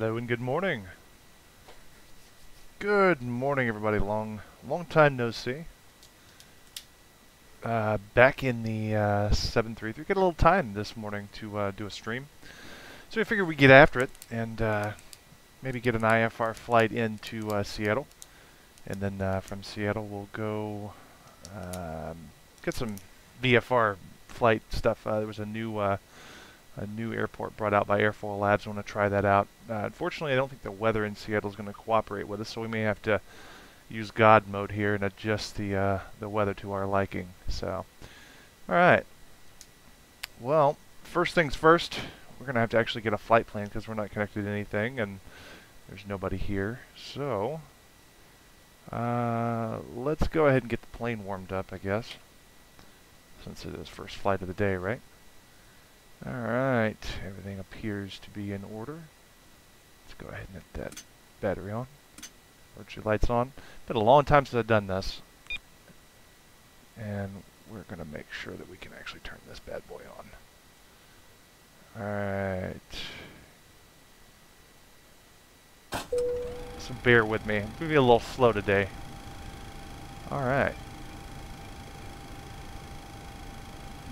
Hello and good morning. Good morning, everybody. Long time no see. Back in the 733. Get a little time this morning to do a stream. So I figured we'd get after it and maybe get an IFR flight into Seattle. And then from Seattle we'll go get some VFR flight stuff. There was a new airport brought out by Airfoil Labs. I want to try that out. Unfortunately, I don't think the weather in Seattle is going to cooperate with us, so we may have to use God mode here and adjust the weather to our liking. So, all right. Well, first things first, we're going to have to actually get a flight plan because we're not connected to anything and there's nobody here. So, let's go ahead and get the plane warmed up, I guess, since it is first flight of the day, right? Alright, everything appears to be in order. Let's go ahead and hit that battery on. Emergency lights on. Been a long time since I've done this. And we're going to make sure that we can actually turn this bad boy on. Alright. So bear with me. I'm going to be a little slow today. Alright.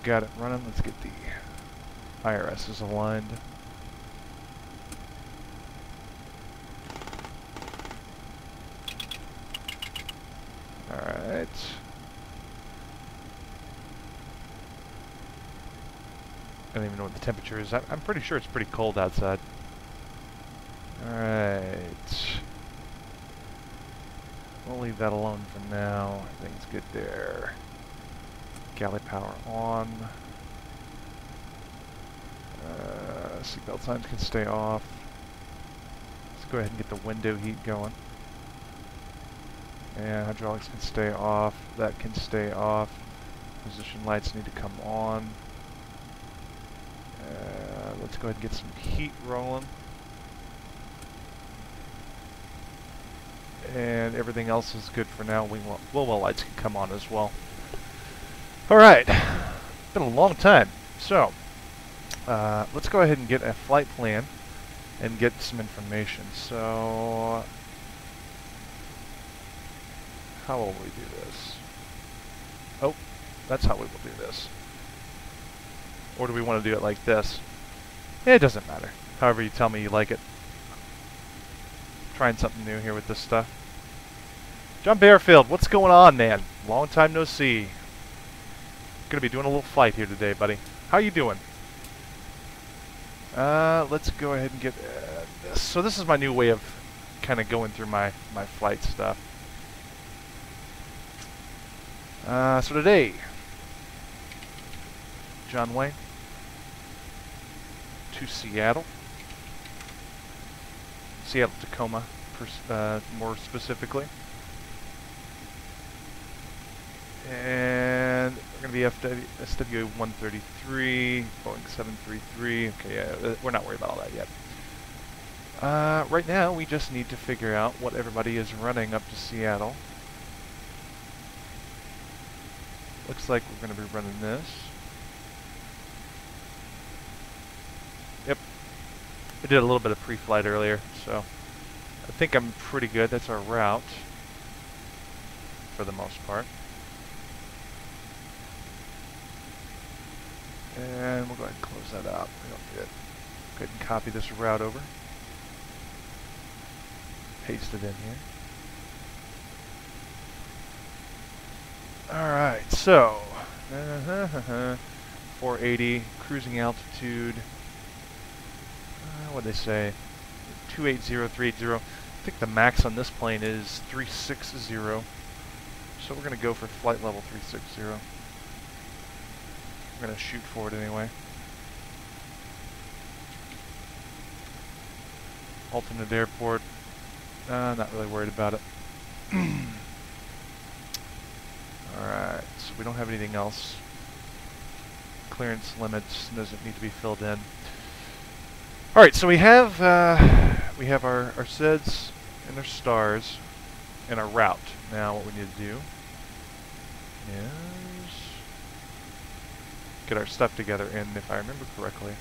Got it running. Let's get the IRS is aligned. Alright. I don't even know what the temperature is. I'm pretty sure it's pretty cold outside. Alright. We'll leave that alone for now. Everything's good there. Galley power on. Seatbelt signs can stay off. Let's go ahead and get the window heat going. And hydraulics can stay off. That can stay off. Position lights need to come on. Let's go ahead and get some heat rolling. And everything else is good for now. Wheel well lights can come on as well. Alright. Been a long time. So, let's go ahead and get a flight plan and get some information. So, how will we do this? Oh, that's how we will do this. Or do we want to do it like this? It doesn't matter. However you tell me you like it. Trying something new here with this stuff. John Bearfield, what's going on, man? Long time no see. Gonna be doing a little flight here today, buddy. How you doing? Let's go ahead and get this. So this is my new way of kind of going through my flight stuff. So today, John Wayne to Seattle. Seattle, Tacoma, more specifically. And we're going to be SW 133, Boeing 733. Okay, yeah, we're not worried about all that yet. Right now, we just need to figure out what everybody is running up to Seattle. Looks like we're going to be running this. Yep. I did a little bit of pre-flight earlier, so I think I'm pretty good. That's our route for the most part. And we'll go ahead and close that out. We don't need it. Go ahead and copy this route over. Paste it in here. Alright, so 480, cruising altitude. What'd they say? 280, I think the max on this plane is 360. So we're going to go for flight level 360. We're going to shoot for it anyway. Alternate airport. Not really worried about it. Alright, so we don't have anything else. Clearance limits doesn't need to be filled in. Alright, so we have our SEDs and our stars and our route. Now what we need to do is get our stuff together, and if I remember correctly,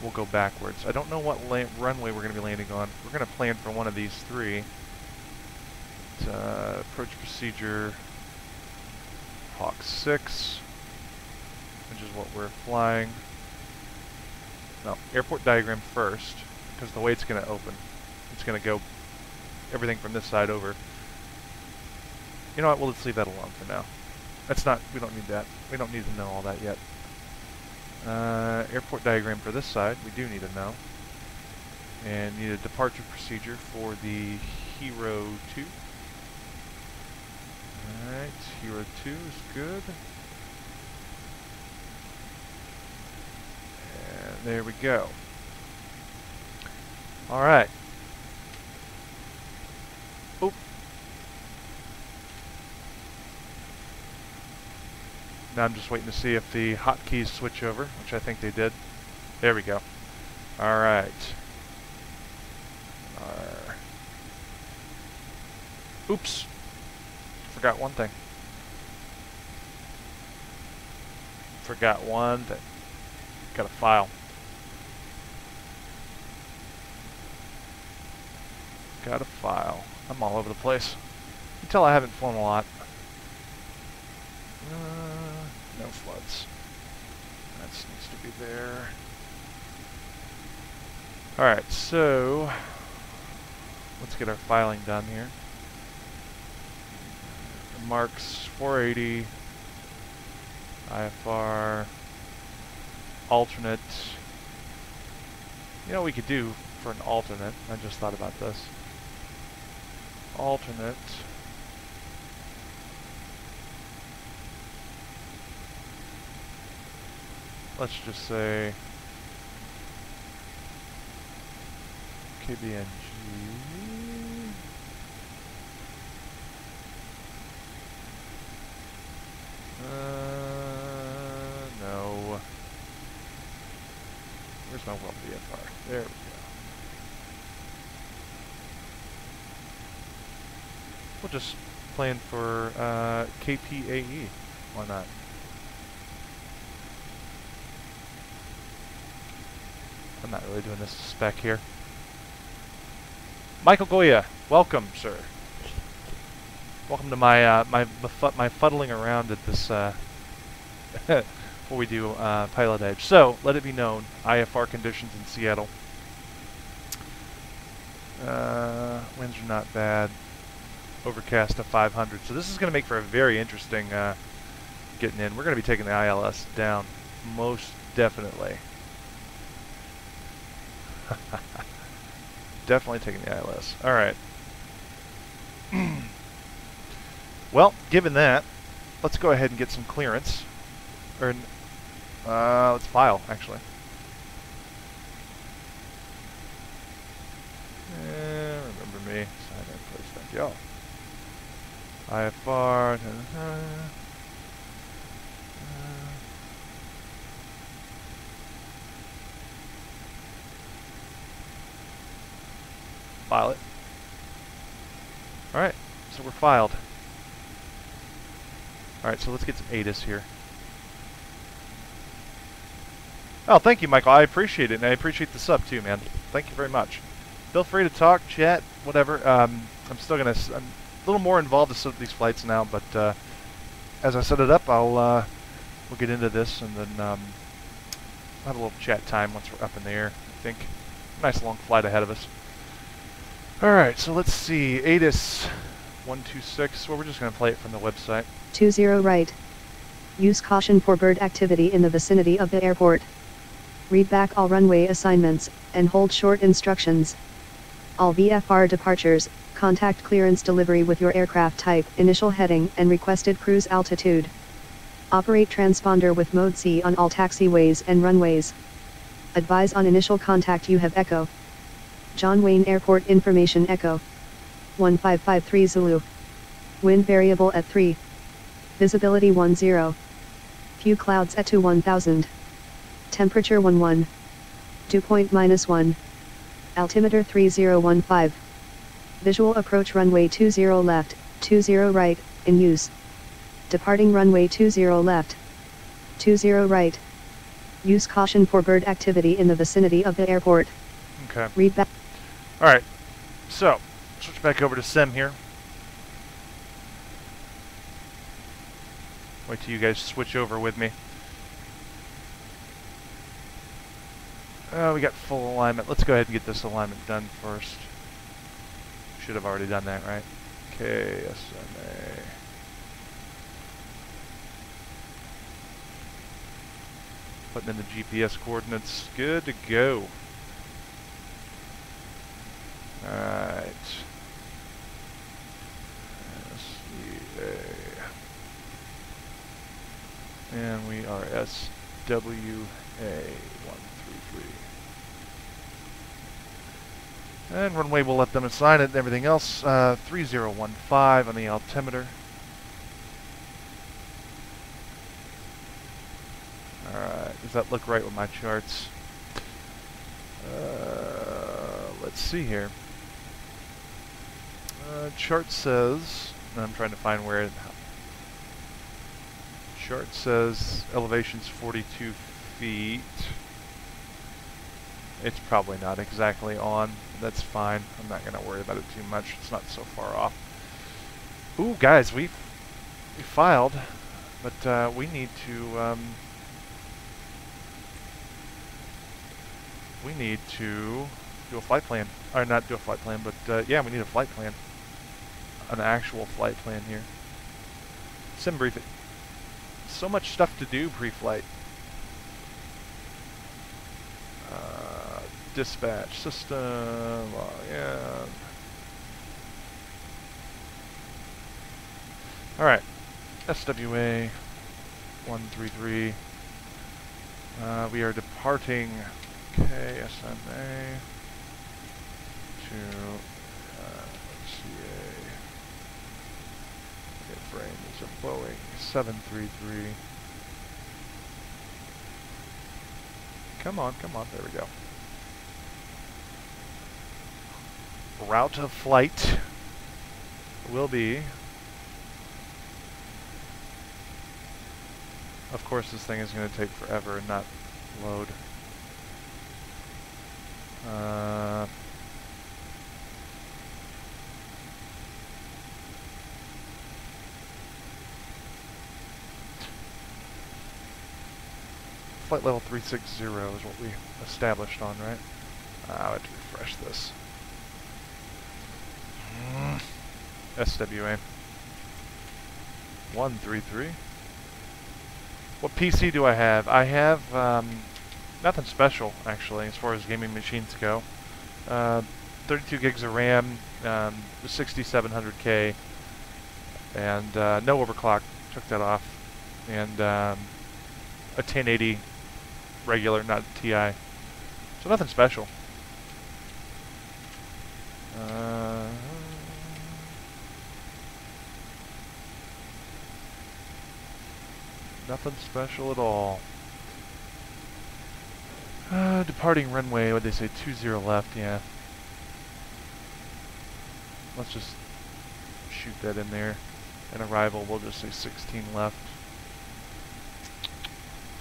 we'll go backwards. I don't know what runway we're going to be landing on. We're going to plan for one of these three. Approach procedure Hawk 6, which is what we're flying. No, airport diagram first, because the way it's going to open. It's going to go everything from this side over. You know what, well, let's leave that alone for now. That's not, we don't need that. We don't need to know all that yet. Airport diagram for this side, we do need to know. And need a departure procedure for the Hero 2. Alright, Hero 2 is good. And there we go. Alright. Oh. Now I'm just waiting to see if the hotkeys switch over, which I think they did. There we go. Alright. Oops. Forgot one thing. Forgot one thing. Got a file. Got a file. I'm all over the place. You can tell I haven't flown a lot. No floods. That needs to be there. Alright, so let's get our filing done here. Marks 480, IFR, alternate. You know what we could do for an alternate? I just thought about this. Alternate. Let's just say KBNG. No. Where's my world VFR? There we go. We'll just plan for KPAE. Why not? I'm not really doing this to spec here. Michael Goya, welcome, sir. Welcome to my my fuddling around at this before we do Pilot Edge. So let it be known, IFR conditions in Seattle. Winds are not bad. Overcast of 500. So this is going to make for a very interesting getting in. We're going to be taking the ILS down, most definitely. Definitely taking the ILS. All right. Well, given that, let's go ahead and get some clearance. Or, let's file, actually. Remember me. Sign in, please. Thank you all. IFR. File it. Alright, so we're filed. Alright, so let's get some ATIS here. Oh, thank you, Michael. I appreciate it, and I appreciate the sub too, man. Thank you very much. Feel free to talk, chat, whatever. I'm still gonna. I'm a little more involved in some of these flights now, but as I set it up, we'll get into this, and then have a little chat time once we're up in the air. I think nice long flight ahead of us. All right, so let's see. ATIS 126. Well, we're just gonna play it from the website. 20 right. Use caution for bird activity in the vicinity of the airport. Read back all runway assignments, and hold short instructions. All VFR departures, contact clearance delivery with your aircraft type, initial heading, and requested cruise altitude. Operate transponder with Mode C on all taxiways and runways. Advise on initial contact you have Echo. John Wayne Airport Information Echo. 1553 Zulu. Wind variable at 3. Visibility 10. Few clouds at 1000. Temperature 11. Dew point -1. Altimeter 3015. Visual approach runway 20 left, 20 right, in use. Departing runway 20 left, 20 right. Use caution for bird activity in the vicinity of the airport. Okay. Read back. Alright, so, switch back over to sim here. Wait till you guys switch over with me. We got full alignment. Let's go ahead and get this alignment done first. Should have already done that, right? KSNA. Putting in the GPS coordinates. Good to go. Alright. KSEA. And we are SWA133. And runway, we'll let them assign it and everything else. 3015 on the altimeter. Alright, does that look right with my charts? Let's see here. Chart says, I'm trying to find where chart says elevation's 42 feet. It's probably not exactly on. That's fine. I'm not going to worry about it too much. It's not so far off. Ooh, guys, we filed, but we need to do a flight plan. Or not do a flight plan, but yeah, we need a flight plan. An actual flight plan here. Sim brief it. So much stuff to do pre-flight. Dispatch system. Yeah. All right. SWA 133. We are departing KSNA to CA. Airframe is a Boeing 733. Come on, there we go. Route of flight will be, of course this thing is going to take forever and not load. Flight level 360 is what we established on, right? I'll have to refresh this. SWA 133. What PC do I have? I have nothing special, actually, as far as gaming machines go. 32 gigs of RAM, 6700K, and no overclock. Took that off, and a 1080 regular, not TI. So nothing special. Nothing special at all. Departing runway, what'd they say? 20 left, yeah. Let's just shoot that in there. And arrival, we'll just say 16 left.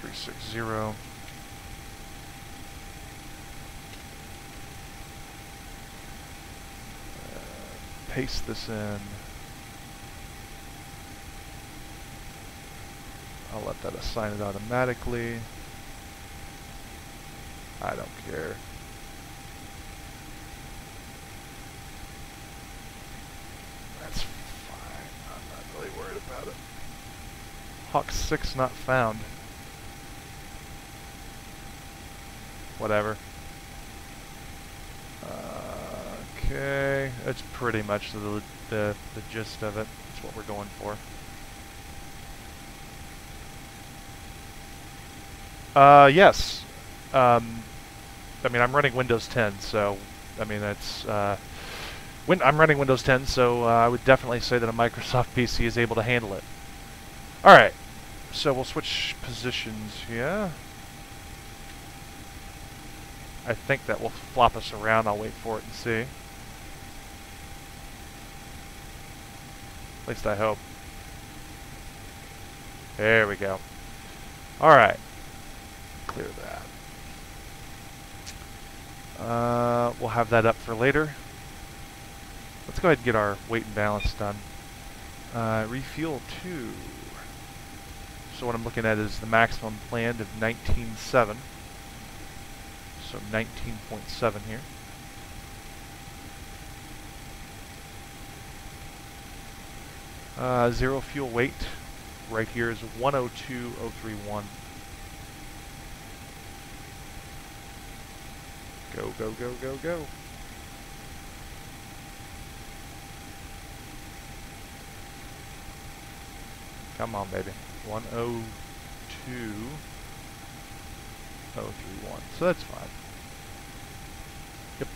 360. Paste this in. I'll let that assign it automatically. I don't care. That's fine. I'm not really worried about it. Hawk 6 not found. Whatever. Okay, that's pretty much the gist of it. That's what we're going for. Yes. I mean, I'm running Windows 10, so I mean that's I'm running Windows 10, so I would definitely say that a Microsoft PC is able to handle it. All right, so we'll switch positions here. I think that will flop us around. I'll wait for it and see. At least I hope. There we go. All right. clear that. We'll have that up for later. Let's go ahead and get our weight and balance done. Refuel 2. So what I'm looking at is the maximum planned of 19.7. So 19.7 here. Zero fuel weight right here is 102.031. Go, go, go, go, go. Come on, baby. 102.031. So that's fine. Yep.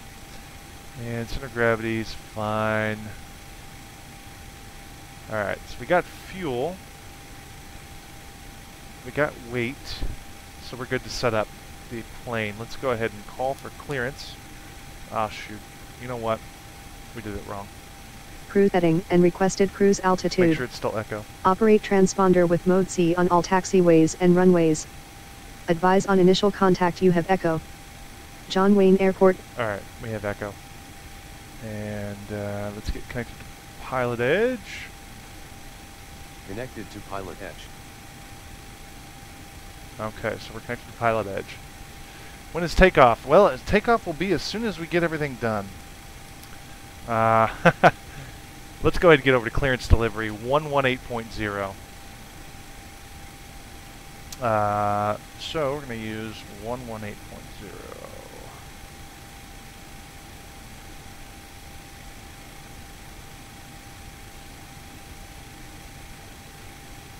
And center of gravity's fine. Alright, so we got fuel. We got weight. So we're good to set up the plane. Let's go ahead and call for clearance. Ah, shoot. You know what? We did it wrong. Cruise heading and requested cruise altitude. Make sure it's still echo. Operate transponder with mode C on all taxiways and runways. Advise on initial contact you have echo. John Wayne Airport. Alright, we have echo. And let's get connected to Pilot Edge. Connected to Pilot Edge. Okay, so we're connected to Pilot Edge. When is takeoff? Well, takeoff will be as soon as we get everything done. Let's go ahead and get over to clearance delivery 118.0. So we're going to use 118.0.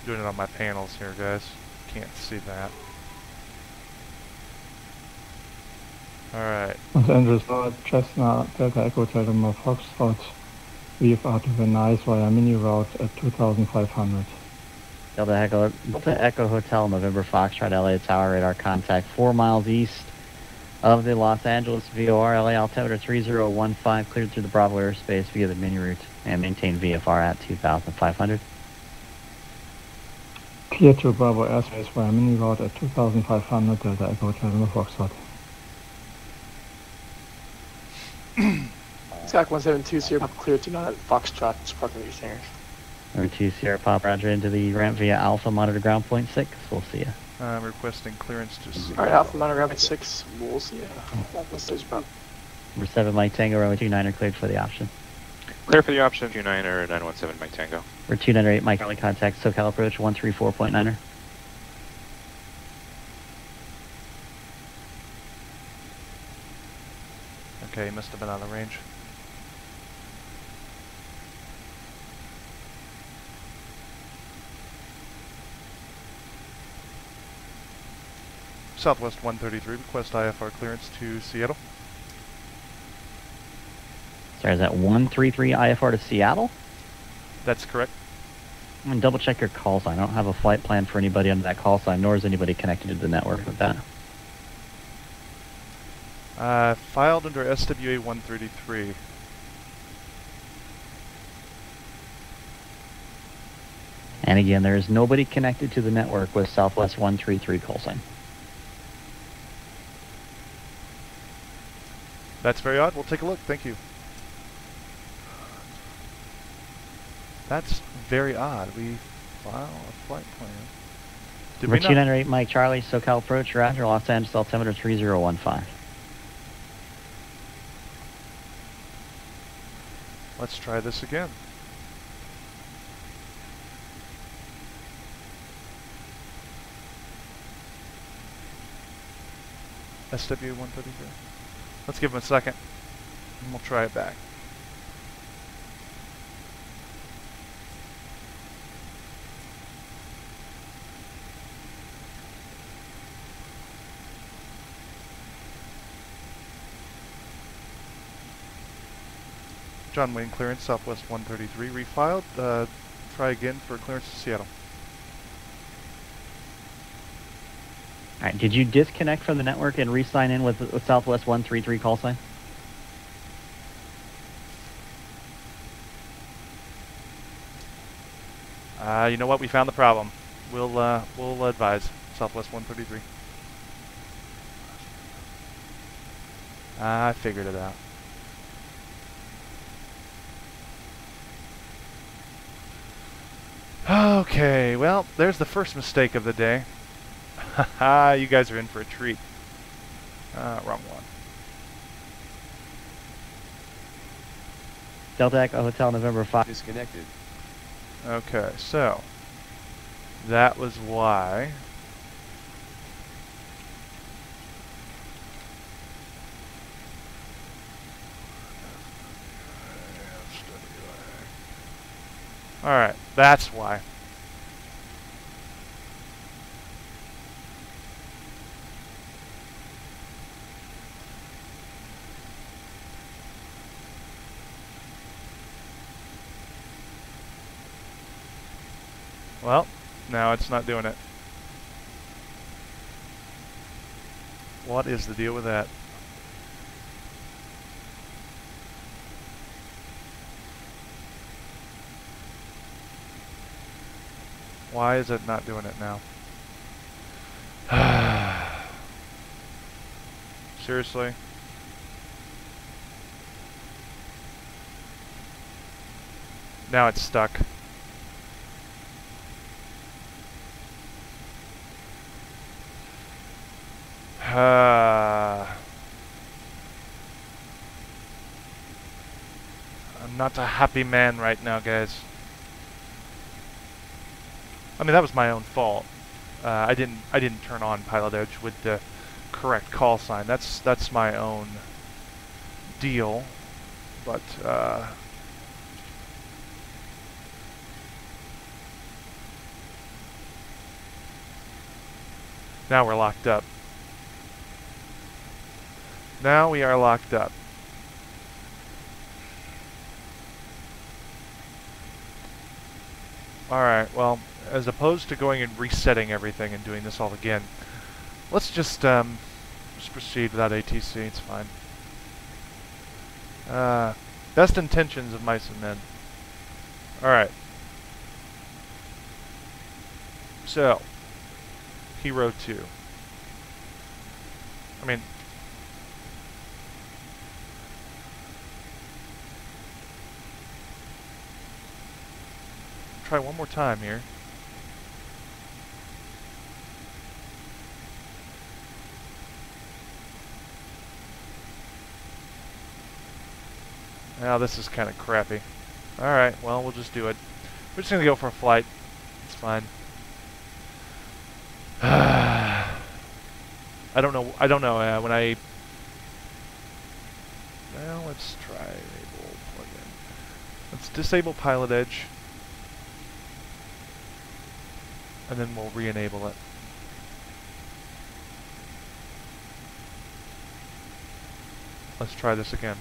Doing it on my panels here, guys. Can't see that. Alright. Los Angeles Lord, Cessna, Delta Echo, Delta Foxtrot, VFR to Van Nuys via mini route at 2500. Delta Echo Hotel, November Foxtrot, LA Tower, radar contact 4 miles east of the Los Angeles VOR, LA altimeter 3015, cleared through the Bravo airspace via the mini route and maintain VFR at 2500. Clear to Bravo airspace via mini route at 2500, Delta Echo, Delta Foxtrot. Exact 172 Sierra Papa clear to not Foxtrot, parking your singers. Number 2 Sierra Pop, roger into the ramp via Alpha, monitor ground point 6, we'll see ya. I'm requesting clearance to see. Alright, Alpha monitor ground point 6, we'll see ya. Number 7 Mike Tango, runway 29er cleared for the option. Clear for the option, 29er, 917 Mike Tango. We're 298 Mike Charlie, contact SoCal approach 134.9er. Okay, he must have been out of range. Southwest 133, request IFR clearance to Seattle. Sorry, is that 133 IFR to Seattle? That's correct. I'm going to double check your call sign. I don't have a flight plan for anybody under that call sign, nor is anybody connected to the network with that. Filed under SWA 133. And again, there is nobody connected to the network with Southwest 133 call sign. That's very odd. We'll take a look. Thank you. That's very odd. We file a flight plan. Did we not? 298 Mike Charlie, SoCal approach, roger, Los Angeles altimeter 3015. Let's try this again. SW 133. Let's give him a second, and we'll try it back. John Wayne clearance, Southwest 133, refiled. Try again for clearance to Seattle. Alright, did you disconnect from the network and re-sign in with Southwest 133 call sign? You know what? We found the problem. We'll advise Southwest 133. I figured it out. Okay, well, there's the first mistake of the day. Haha, you guys are in for a treat. Wrong one. Delta Echo Hotel November 5. Disconnected. Okay, so that was why. Alright, that's why. Well, now it's not doing it. What is the deal with that? Why is it not doing it now? Seriously? Now it's stuck. I'm not a happy man right now, guys. I mean, that was my own fault. I didn't turn on Pilot Edge with the correct call sign. That's my own deal. But now we're locked up. Now we are locked up. Alright, well, as opposed to going and resetting everything and doing this all again, let's just proceed without ATC, it's fine. Best intentions of mice and men. Alright. So, Hero 2. I mean, try one more time here. Now this is kind of crappy. Alright, well, we'll just do it. We're just going to go for a flight. It's fine. I don't know when I... Well, let's try enable plugin. Let's disable Pilot Edge. And then we'll re-enable it. Let's try this again.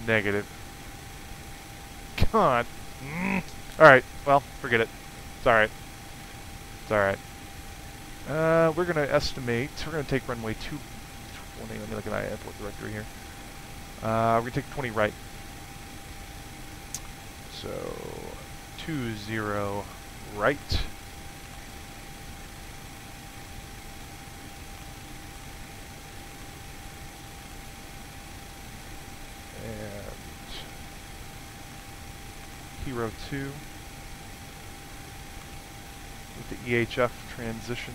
Negative. God. Alright, well, forget it. It's alright. It's alright. We're going to estimate, we're going to take runway 220, let me look at my airport directory here. We're going to take 20 right. So, 20 right. And Hero 2 with the EHF transition,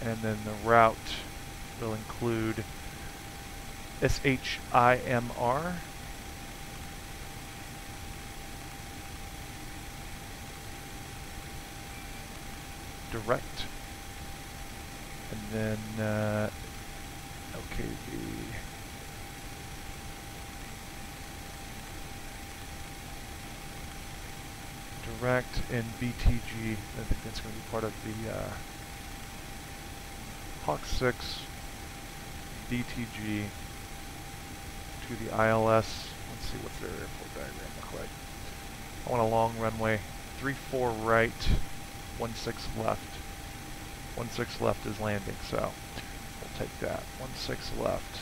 and then the route will include SHIMR, direct, and then LKV. Direct and BTG. I think that's going to be part of the Hawk 6 BTG to the ILS. Let's see what's their airport diagram look like. I want a long runway. 34 right, 16 left. 16 left is landing, so we'll take that. 16 left.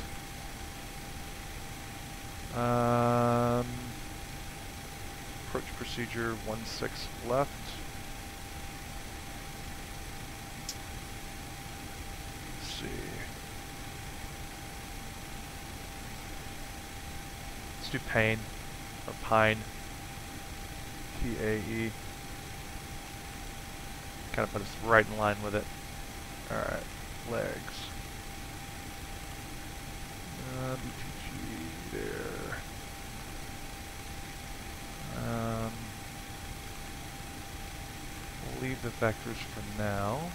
Approach procedure 16 left. Let's see. Let's do Pine or Pine. PAE. Kind of put us right in line with it. Alright, legs. BTG there. We'll leave the vectors for now.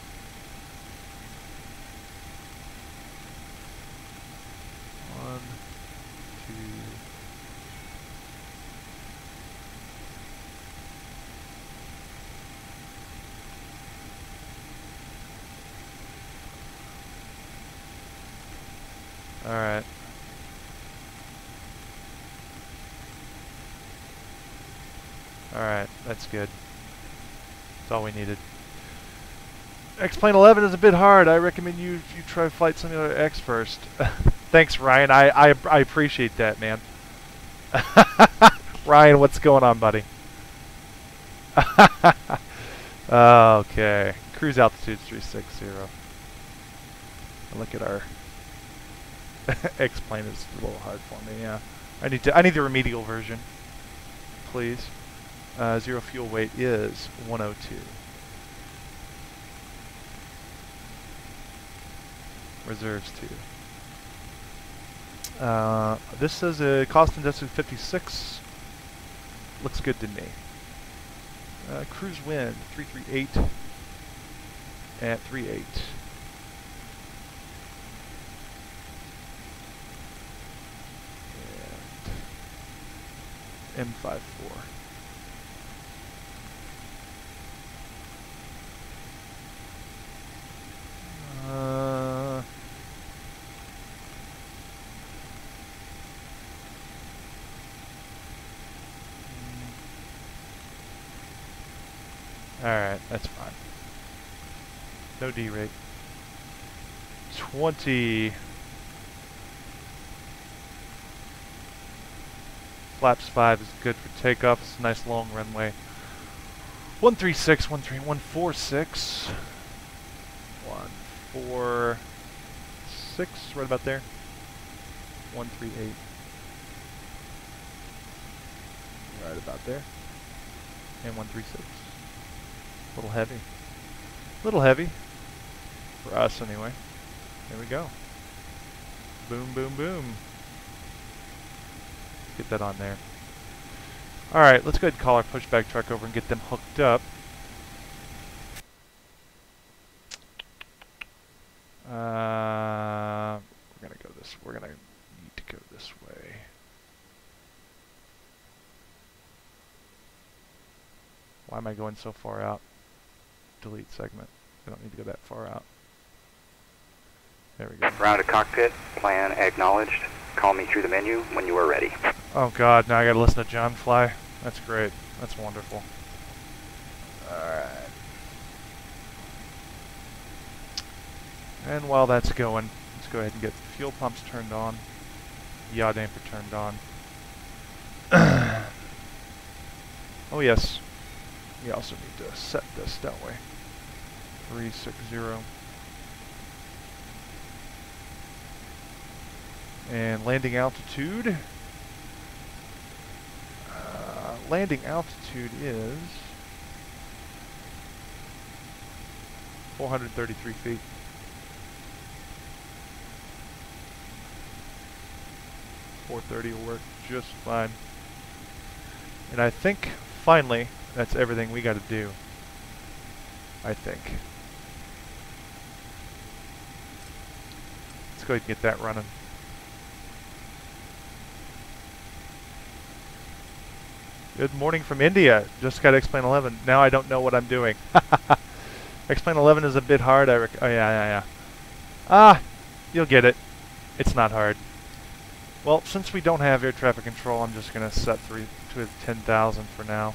One, two. Alright. Alright, that's good. That's all we needed. X-Plane 11 is a bit hard. I recommend you try Flight Simulator X first. Thanks, Ryan. I appreciate that, man. Ryan, what's going on, buddy? Okay. Cruise altitude 360. Look at our X-Plane is a little hard for me, yeah. I need the remedial version, please. Zero fuel weight is 102. Reserves 2. This says a cost index of 56. Looks good to me. Cruise wind 338 at 38. And M54. Alright, that's fine. No D-rate. 20. Flaps 5 is good for takeoff. It's a nice long runway. 136, 146. 146, right about there. 138. Right about there. And 136. A little heavy. A little heavy. For us, anyway. There we go. Boom, boom, boom. Get that on there. Alright, let's go ahead and call our pushback truck over and get them hooked up. We're gonna go this. We're gonna need to go this way. Why am I going so far out? Delete segment. I don't need to go that far out. There we go. Round to cockpit. Plan acknowledged. Call me through the menu when you are ready. Oh God! Now I gotta listen to John fly. That's great. That's wonderful. Alright. And while that's going, let's go ahead and get the fuel pumps turned on. Yaw damper turned on. Oh yes. We also need to set this that way. 360. And landing altitude. Landing altitude is 433 feet. .430 will work just fine. And I think, finally, that's everything we got to do. I think. Let's go ahead and get that running. Good morning from India. Just got X-Plane 11. Now I don't know what I'm doing. X-Plane 11 is a bit hard. Oh, yeah. Ah, you'll get it. It's not hard. Well, since we don't have air traffic control, I'm just going to set to 10,000 for now.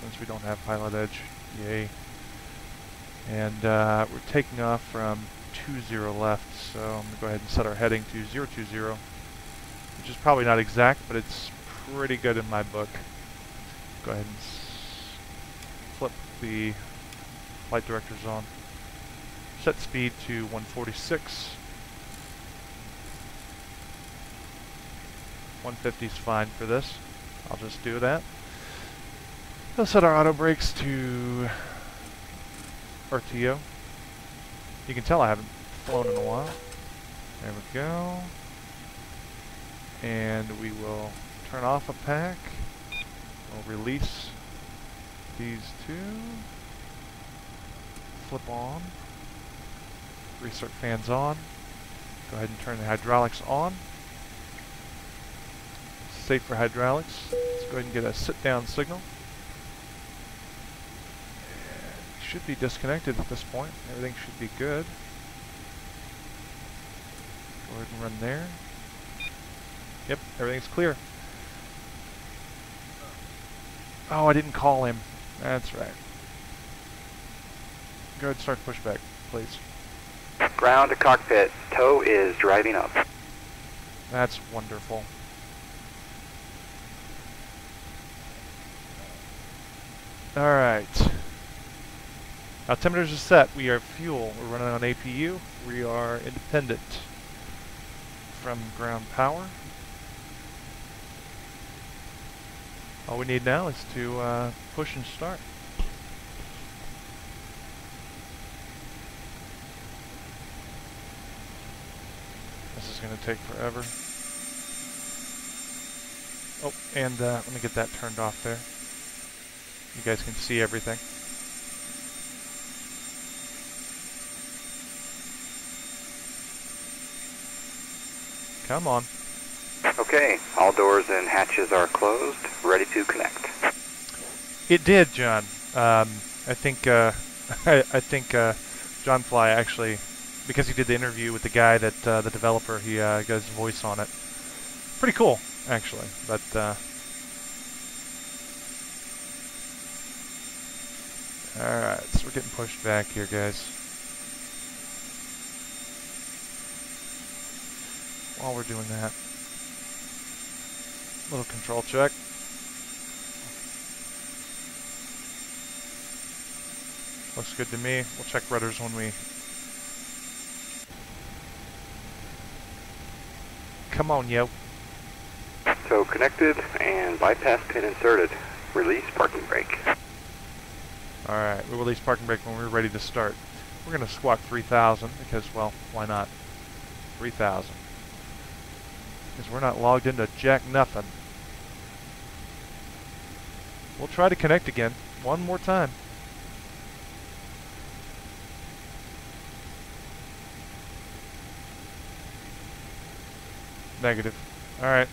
Since we don't have pilot edge. Yay. And we're taking off from 020 left, so I'm going to go ahead and set our heading to 020, which is probably not exact, but it's pretty good in my book. Go ahead and flip the flight directors on. Set speed to 146. 150 is fine for this. I'll just do that. We'll set our auto brakes to RTO. You can tell I haven't flown in a while. There we go. And we will turn off a pack. We'll release these two. Flip on. Restart fans on. Go ahead and turn the hydraulics on. Safe for hydraulics. Let's go ahead and get a sit-down signal. And should be disconnected at this point. Everything should be good. Go ahead and run there. Yep, everything's clear. Oh, I didn't call him. That's right. Go ahead and start pushback, please. Ground to cockpit. Tow is driving up. That's wonderful. Alright. Altimeters are set. We are fuel. We're running on APU. We are independent from ground power. All we need now is to push and start. This is going to take forever. Oh, and let me get that turned off there. You guys can see everything. Come on. Okay, all doors and hatches are closed, ready to connect. It did, John. I think John Fly actually, because he did the interview with the guy that the developer, he got his voice on it. Pretty cool, actually. But all right, so we're getting pushed back here, guys. While we're doing that, little control check. Looks good to me. We'll check rudders when we... Come on, yo. So connected and bypass pin inserted. Release parking brake. Alright, we'll release parking brake when we're ready to start. We're going to squawk 3,000 because, well, why not? 3,000. Because we're not logged into jack nothing. We'll try to connect again. One more time. Negative. Alright.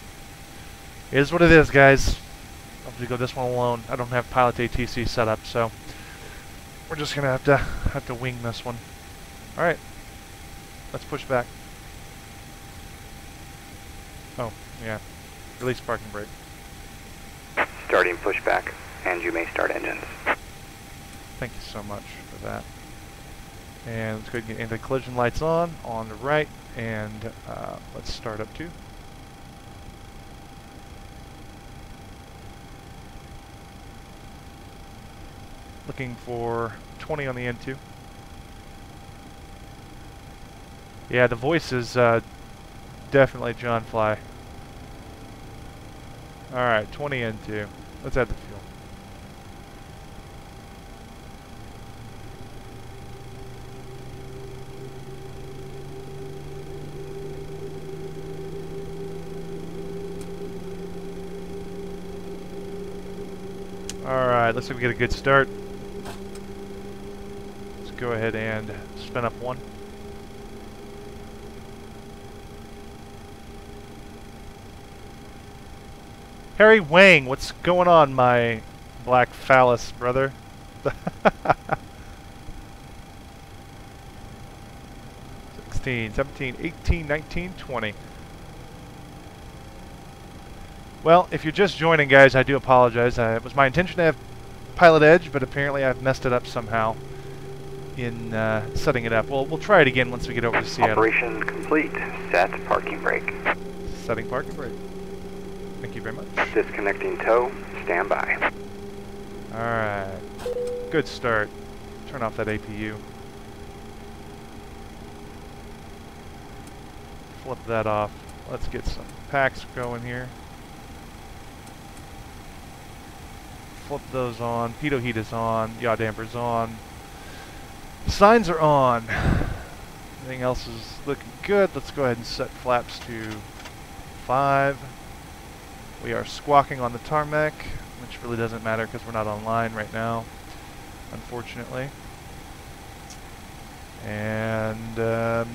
It is what it is, guys. I'll have to go this one alone. I don't have pilot ATC set up, so we're just gonna have to wing this one. Alright. Let's push back. Oh, yeah. Release parking brake. Starting pushback, and you may start engines. Thank you so much for that. And let's go ahead and get anti-collision lights on the right, and let's start up too. Looking for 20 on the N2. Yeah, the voice is definitely John Fly. Alright, 20 N2. Let's add the fuel. Alright, looks like we get a good start. Let's go ahead and spin up one. Harry Wang, what's going on, my black phallus brother? 16, 17, 18, 19, 20. Well, if you're just joining, guys, I do apologize. It was my intention to have Pilot Edge, but apparently I've messed it up somehow. in setting it up. We'll try it again once we get over to Seattle. Operation complete. Set parking brake. Setting parking brake. Thank you very much. Disconnecting tow. Stand by. Alright. Good start. Turn off that APU. Flip that off. Let's get some packs going here. Flip those on. Pitot heat is on. Yaw damper's on. Signs are on. Everything else is looking good. Let's go ahead and set flaps to 5. We are squawking on the tarmac, which really doesn't matter because we're not online right now, unfortunately. And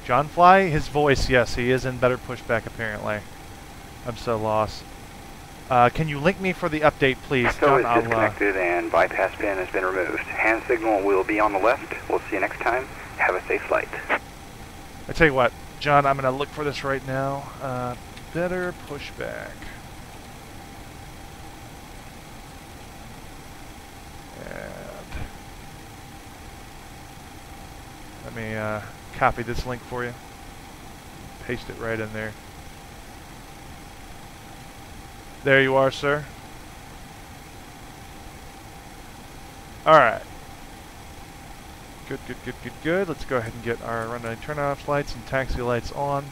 John Fly, his voice, yes, he is in better pushback apparently. I'm so lost. Can you link me for the update, please? So John, is disconnected and bypass pin has been removed. Hand signal will be on the left. We'll see you next time. Have a safe flight. I tell you what, John, I'm going to look for this right now. Better pushback. And let me copy this link for you. Paste it right in there. There you are, sir. Alright. Good, good, good, good, good. Let's go ahead and get our runway turn-off lights and taxi lights on.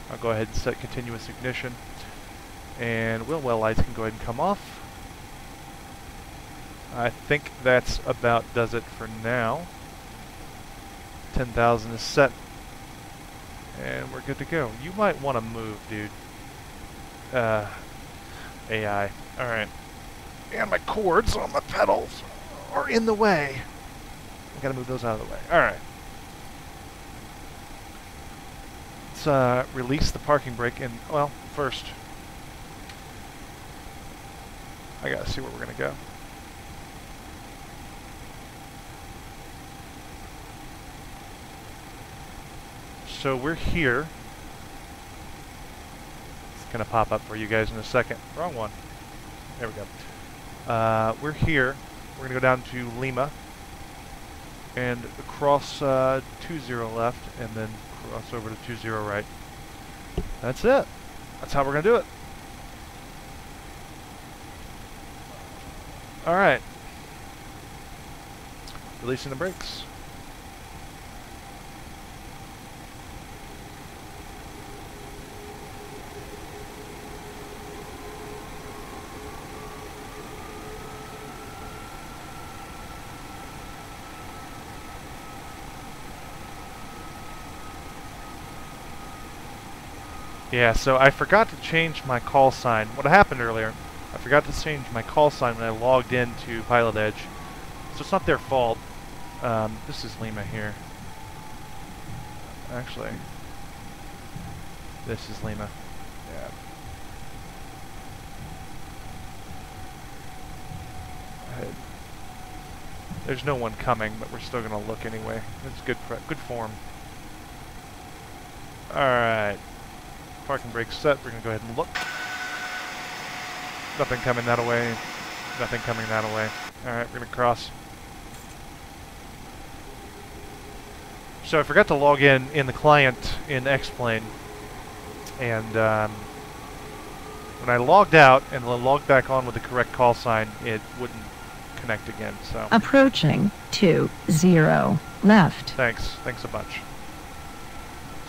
I'll go ahead and set continuous ignition. And wheel well lights can go ahead and come off. I think that's about does it for now. 10,000 is set. And we're good to go. You might want to move, dude. AI. Alright. And my cords on my pedals are in the way. I gotta move those out of the way. Alright. Let's release the parking brake and, well, first I gotta see where we're gonna go. So we're here. It's gonna pop up for you guys in a second. Wrong one. There we go. We're here. We're gonna go down to Lima and across 20 left and then cross over to 20 right. That's it. That's how we're gonna do it. Alright. Releasing the brakes. Yeah, so I forgot to change my call sign. What happened earlier, I forgot to change my call sign when I logged into Pilot Edge. So it's not their fault. This is Lima here. Actually, this is Lima. Yeah. There's no one coming, but we're still gonna look anyway. It's good form. Alright. Parking brake set. We're going to go ahead and look. Nothing coming that way. Nothing coming that way. Alright, we're going to cross. So I forgot to log in the client in X-Plane. And when I logged out and logged back on with the correct call sign, it wouldn't connect again. So approaching 20 left. Thanks. Thanks a bunch.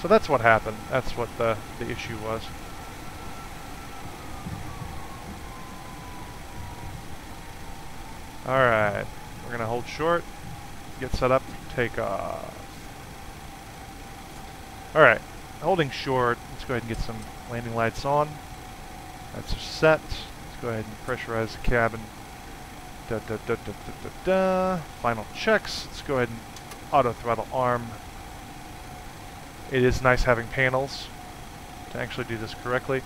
So that's what happened. That's what the issue was. Alright. We're going to hold short. Get set up. Take off. Alright. Holding short. Let's go ahead and get some landing lights on. That's set. Let's go ahead and pressurize the cabin. Final checks. Let's go ahead and auto throttle arm. It is nice having panels to actually do this correctly.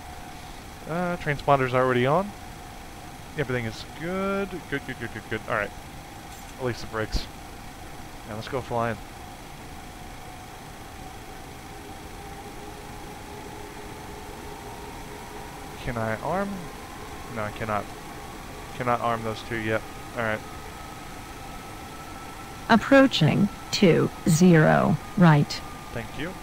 Transponder's already on. Everything is good. Good, good, good, good, good. Alright. Release the brakes. Now let's go flying. Can I arm? No, I cannot. Cannot arm those two yet. Alright. Approaching 20 right. Thank you.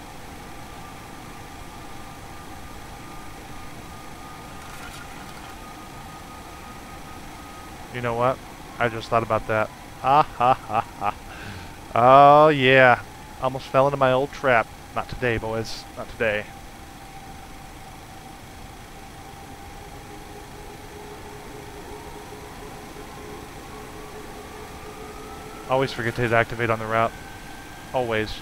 You know what? I just thought about that. Ha ha ha ha. Oh yeah. Almost fell into my old trap. Not today, boys. Not today. Always forget to hit activate on the route. Always.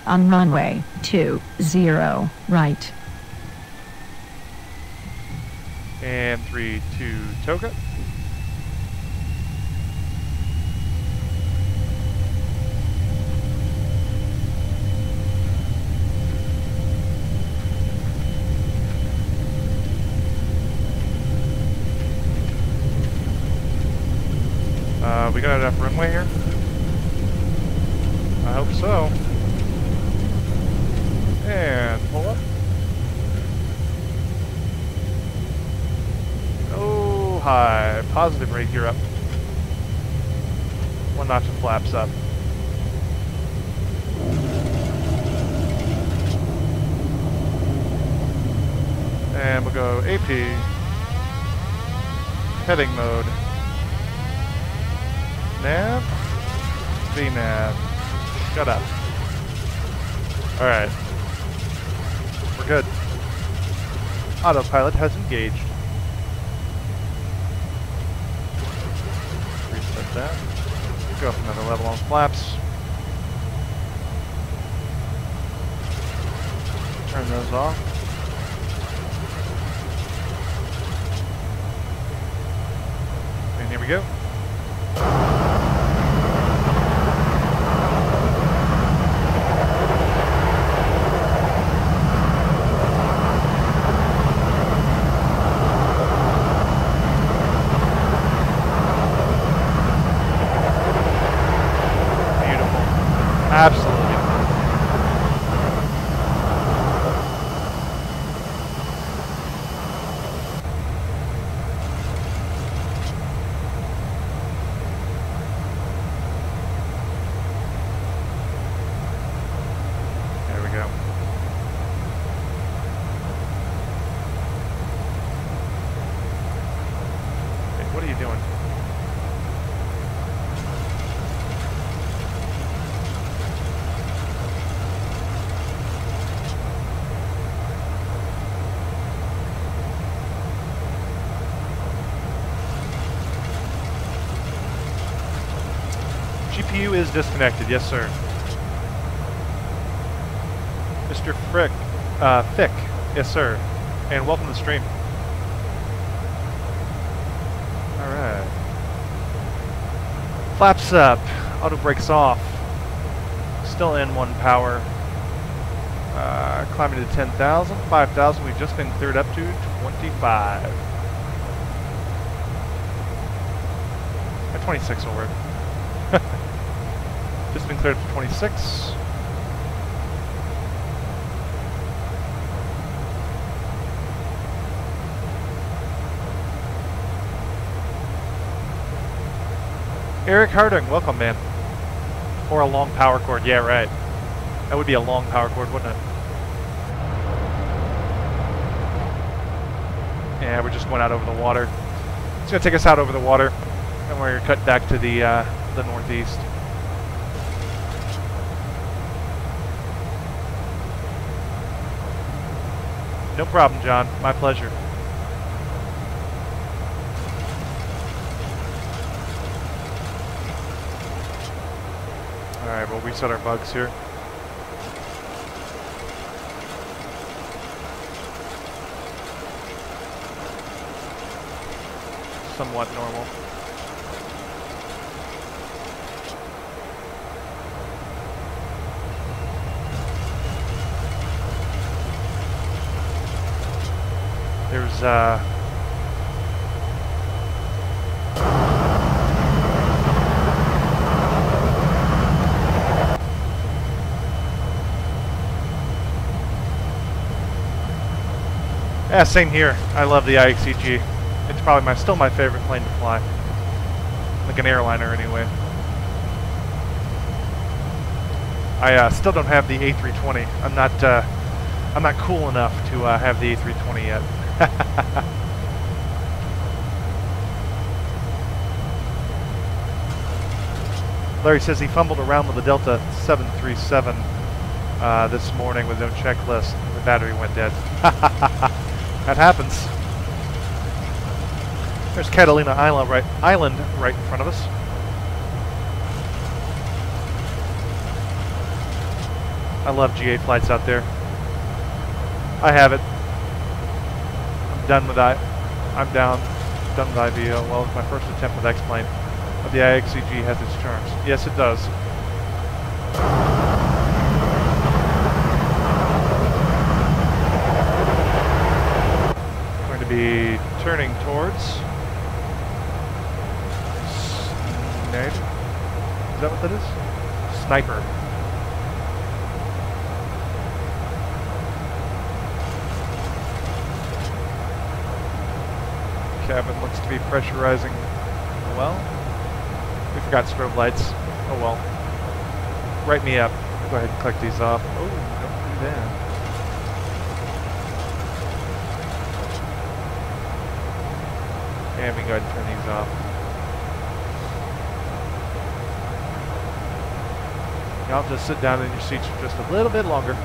On runway 20 right. And 3, 2, Toga. We got enough runway here? I hope so. And pull up. Oh, high. Positive rate gear up. 1 notch of flaps up. And we'll go AP. Heading mode. Nav. VNav. Shut up. Alright. We're good. Autopilot has engaged. Reset that. Go up another level on flaps. Turn those off. And here we go. Absolutely. There we go. Hey, what are you doing? GPU is disconnected, yes sir. Mr. Fick, yes sir. And welcome to the stream. Alright. Flaps up, auto brakes off. Still N1 power. Climbing to 10,000, 5,000, we've just been cleared up to 25. At 26 will work. Just been cleared for 26. Eric Harding, welcome, man. Or a long power cord, yeah, right. That would be a long power cord, wouldn't it? Yeah, we're just going out over the water. It's gonna take us out over the water, and we're gonna cut back to the northeast. No problem, John. My pleasure. Alright, we'll reset our bugs here. Somewhat normal. There's Yeah, same here. I love the IXEG. It's probably still my favorite plane to fly. Like an airliner, anyway. I still don't have the A320. I'm not cool enough to have the A320 yet. Larry says he fumbled around with the Delta 737 this morning with no checklist. The battery went dead. That happens. There's Catalina Island right in front of us. I love GA flights out there. I have it. I'm done with that. I'm done with IVO. Well, it's my first attempt with X-plane. But the IXEG has its charms. Yes, it does. Going to be turning towards Sniper. Is that what that is? Sniper. Cabin looks to be pressurizing well. We forgot strobe lights. Oh well. Write me up. Go ahead and click these off. Oh, don't do that. And we go ahead and turn these off. Y'all just sit down in your seats for just a little bit longer.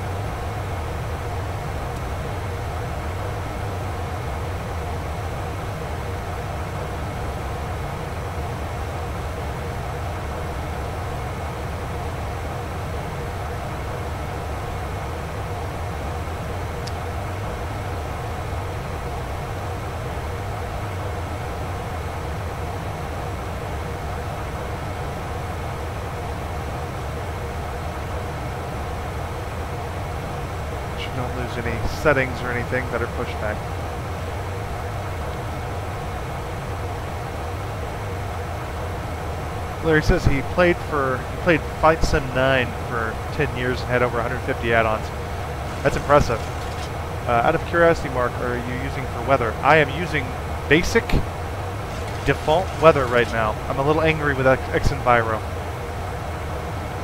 Don't lose any settings or anything that are pushed back. Larry says he played Flight Sim 9 for 10 years and had over 150 add-ons. That's impressive. Out of curiosity, Mark, are you using for weather? I am using basic default weather right now. I'm a little angry with XEnviro.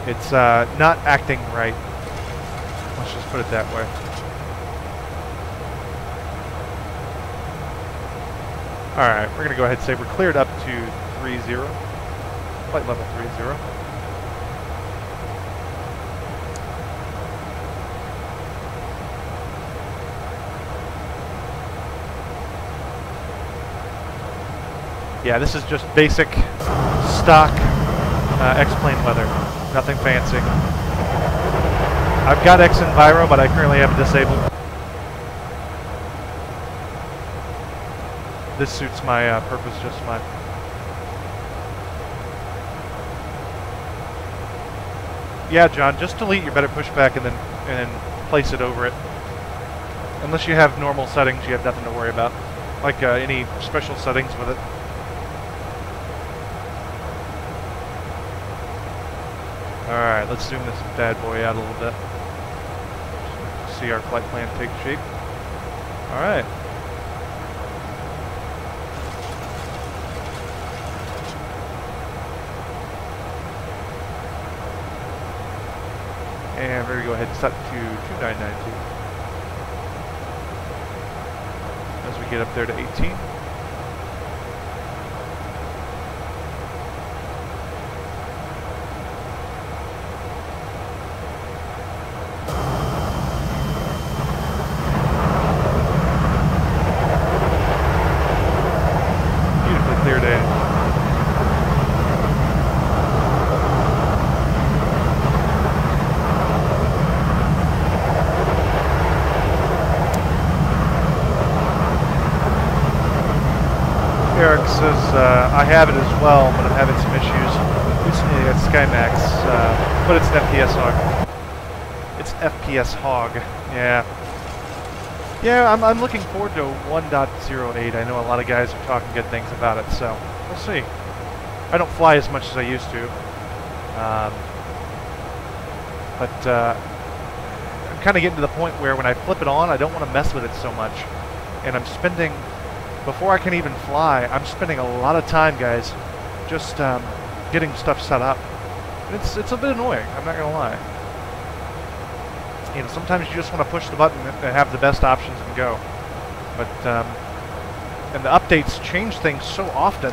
It's not acting right. Let's just put it that way. Alright, we're going to go ahead and say we're cleared up to 30, flight level 30. Yeah, this is just basic stock X-plane weather. Nothing fancy. I've got XEnviro, but I currently have it disabled. This suits my purpose just fine. Yeah, John, just delete your better pushback and then place it over it. Unless you have normal settings, you have nothing to worry about. Like any special settings with it. Alright, let's zoom this bad boy out a little bit. See our flight plan take shape. Alright. And we're going to go ahead and set to 2992. As we get up there to 18. Beautifully clear day. Eric says, I have it as well, but I'm having some issues. Recently at SkyMax, but it's an FPS hog. It's FPS hog, yeah. Yeah, I'm looking forward to 1.08. I know a lot of guys are talking good things about it, so we'll see. I don't fly as much as I used to. But I'm kind of getting to the point where when I flip it on, I don't want to mess with it so much. and I'm spending, before I can even fly, I'm spending a lot of time, guys, just getting stuff set up. And it's a bit annoying, I'm not going to lie. You know, sometimes you just want to push the button and have the best options and go. But, and the updates change things so often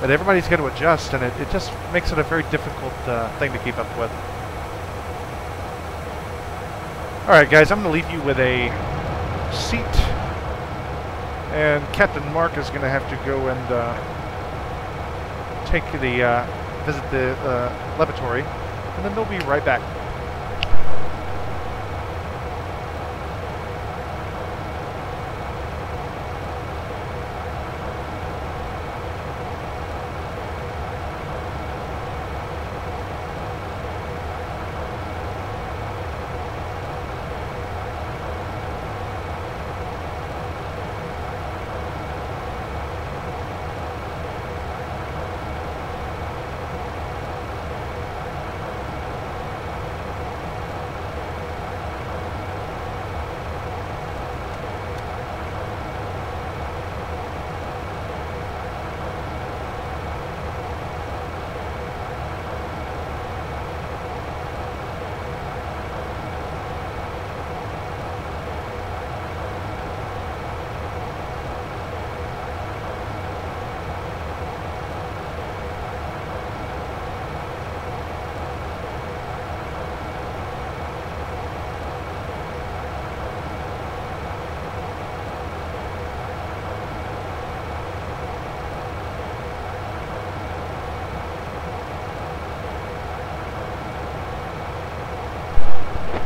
that everybody's got to adjust, and it just makes it a very difficult thing to keep up with. Alright guys, I'm going to leave you with a seat, and Captain Mark is going to have to go and take the, visit the laboratory, and then they'll be right back.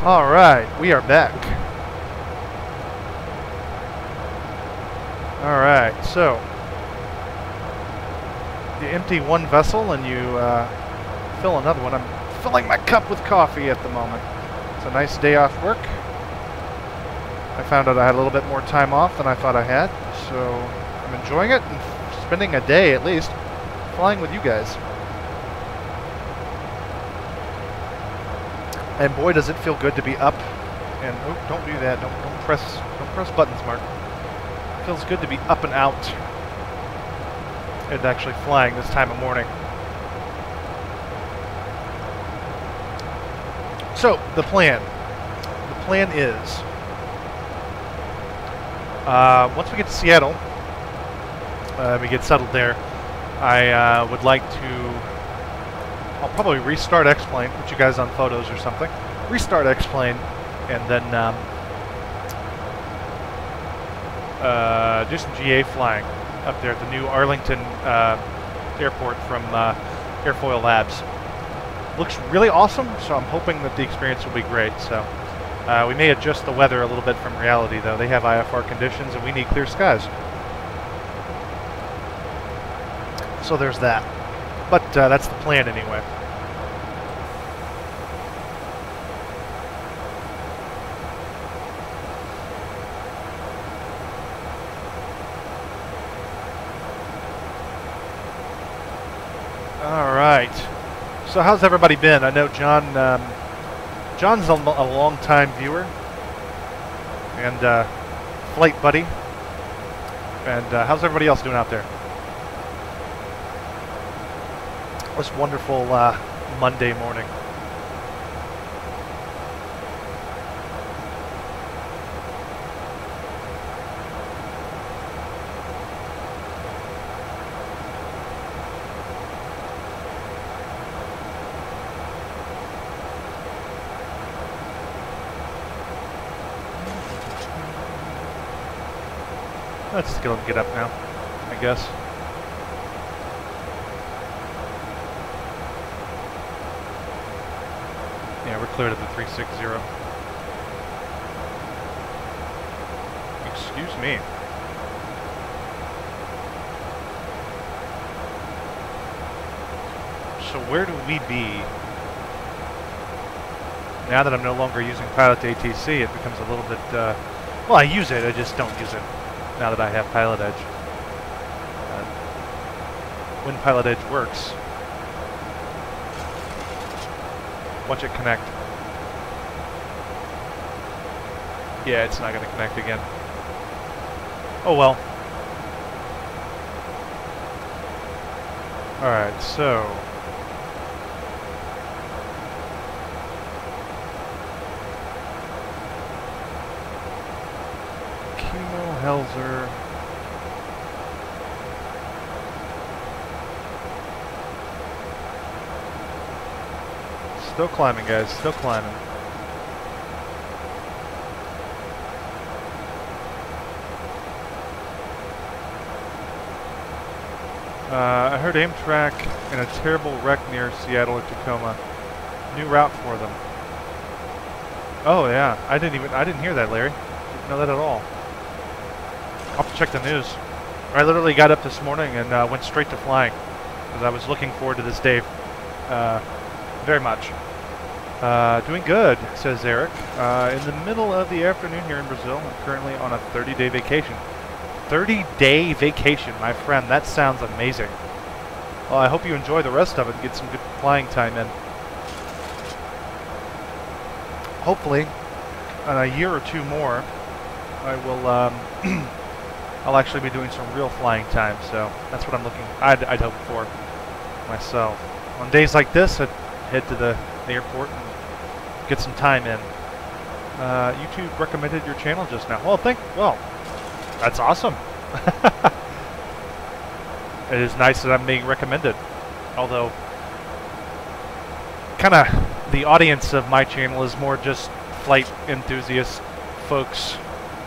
Alright, we are back. Alright, so you empty one vessel and you fill another one. I'm filling my cup with coffee at the moment. It's a nice day off work. I found out I had a little bit more time off than I thought I had, so I'm enjoying it and spending a day at least flying with you guys. And boy, does it feel good to be up. And oh, don't do that. Don't press buttons, Mark. It feels good to be up and out and actually flying this time of morning. So the plan. The plan is once we get to Seattle, we get settled there. I would like to. I'll probably restart X-Plane, put you guys on photos or something. Restart X-Plane, and then do some GA flying up there at the new Arlington airport from Airfoil Labs. Looks really awesome, so I'm hoping that the experience will be great. So we may adjust the weather a little bit from reality, though. They have IFR conditions, and we need clear skies. So there's that. But that's the plan anyway. All right. So how's everybody been? I know John. John's a long-time viewer and flight buddy. And how's everybody else doing out there? This wonderful Monday morning. Let's go and get up now, I guess. Yeah, we're cleared at the 360. Excuse me. So where do we be? Now that I'm no longer using Pilot ATC, it becomes a little bit, well, I use it, I just don't use it now that I have Pilot Edge. When Pilot Edge works, watch it connect. Yeah, it's not going to connect again. Oh well. Alright, so... Kimo Helzer... Still climbing, guys. Still climbing. I heard Amtrak in a terrible wreck near Seattle or Tacoma. New route for them. Oh yeah, I didn't hear that, Larry. Didn't know that at all. I'll have to check the news. I literally got up this morning and went straight to flying because I was looking forward to this day very much. Doing good, says Eric. In the middle of the afternoon here in Brazil. I'm currently on a 30-day vacation. 30-day vacation, my friend. That sounds amazing. Well, I hope you enjoy the rest of it and get some good flying time in. Hopefully, in a year or two more, I will, I'll actually be doing some real flying time, so that's what I'd hope for myself. On days like this, I'd head to the airport and get some time in. YouTube recommended your channel just now. Well, that's awesome. It is nice that I'm being recommended. Although, kind of the audience of my channel is more just flight enthusiast folks,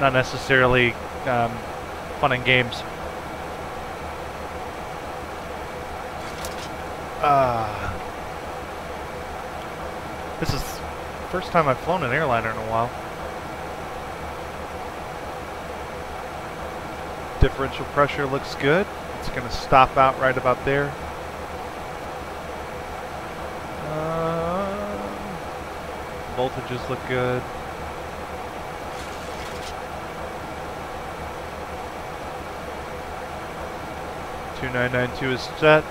not necessarily fun and games. This is the first time I've flown an airliner in a while. Differential pressure looks good. It's going to stop out right about there. Voltages look good. .2992 is set.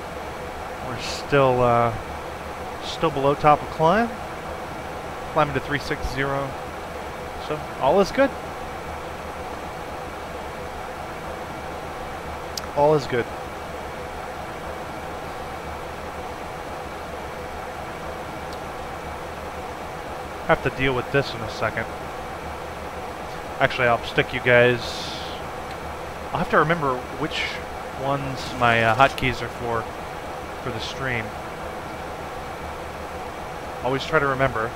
We're still below top of climb. Climbing to 360. So all is good. All is good. Have to deal with this in a second. Actually, I'll stick you guys. I'll have to remember which ones my hotkeys are for the stream. Always try to remember.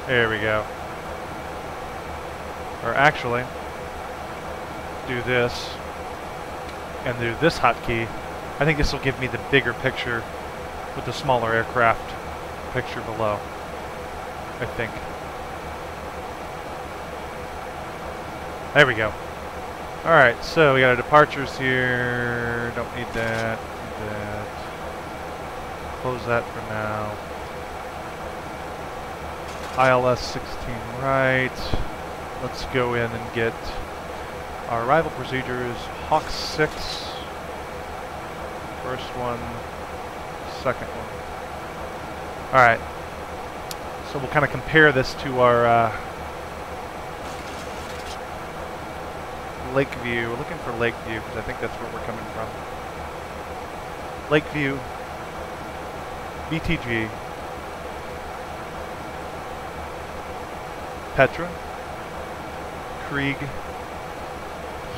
There we go. Or actually, do this and do this hotkey. I think this will give me the bigger picture with the smaller aircraft picture below, I think. There we go. Alright, so we got our departures here. Don't need that. Need that. Close that for now. ILS 16 right. Let's go in and get our arrival procedures. Hawk 6. First one. Second one. Alright, so we'll kind of compare this to our Lakeview. We're looking for Lakeview because I think that's where we're coming from. Lakeview, BTG, Petra, Krieg,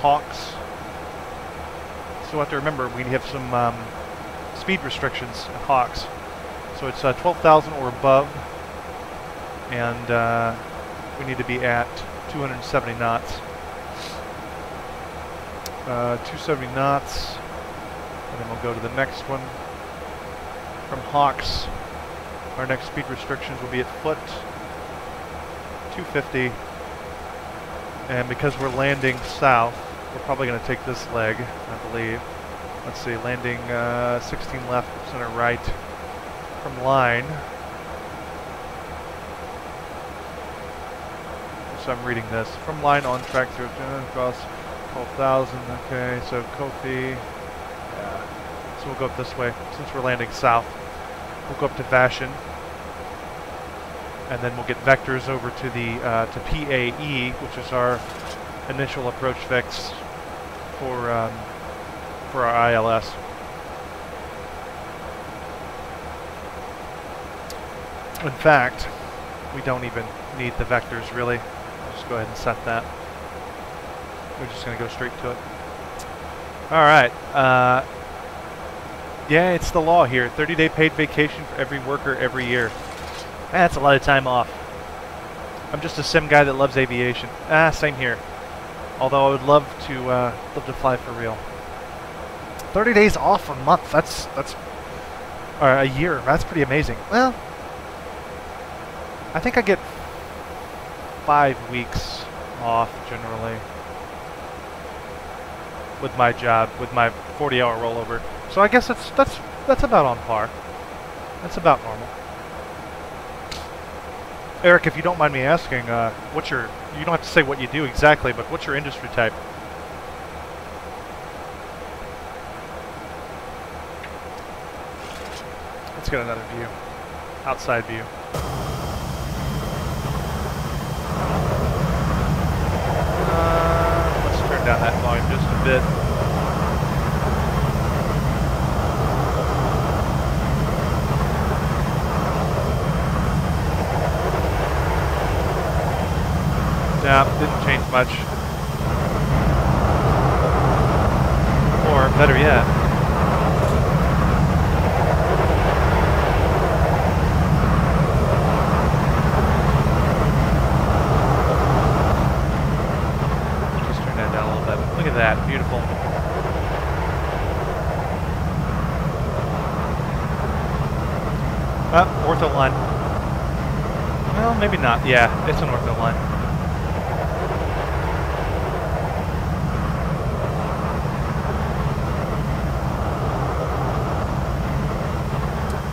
Hawks. So we'll have to remember we have some speed restrictions at Hawks. So it's 12,000 or above, and we need to be at 270 knots. 270 knots, and then we'll go to the next one. From Hawks, our next speed restrictions will be at foot, 250, and because we're landing south, we're probably going to take this leg, I believe. Let's see, landing 16 left, center right. From line. So I'm reading this. From line on track 0 across 12,000. Okay, so Kofi. Yeah. So we'll go up this way. Since we're landing south, we'll go up to Vashon. And then we'll get vectors over to the to PAE, which is our initial approach fix for our ILS. In fact, we don't even need the vectors really. I'll just go ahead and set that. We're just going to go straight to it. Alright. Yeah, it's the law here. 30-day paid vacation for every worker every year. That's a lot of time off. I'm just a sim guy that loves aviation. Same here. Although I would love to fly for real. 30 days off a month. That's or a year. That's pretty amazing. Well, I think I get 5 weeks off generally with my job, with my 40-hour rollover. So I guess that's about on par. That's about normal. Eric, if you don't mind me asking, what's your, you don't have to say what you do exactly, but what's your industry type? Let's get another view. Outside view. Let's turn down that volume just a bit. Yeah, didn't change much. Or better yet, just turn that down a little bit. Look at that, beautiful. Ortho line. Well, maybe not. Yeah, it's an ortho line.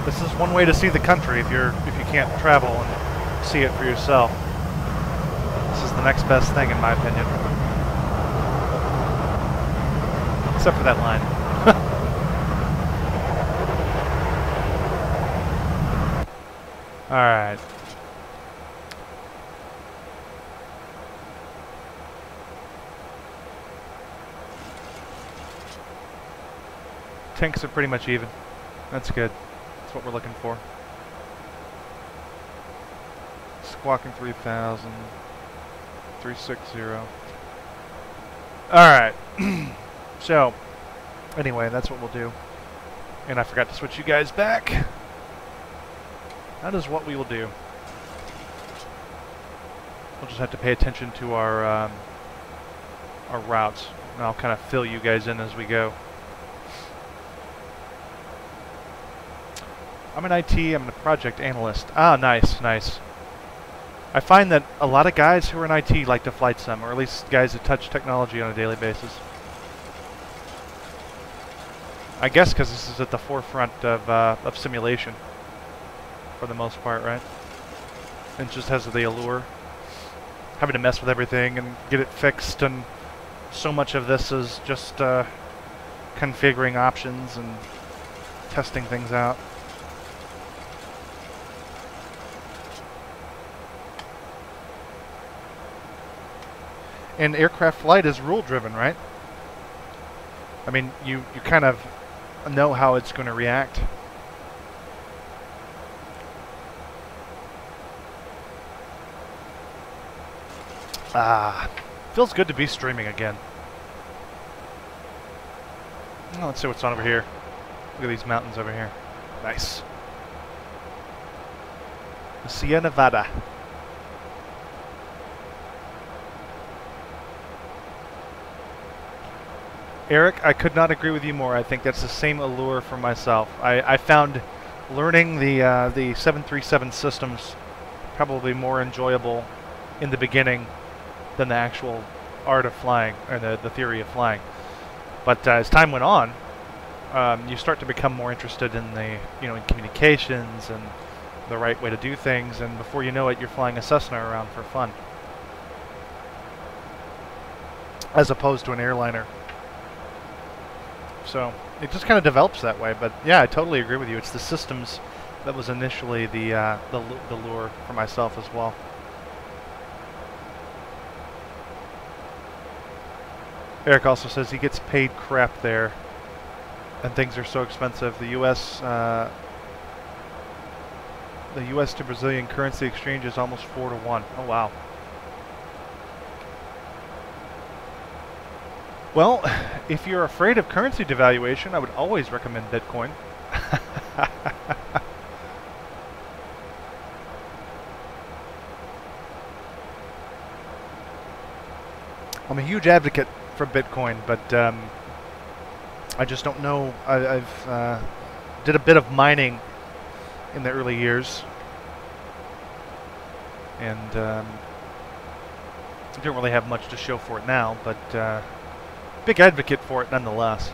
This is one way to see the country if you can't travel and see it for yourself. This is the next best thing in my opinion. Except for that line. Alright. Tanks are pretty much even. That's good. That's what we're looking for. Squawking 3000. 360. Alright. So, anyway, that's what we'll do. And I forgot to switch you guys back. That is what we will do. We'll just have to pay attention to our routes. And I'll kind of fill you guys in as we go. I'm an IT, I'm a project analyst. Ah, nice, nice. I find that a lot of guys who are in IT like to flight sim, or at least guys who touch technology on a daily basis. I guess because this is at the forefront of simulation, for the most part, right? It just has the allure. Having to mess with everything and get it fixed, and so much of this is just configuring options and testing things out. And aircraft flight is rule-driven, right? I mean, you kind of know how it's going to react. Feels good to be streaming again. Oh, let's see what's on over here. Look at these mountains over here. Nice. The Sierra Nevada. Eric, I could not agree with you more. I think that's the same allure for myself. I found learning the 737 systems probably more enjoyable in the beginning than the actual art of flying, or the theory of flying. But as time went on, you start to become more interested in in communications and the right way to do things, and before you know it, you're flying a Cessna around for fun, as opposed to an airliner. So it just kind of develops that way. But yeah, I totally agree with you. It's the systems that was initially the lure for myself as well. Eric also says he gets paid crap there, and things are so expensive. The U.S. To Brazilian currency exchange is almost 4 to 1. Oh wow. Well, if you're afraid of currency devaluation, I would always recommend Bitcoin. I'm a huge advocate for Bitcoin, but I just don't know. I've did a bit of mining in the early years, and don't really have much to show for it now, but big advocate for it nonetheless.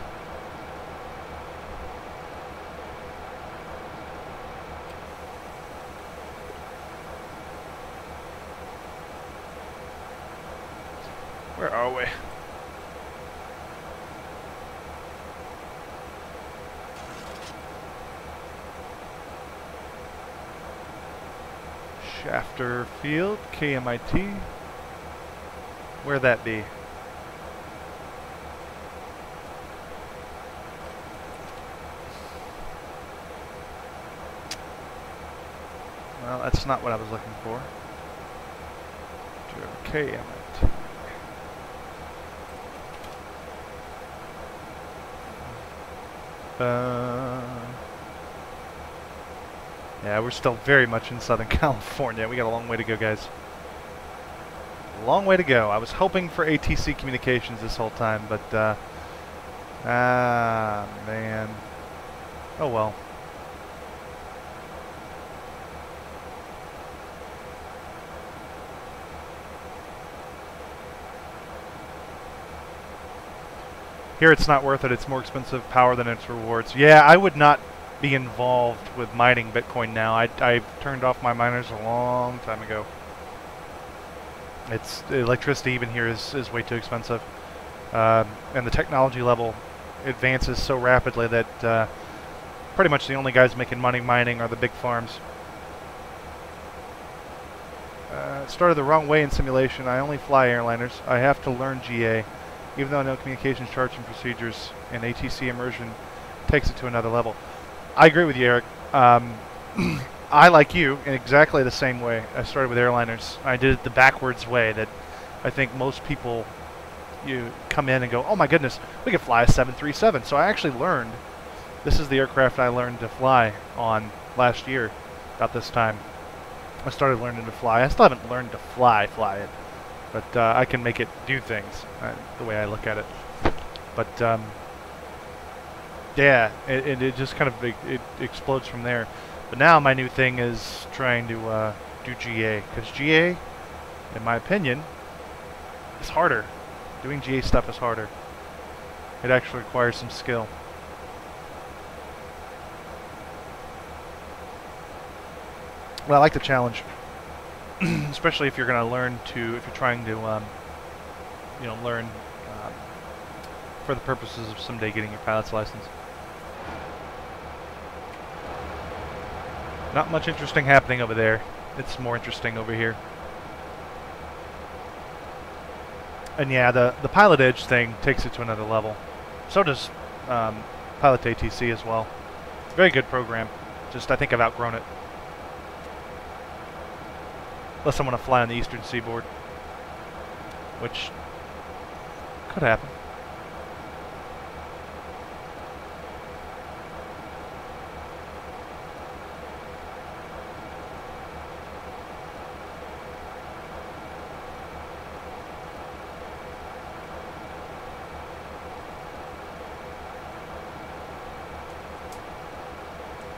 Where are we? Shafter Field, KMIT. Where'd that be? Well, that's not what I was looking for. KMIT. Yeah, we're still very much in Southern California. We got a long way to go, guys. Long way to go. I was hoping for ATC communications this whole time, but man. Oh well. Here it's not worth it. It's more expensive power than its rewards. Yeah, I would not be involved with mining Bitcoin now. I turned off my miners a long time ago. It's electricity even here is way too expensive, and the technology level advances so rapidly that pretty much the only guys making money mining are the big farms. Started the wrong way in simulation. I only fly airliners. I have to learn GA. Even though I know communications charting procedures and ATC immersion takes it to another level. I agree with you, Eric. I, like you, in exactly the same way. I started with airliners. I did it the backwards way that I think most people, you come in and go, oh my goodness, we can fly a 737. So I actually learned, this is the aircraft I learned to fly on last year, about this time. I started learning to fly. I still haven't learned to fly it. But I can make it do things, the way I look at it. But yeah, it just kind of it explodes from there. But now my new thing is trying to do GA, because GA, in my opinion, is harder. Doing GA stuff is harder. It actually requires some skill. Well, I like the challenge. Especially if you're going to learn to, if you're trying to, you know, learn for the purposes of someday getting your pilot's license. Not much interesting happening over there. It's more interesting over here. And yeah, the Pilot Edge thing takes it to another level. So does Pilot ATC as well. Very good program. Just, I think I've outgrown it. Unless I want to fly on the eastern seaboard, which could happen.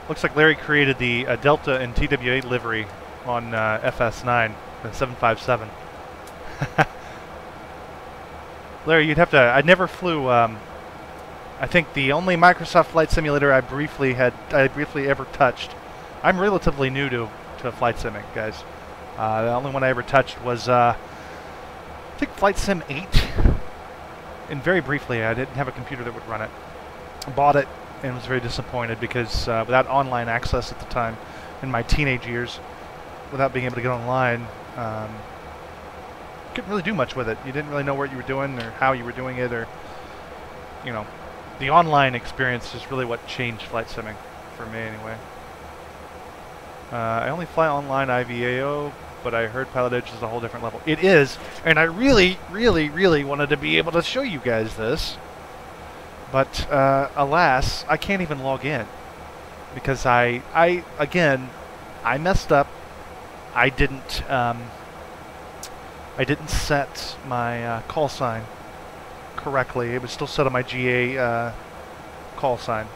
Looks like Larry created the Delta and TWA livery on FS9, the 757. Larry, you'd have to. I never flew. I think the only Microsoft Flight Simulator I briefly ever touched. I'm relatively new to flight simming, guys. The only one I ever touched was I think Flight Sim 8, and very briefly I didn't have a computer that would run it. I bought it and was very disappointed because without online access at the time, in my teenage years, without being able to get online, couldn't really do much with it. You didn't really know what you were doing or how you were doing it, or, you know, the online experience is really what changed flight simming for me anyway. I only fly online IVAO, but I heard Pilot Edge is a whole different level. It is, and I really, really, really wanted to be able to show you guys this, but alas, I can't even log in because again, I messed up. I didn't set my call sign correctly. It was still set on my GA call sign.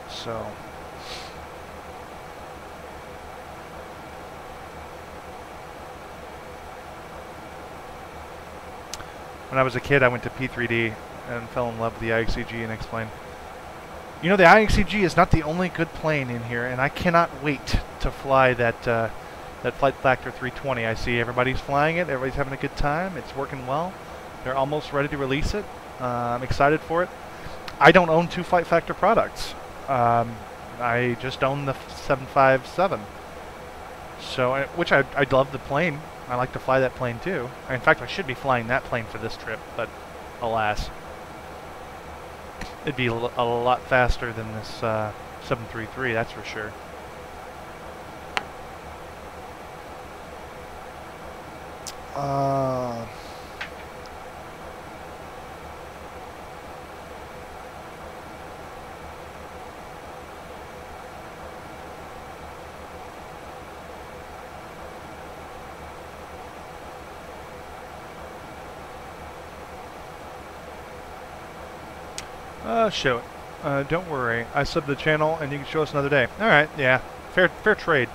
So when I was a kid, I went to P3D and fell in love with the IXEG and explained. You know, the IXEG is not the only good plane in here, and I cannot wait to fly that that Flight Factor 320. I see everybody's flying it. Everybody's having a good time. It's working well. They're almost ready to release it. I'm excited for it. I don't own two Flight Factor products. I just own the 757. So, which I love the plane. I like to fly that plane too. In fact, I should be flying that plane for this trip, but alas. It'd be a lot faster than this 733, that's for sure. Show it. Don't worry. I subbed the channel, and you can show us another day. All right, yeah, fair trade.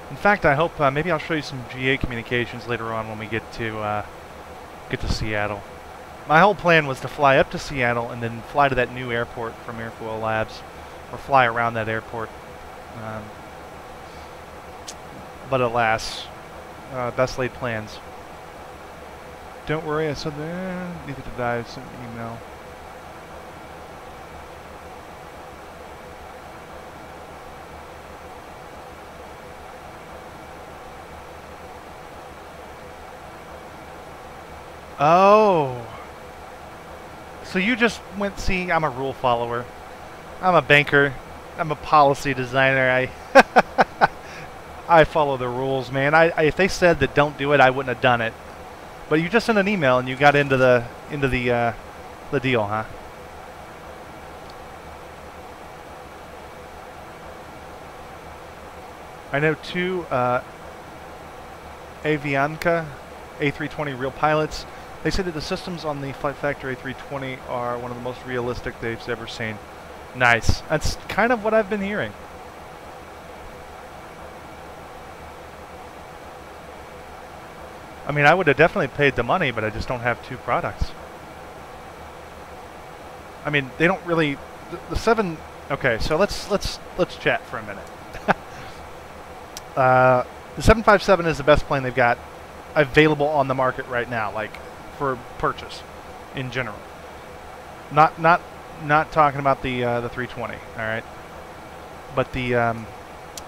In fact, I hope maybe I'll show you some GA communications later on when we get to Seattle. My whole plan was to fly up to Seattle and then fly to that new airport from Airfoil Labs, or fly around that airport. But alas, best laid plans. Don't worry, I said there. Neither did I. Sent an email. Oh. So you just went, see, I'm a rule follower. I'm a banker. I'm a policy designer. I follow the rules, man. If they said that don't do it, I wouldn't have done it. But you just sent an email and you got into the deal, huh? I know two Avianca A320 real pilots. They say that the systems on the Flight Factor A320 are one of the most realistic they've ever seen. Nice. That's kind of what I've been hearing. I mean, I would have definitely paid the money, but I just don't have two products. I mean, they don't really the 7. Okay, so let's chat for a minute. The 757 is the best plane they've got available on the market right now, like for purchase in general. Not talking about the 320, all right? But the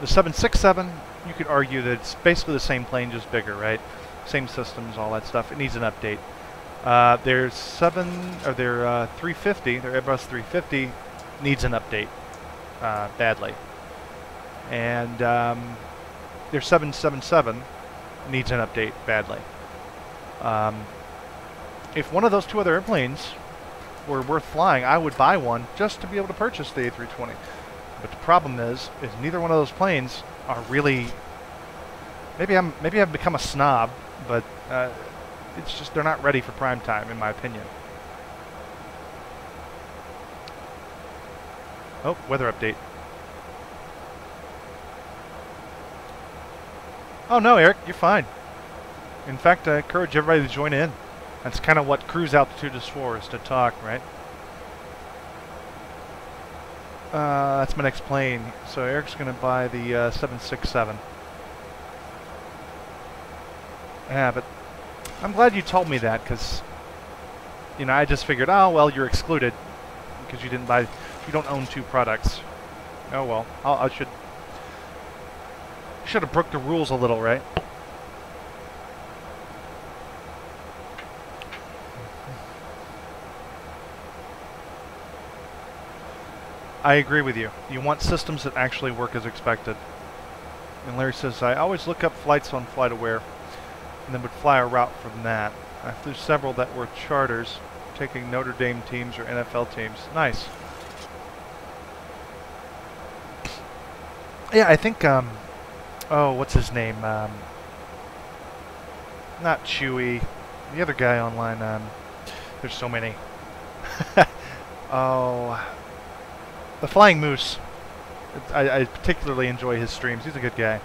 767, you could argue that it's basically the same plane, just bigger, right? Same systems, all that stuff. It needs an update. Their 350, their Airbus 350 needs an update badly, and their 777 needs an update badly. If one of those two other airplanes were worth flying, I would buy one just to be able to purchase the A320. But the problem is neither one of those planes are really. Maybe I've become a snob, but it's just they're not ready for prime time, in my opinion. Oh, weather update. Oh no, Eric, you're fine. In fact, I encourage everybody to join in. That's kind of what cruise altitude is for, is to talk, right? That's my next plane. So Eric's going to buy the 767. Yeah, but I'm glad you told me that, because, you know, I just figured, oh, well, you're excluded because you didn't buy, you don't own two products. Oh, well, I should have broke the rules a little, right? I agree with you. You want systems that actually work as expected. And Larry says, I always look up flights on FlightAware and then would fly a route from that. I flew several that were charters, taking Notre Dame teams or NFL teams. Nice. Yeah, I think, oh, what's his name? Not Chewy. The other guy online, there's so many. Oh, the Flying Moose. I particularly enjoy his streams. He's a good guy.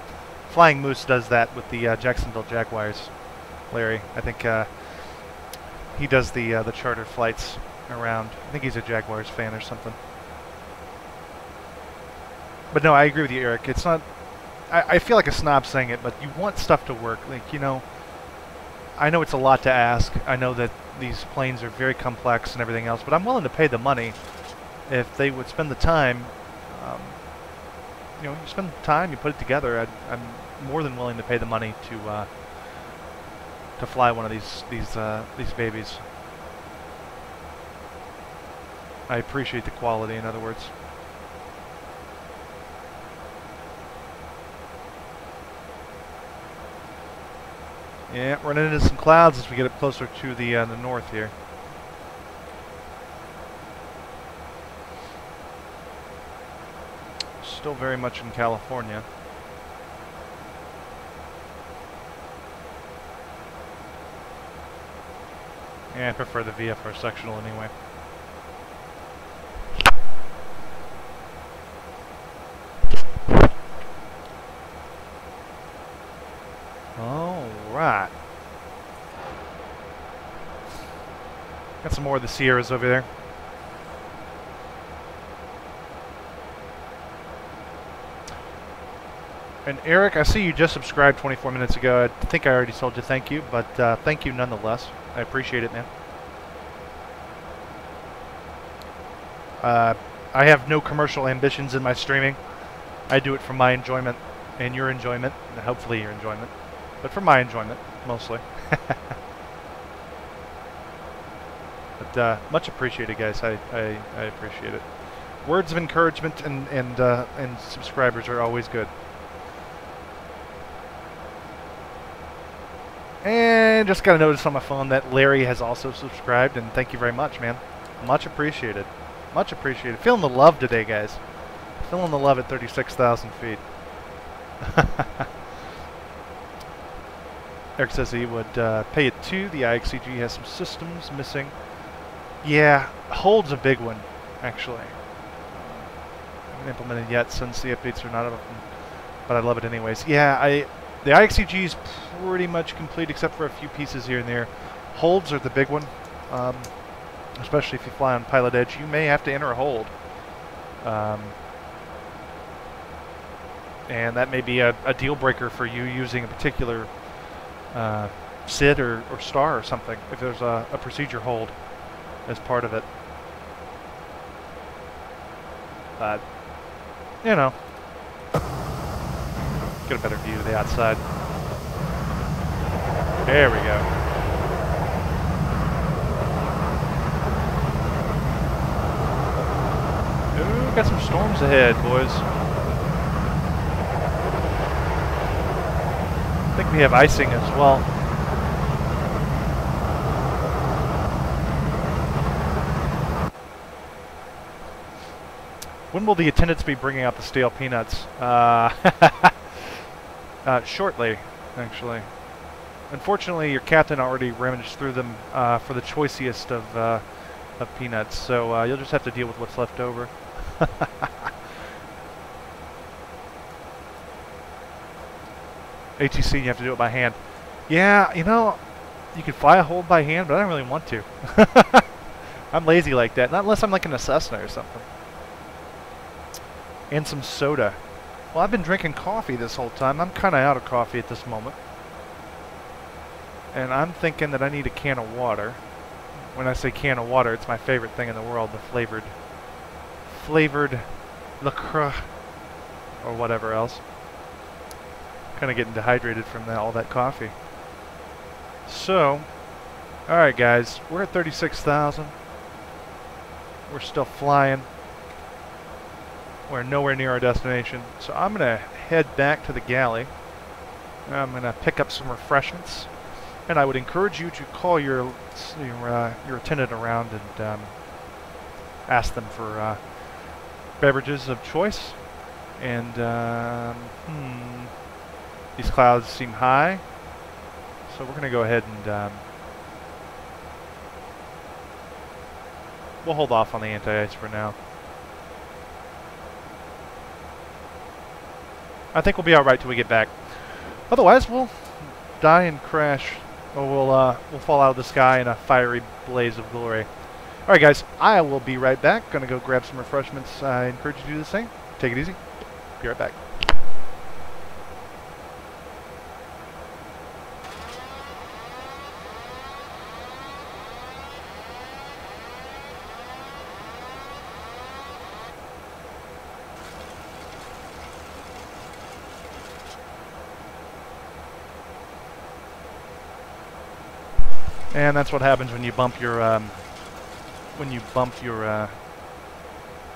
Flying Moose does that with the Jacksonville Jaguars. Larry, I think he does the charter flights around. I think he's a Jaguars fan or something. But no, I agree with you, Eric. It's not. I feel like a snob saying it, but you want stuff to work. Like, you know, I know it's a lot to ask. I know that these planes are very complex and everything else, but I'm willing to pay the money if they would spend the time. You know, you spend the time, you put it together. I'm more than willing to pay the money to fly one of these babies. I appreciate the quality, in other words. Yeah, running into some clouds as we get up closer to the north here. Still very much in California. Yeah, I prefer the VFR sectional anyway. Alright. Got some more of the Sierras over there. And Eric, I see you just subscribed 24 minutes ago. I think I already told you thank you, but thank you nonetheless. I appreciate it, man. I have no commercial ambitions in my streaming. I do it for my enjoyment and your enjoyment, and hopefully your enjoyment. But for my enjoyment, mostly. But much appreciated, guys. I appreciate it. Words of encouragement and subscribers are always good. And just got a notice on my phone that Larry has also subscribed, and thank you very much, man. Much appreciated. Much appreciated. Feeling the love today, guys. Feeling the love at 36,000 feet. Eric says he would pay it too. The IXEG has some systems missing. Yeah, hold's a big one, actually. I haven't implemented yet since the updates are not up, but I love it anyways. Yeah, the IXEG is pretty much complete except for a few pieces here and there. Holds are the big one, especially if you fly on Pilot Edge. You may have to enter a hold. And that may be a deal breaker for you using a particular SID or star or something, if there's a procedure hold as part of it. But, you know, get a better view of the outside. There we go. Ooh, got some storms ahead, boys. I think we have icing as well. When will the attendants be bringing out the stale peanuts? Shortly, actually. Unfortunately, your captain already rummaged through them for the choicest of peanuts, so you'll just have to deal with what's left over. ATC, you have to do it by hand. Yeah, you know, you could fly a hold by hand, but I don't really want to. I'm lazy like that, not unless I'm like in a Cessna or something. And some soda. Well, I've been drinking coffee this whole time. I'm kind of out of coffee at this moment. And I'm thinking that I need a can of water. When I say can of water, it's my favorite thing in the world, the flavored LaCroix or whatever else. Kind of getting dehydrated from all that coffee. So, alright guys, we're at 36,000. We're still flying. We're nowhere near our destination, so I'm going to head back to the galley. I'm going to pick up some refreshments, and I would encourage you to call your attendant around and ask them for beverages of choice. And these clouds seem high, so we're going to go ahead and we'll hold off on the anti-ice for now. I think we'll be all right till we get back. Otherwise, we'll die and crash, or we'll fall out of the sky in a fiery blaze of glory. All right, guys, I will be right back. Gonna go grab some refreshments. I encourage you to do the same. Take it easy. Be right back. And that's what happens when you bump your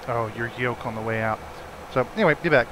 your yoke on the way out. So anyway, be back.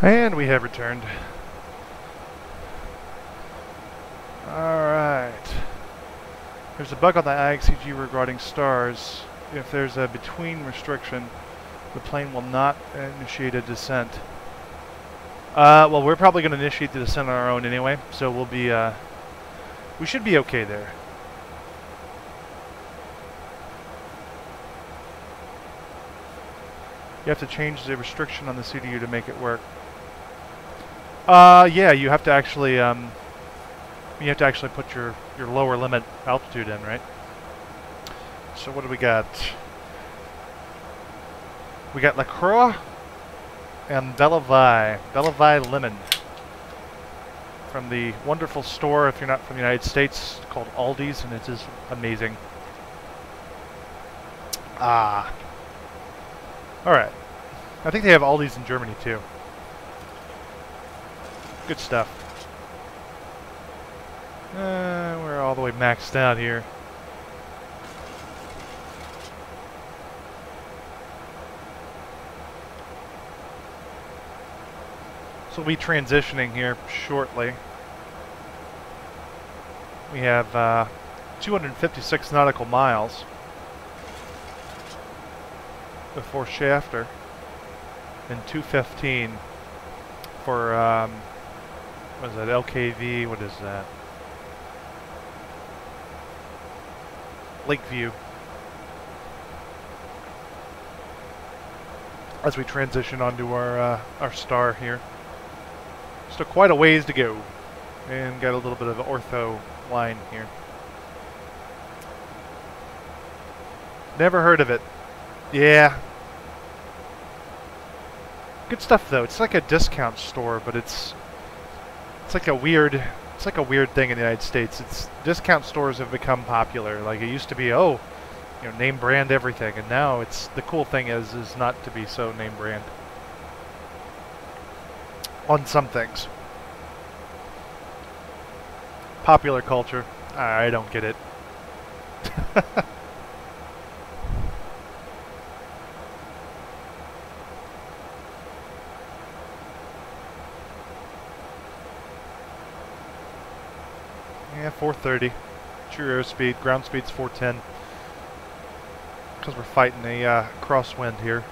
And we have returned. Alright. There's a bug on the IXEG regarding stars. If there's a between restriction, the plane will not initiate a descent. Well, we're probably going to initiate the descent on our own anyway, so we'll be, we should be okay there. You have to change the restriction on the CDU to make it work. Yeah, you have to actually put your lower limit altitude in, right? So what do we got? We got La Croix and Belleville Lemon from the wonderful store, if you're not from the United States, called Aldi's, and it is amazing. Ah. Alright. I think they have Aldi's in Germany too. Good stuff. We're all the way maxed out here. So we'll be transitioning here shortly. We have 256 nautical miles before Shafter and 215 for what is that, LKV, what is that? Lakeview. As we transition onto our star here. Still quite a ways to go. And got a little bit of an ortho line here. Never heard of it. Yeah. Good stuff though. It's like a discount store, but it's like a weird it's like a weird thing in the United States. It's discount stores have become popular. Like it used to be, oh, you know, name brand everything, and now it's the cool thing is not to be so name brand on some things. Popular culture, I don't get it. Yeah, 430. True airspeed. Ground speed's 410. Because we're fighting a crosswind here.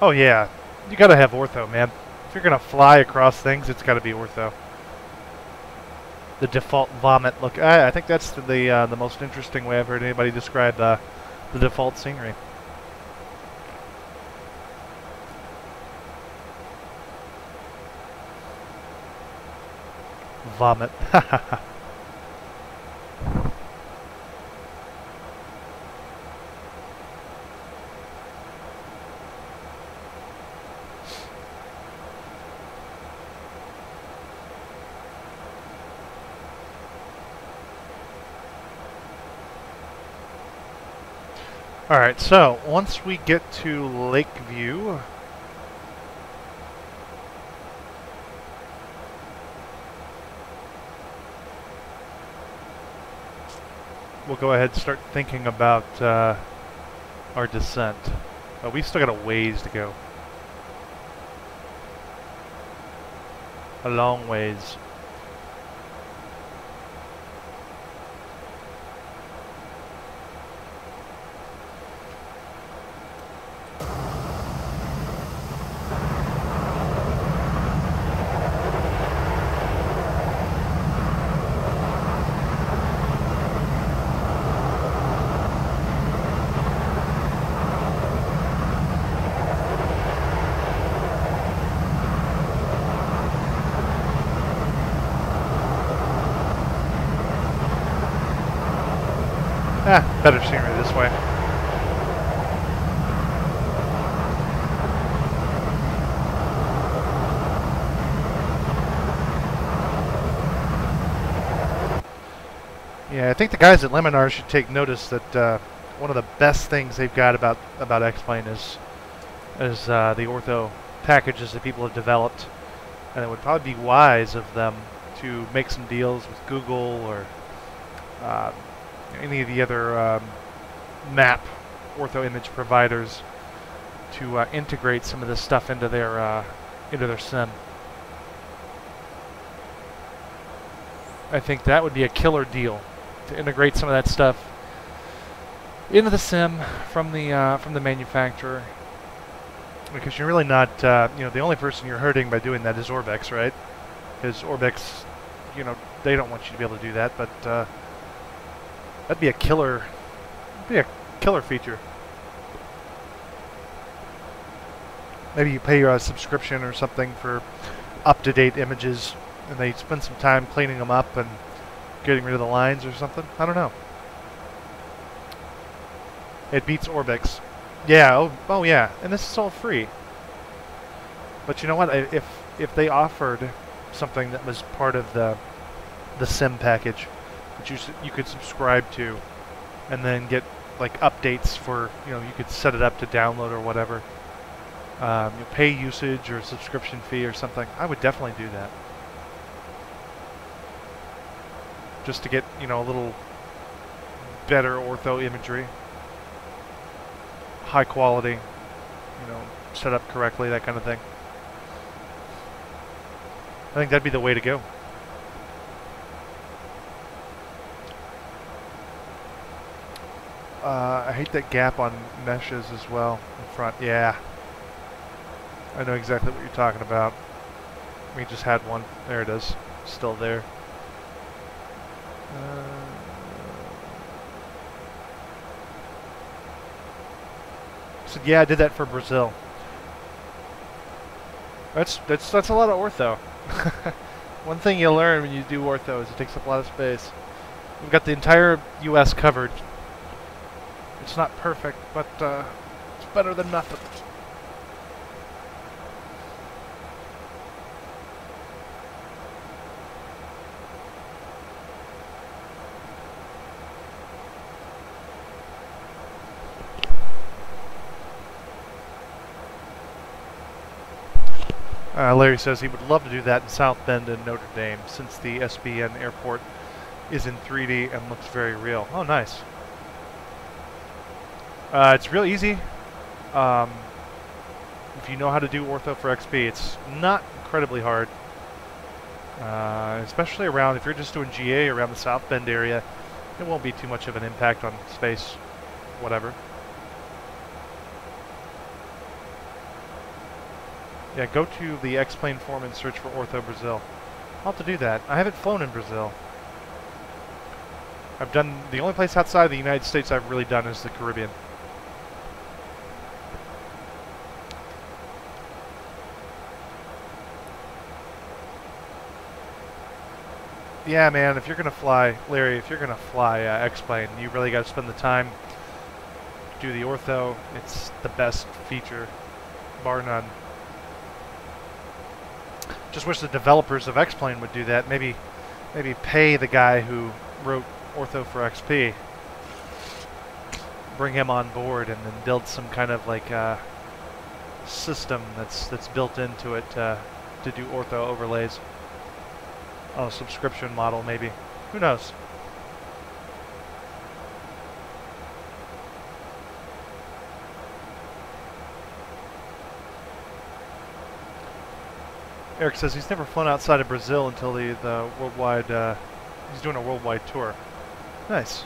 Oh yeah, you gotta have ortho, man. If you're gonna fly across things, it's gotta be ortho. The default vomit look. I think that's the most interesting way I've heard anybody describe the default scenery. Vomit. Alright, so once we get to Lakeview, we'll go ahead and start thinking about our descent. But we still got a ways to go. A long ways. Better scenery this way. Yeah, I think the guys at Leminar should take notice that one of the best things they've got about X-Plane is the ortho packages that people have developed, and it would probably be wise of them to make some deals with Google or any of the other map ortho image providers to integrate some of this stuff into their sim. I think that would be a killer deal to integrate some of that stuff into the sim from the manufacturer, because you're really not you know, the only person you're hurting by doing that is Orbex, right? Because Orbex, you know, they don't want you to be able to do that, but that'd be a killer feature. Maybe you pay your subscription or something for up-to-date images, and they spend some time cleaning them up and getting rid of the lines or something. I don't know. It beats Orbex. Yeah. Oh yeah. And this is all free. But you know what? If they offered something that was part of the sim package, which you could subscribe to, and then get like updates for, you know, you could set it up to download or whatever. You pay usage or subscription fee or something. I would definitely do that. Just to get, you know, a little better ortho imagery. High quality, you know, set up correctly, that kind of thing. I think that'd be the way to go. I hate that gap on meshes as well in front. Yeah. I know exactly what you're talking about. We just had one. There it is. Still there. So yeah, I did that for Brazil. That's a lot of ortho. One thing you learn when you do ortho is it takes up a lot of space. We've got the entire U.S. covered. It's not perfect, but it's better than nothing. Larry says he would love to do that in South Bend and Notre Dame, since the SBN airport is in 3D and looks very real. Oh, nice. It's real easy. If you know how to do ortho for XP, it's not incredibly hard. Especially around, if you're just doing GA around the South Bend area, it won't be too much of an impact on space, whatever. Yeah, go to the X-Plane forum and search for Ortho Brazil. I'll have to do that. I haven't flown in Brazil. I've done, the only place outside of the United States I've really done is the Caribbean. Yeah, man, if you're gonna fly, Larry, if you're gonna fly X-Plane, you really gotta spend the time to do the ortho. It's the best feature, bar none. Just wish the developers of X-Plane would do that. Maybe pay the guy who wrote Ortho for XP, bring him on board, and then build some kind of like system that's built into it to do ortho overlays on a subscription model, maybe. Who knows? Eric says he's never flown outside of Brazil until the worldwide, he's doing a worldwide tour. Nice.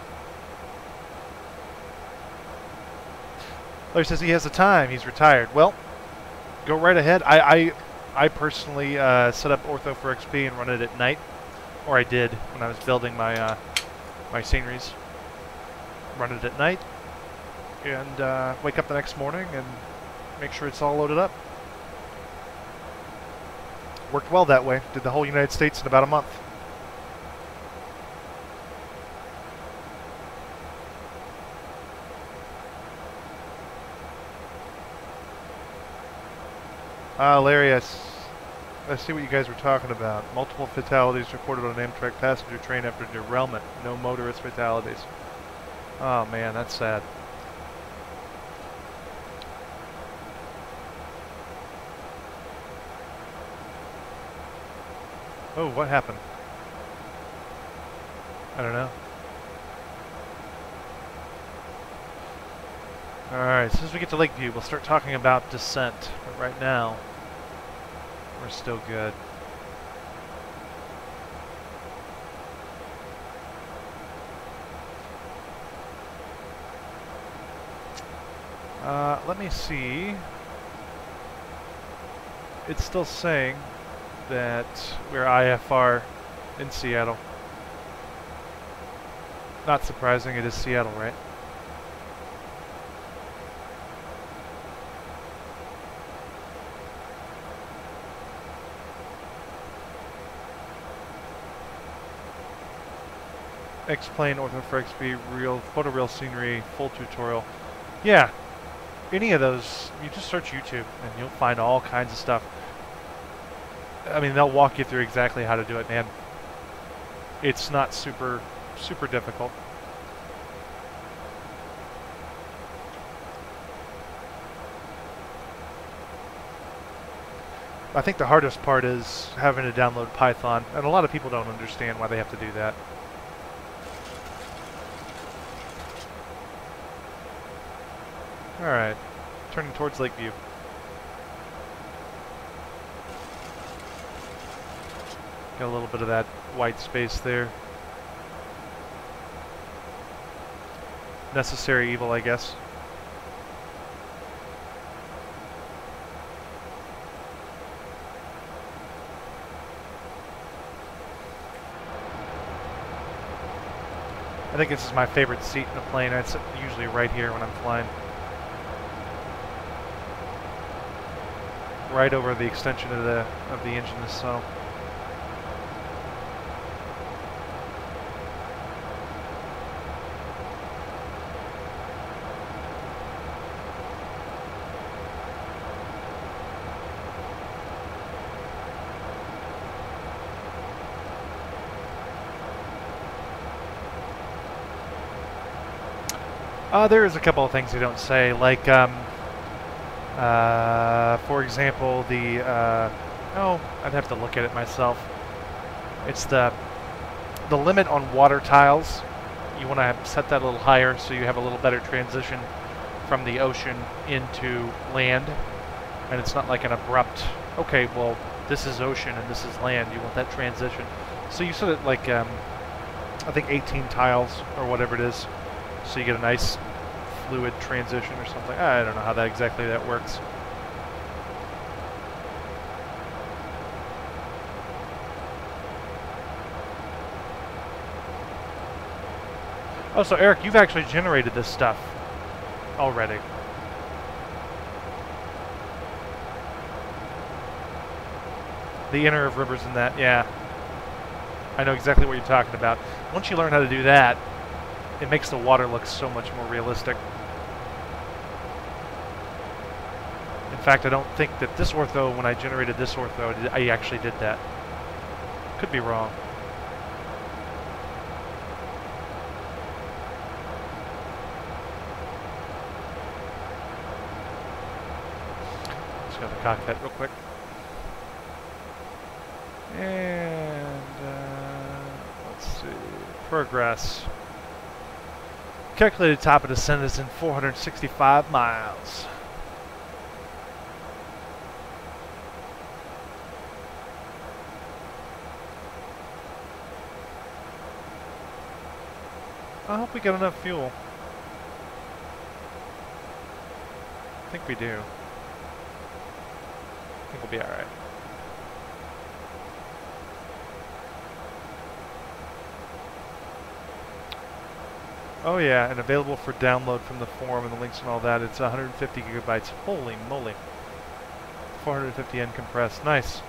Larry says he has the time, he's retired. Well, go right ahead. I personally set up Ortho for XP and run it at night, or I did when I was building my my sceneries. Run it at night, and wake up the next morning and make sure it's all loaded up. Worked well that way. Did the whole United States in about a month. Larry, I see what you guys were talking about. Multiple fatalities reported on an Amtrak passenger train after derailment. No motorist fatalities. Oh man, that's sad. Oh, what happened? I don't know. Alright, as soon as we get to Lakeview, we'll start talking about descent. But right now, we're still good. Let me see. It's still saying that we're IFR in Seattle. Not surprising, it is Seattle, right? X-Plane, Ortho for XP, real, photoreal scenery, full tutorial. Yeah, any of those, you just search YouTube and you'll find all kinds of stuff. I mean, they'll walk you through exactly how to do it, man. It's not super difficult. I think the hardest part is having to download Python, and a lot of people don't understand why they have to do that. Alright, turning towards Lakeview. Got a little bit of that white space there. Necessary evil, I guess. I think this is my favorite seat in a plane. I sit usually right here when I'm flying. right over the extension of the engine. So. There is a couple of things they don't say, like, for example, oh, I'd have to look at it myself. It's the limit on water tiles. You want to set that a little higher so you have a little better transition from the ocean into land. And it's not like an abrupt, okay, well, this is ocean and this is land. You want that transition. So you set it like, I think 18 tiles or whatever it is. So you get a nice fluid transition or something. I don't know how exactly that works. Oh, so Eric, you've actually generated this stuff already. The inner of rivers and that, yeah. I know exactly what you're talking about. Once you learn how to do that, it makes the water look so much more realistic. In fact, I don't think that this ortho, when I generated this ortho, I actually did that. Could be wrong. Let's go to the cockpit real quick. And let's see. Progress. Calculated top of descent is in 465 miles. I hope we got enough fuel. I think we do. I think we'll be alright. Oh yeah, and available for download from the forum and the links and all that. It's 150 gigabytes. Holy moly. 450 uncompressed. Nice.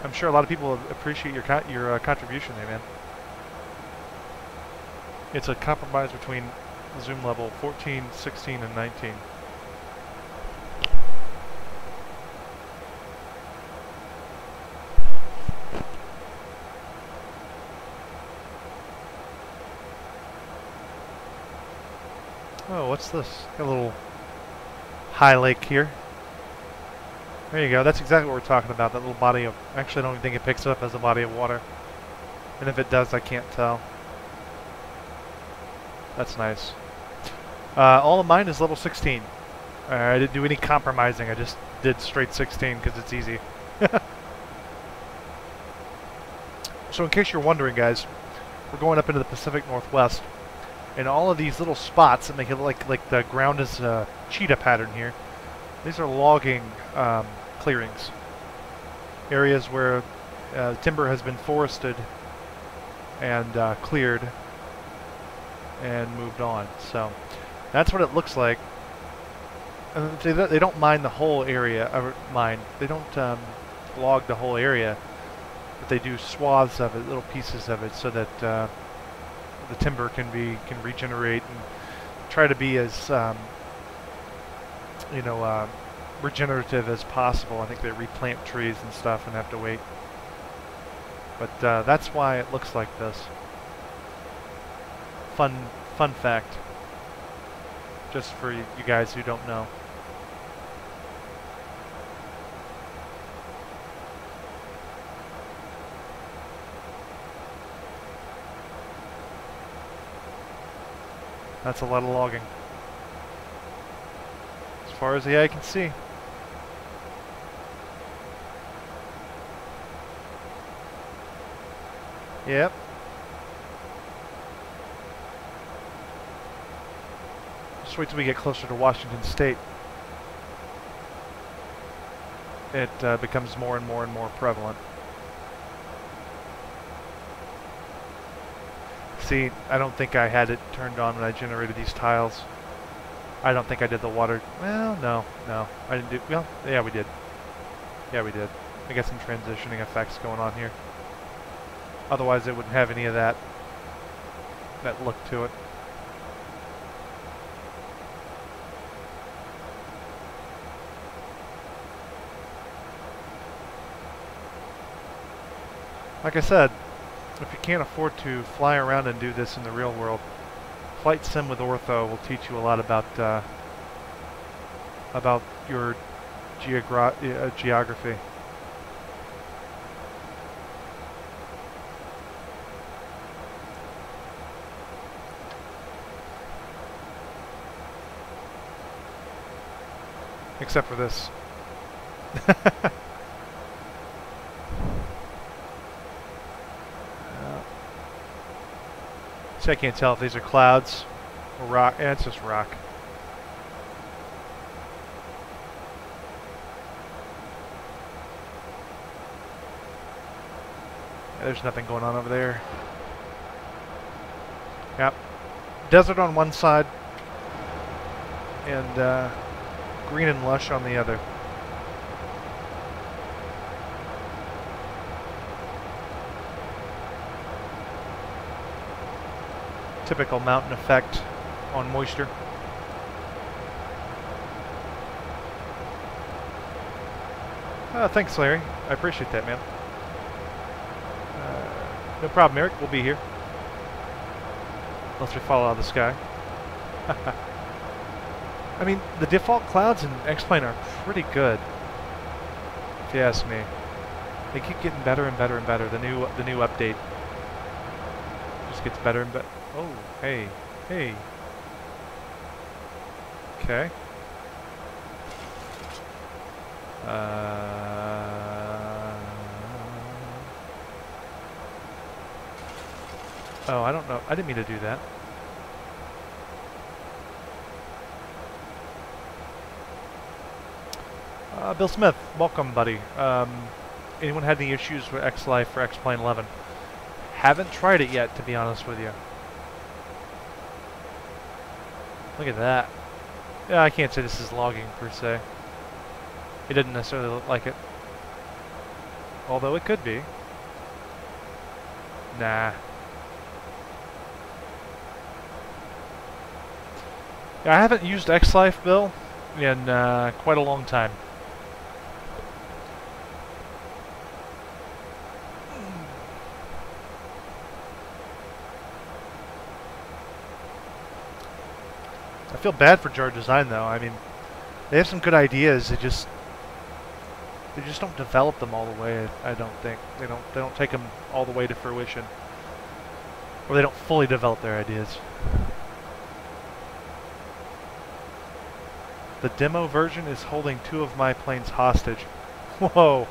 I'm sure a lot of people appreciate your contribution there, man. It's a compromise between zoom level 14, 16, and 19. Oh, what's this? Got a little high lake here. There you go. That's exactly what we're talking about. That little body of... Actually, I don't even think it picks it up as a body of water. And if it does, I can't tell. That's nice. All of mine is level 16. I didn't do any compromising. I just did straight 16 because it's easy. So in case you're wondering, guys, we're going up into the Pacific Northwest. And all of these little spots that make it look like the ground is a cheetah pattern here. These are logging clearings. Areas where timber has been forested and cleared and moved on. So that's what it looks like. And they don't mine the whole area. They don't log the whole area, but they do swaths of it, little pieces of it, so that the timber can regenerate and try to be as regenerative as possible. I think they replant trees and stuff and have to wait. But that's why it looks like this. Fun fact, just for you guys who don't know. That's a lot of logging, as far as the eye can see. Yep. Just wait till we get closer to Washington State. It becomes more and more and more prevalent. See, I don't think I had it turned on when I generated these tiles. I don't think I did the water. Well, no, I didn't do. Well, yeah, we did. Yeah, we did. I got some transitioning effects going on here. Otherwise, it wouldn't have any of that look to it. Like I said, if you can't afford to fly around and do this in the real world, Flight Sim with Ortho will teach you a lot about your geography. Except for this. So I can't tell if these are clouds or rock. Yeah, it's just rock. Yeah, there's nothing going on over there. Yep. Desert on one side and green and lush on the other. Typical mountain effect on moisture. Thanks, Larry. I appreciate that, man. No problem, Eric. We'll be here. Unless we fall out of the sky. I mean, the default clouds in X-Plane are pretty good, if you ask me. They keep getting better and better and better. The new update just gets better and better. Oh, hey, hey. Okay. Oh, I don't know. I didn't mean to do that. Bill Smith, welcome, buddy. Anyone had any issues with X-Life or X-Plane 11? Haven't tried it yet, to be honest with you. Look at that. Yeah, I can't say this is logging per se. It didn't necessarily look like it. Although it could be. Nah. Yeah, I haven't used X-Life, Bill, in quite a long time. I feel bad for Jar Design though. I mean, they have some good ideas. They just don't develop them all the way. I don't think they don't take them all the way to fruition, or they don't fully develop their ideas. The demo version is holding 2 of my planes hostage. Whoa!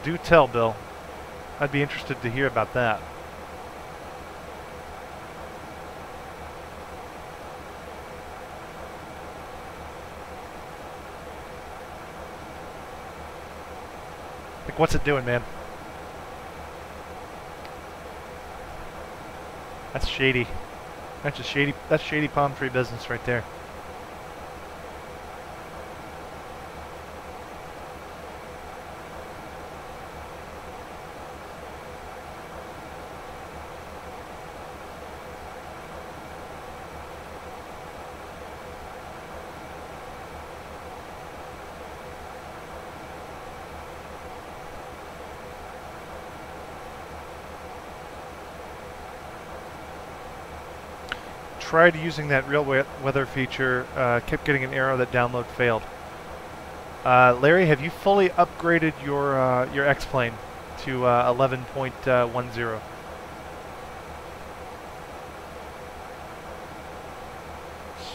Do tell, Bill. I'd be interested to hear about that. Like, what's it doing, man? That's shady. That's just shady. That's shady palm tree business right there. Tried using that real weather feature, kept getting an error that download failed. Larry, have you fully upgraded your X-Plane to 11.10?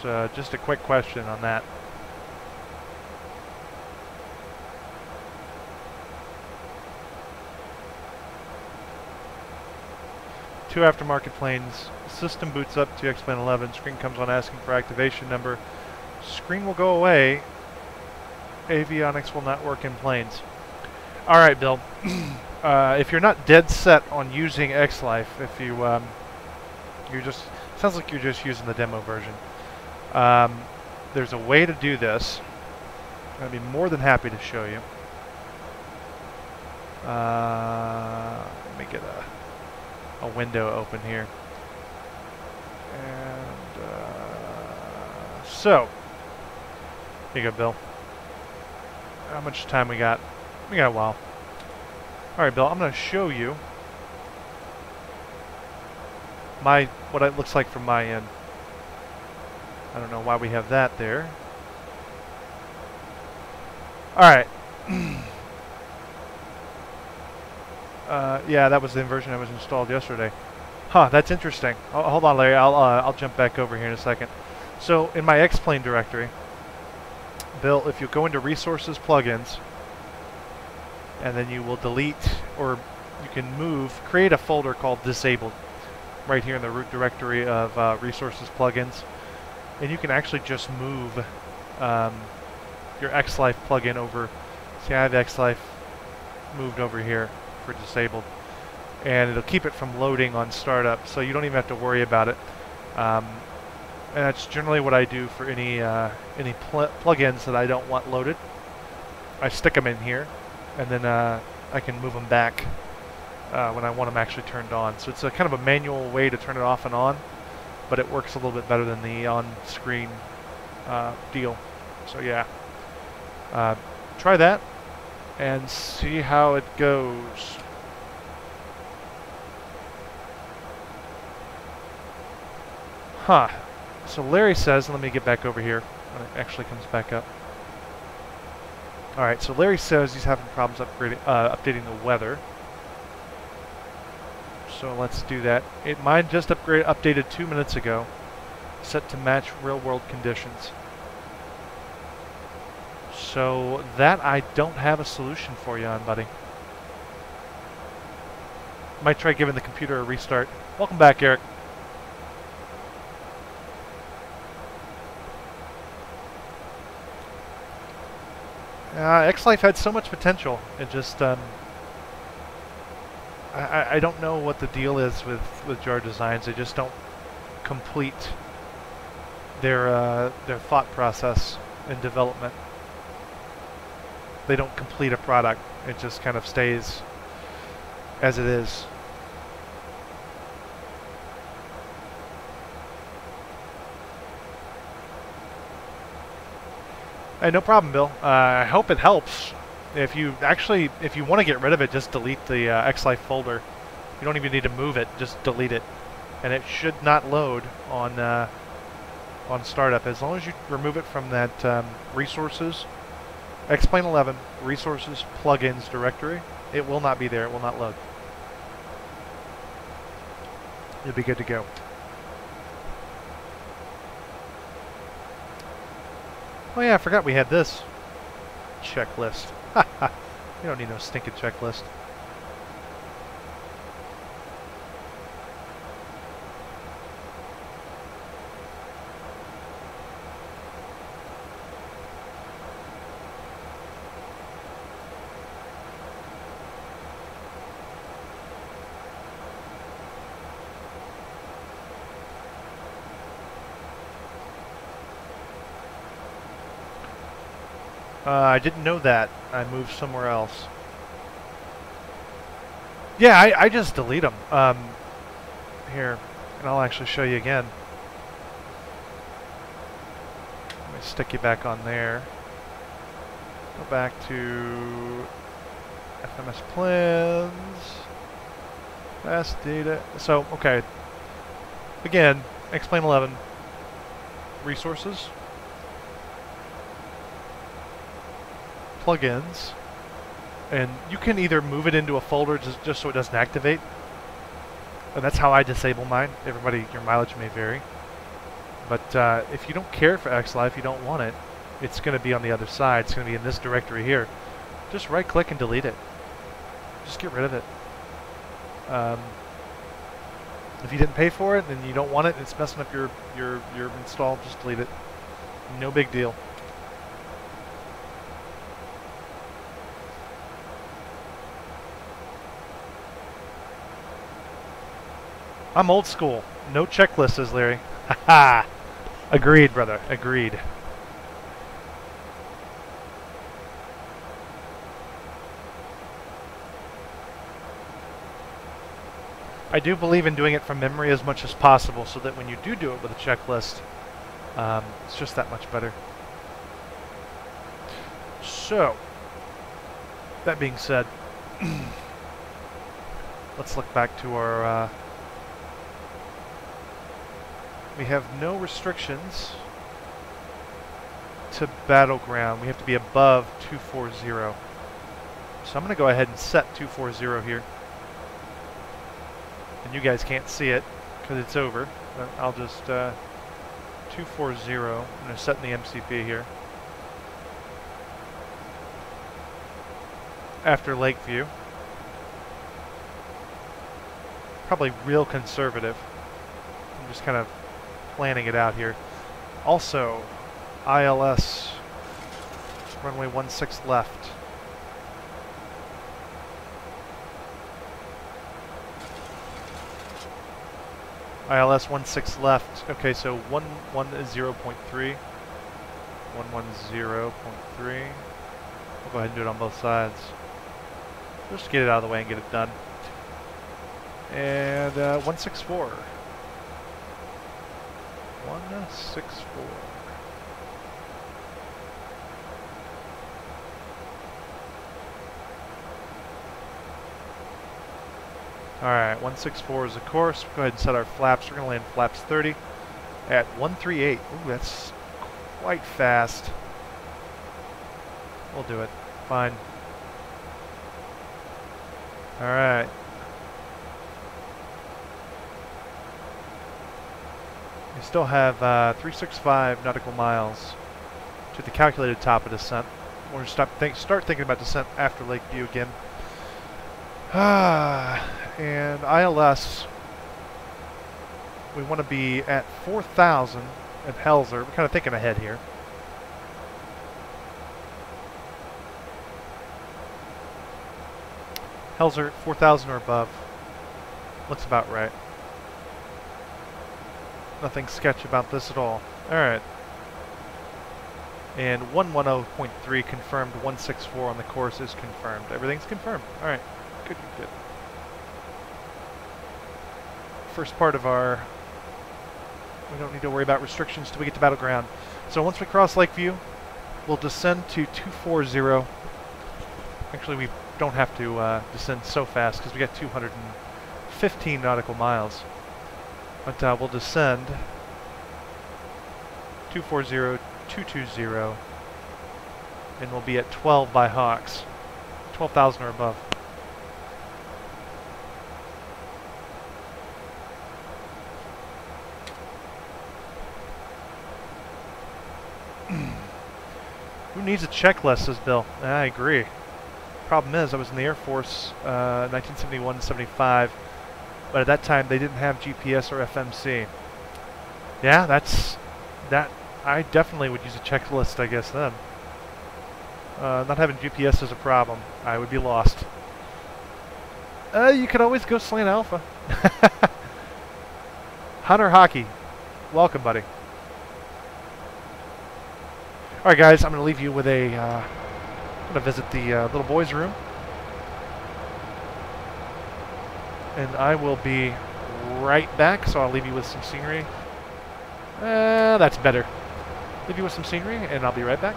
So just a quick question on that. Two aftermarket planes. System boots up to X-Plane 11. Screen comes on asking for activation number. Screen will go away. Avionics will not work in planes. All right, Bill. If you're not dead set on using X-Life, if you you're just sounds like you're just using the demo version. there's a way to do this. I'd be more than happy to show you. Let me get a window open here. And so, here you go, Bill. How much time we got? We got a while. All right, Bill, I'm going to show you what it looks like from my end. I don't know why we have that there. All right. Yeah, that was the version that was installed yesterday. Huh, that's interesting. Oh, hold on, Larry. I'll jump back over here in a second. So in my X-Plane directory, Bill, if you go into Resources Plugins, and then you will delete, or you can create a folder called Disabled, right here in the root directory of Resources Plugins, and you can actually just move your XLife plugin over. See, I have XLife moved over here for disabled, and it'll keep it from loading on startup, so you don't even have to worry about it. And that's generally what I do for any plugins that I don't want loaded. I stick them in here, and then I can move them back when I want them actually turned on. So it's a kind of a manual way to turn it off and on, but it works a little bit better than the on-screen deal. So yeah, try that and see how it goes. Huh. So Larry says, let me get back over here when it actually comes back up. Alright, so Larry says he's having problems updating the weather. So let's do that. Mine just updated 2 minutes ago, set to match real-world conditions. So that I don't have a solution for you on, buddy. Might try giving the computer a restart. Welcome back, Eric. XLife had so much potential. It just, I don't know what the deal is with Jar Designs. They just don't complete their thought process in development. They don't complete a product. It just kind of stays as it is. Hey, no problem, Bill. I hope it helps. If you want to get rid of it, just delete the XLife folder. You don't even need to move it. Just delete it, and it should not load on startup as long as you remove it from that resources, X-Plane 11 resources plugins directory. It will not be there. It will not load. You'll be good to go. Oh yeah, I forgot we had this checklist. You don't need no stinking checklist. I didn't know that. I moved somewhere else. Yeah, I just delete them. Here, and I'll actually show you again. Let me stick you back on there. Go back to FMS plans. Fast data. So, okay. Again, X-Plane 11. Resources. Plugins, and you can either move it into a folder just so it doesn't activate, and that's how I disable mine. Everybody, your mileage may vary, but if you don't care for XLife, you don't want it, it's going to be on the other side. It's going to be in this directory here. Just right click and delete it. Just get rid of it. If you didn't pay for it and you don't want it, it's messing up your install, just delete it. No big deal. I'm old school. No checklist, says Larry. Haha. Agreed, brother. Agreed. I do believe in doing it from memory as much as possible so that when you do it with a checklist, it's just that much better. So, that being said, let's look back to our... we have no restrictions to battleground. We have to be above 240. So I'm going to go ahead and set 240 here. And you guys can't see it because it's over. But I'll just 240. I'm going to set in the MCP here. After Lakeview. Probably real conservative. I'm just kind of planning it out here. Also, ILS runway 16 left. ILS 16 left. Okay, so 110.3. 110.3. We'll go ahead and do it on both sides. Just get it out of the way and get it done. And 164. 164. Alright, 164 is the course. Go ahead and set our flaps. We're going to land flaps 30 at 138. Ooh, that's quite fast. We'll do it. Fine. Alright. We still have 365 nautical miles to the calculated top of descent. We're going to start thinking about descent after Lakeview again. And ILS, we want to be at 4,000 at Helzer. We're kind of thinking ahead here. Helzer, 4,000 or above. Looks about right. Nothing sketch about this at all. Alright. And 110.3 confirmed, 164 on the course is confirmed. Everything's confirmed. Alright. Good, good, good. First part of our... We don't need to worry about restrictions till we get to battleground. So once we cross Lakeview, we'll descend to 240. Actually, we don't have to descend so fast because we got 215 nautical miles. But we'll descend 240, 220, and we'll be at 12 by Hawks. 12,000 or above. Who needs a checklist, says Bill? I agree. Problem is, I was in the Air Force 1971 to 75, but at that time they didn't have GPS or FMC. Yeah, that. I definitely would use a checklist, I guess, then. Not having GPS is a problem. I would be lost. You could always go slant Alpha. Hunter Hockey, welcome, buddy. All right, guys, I'm going to leave you with a... I'm going to visit the little boys' room. And I will be right back, so I'll leave you with some scenery. That's better. Leave you with some scenery, and I'll be right back.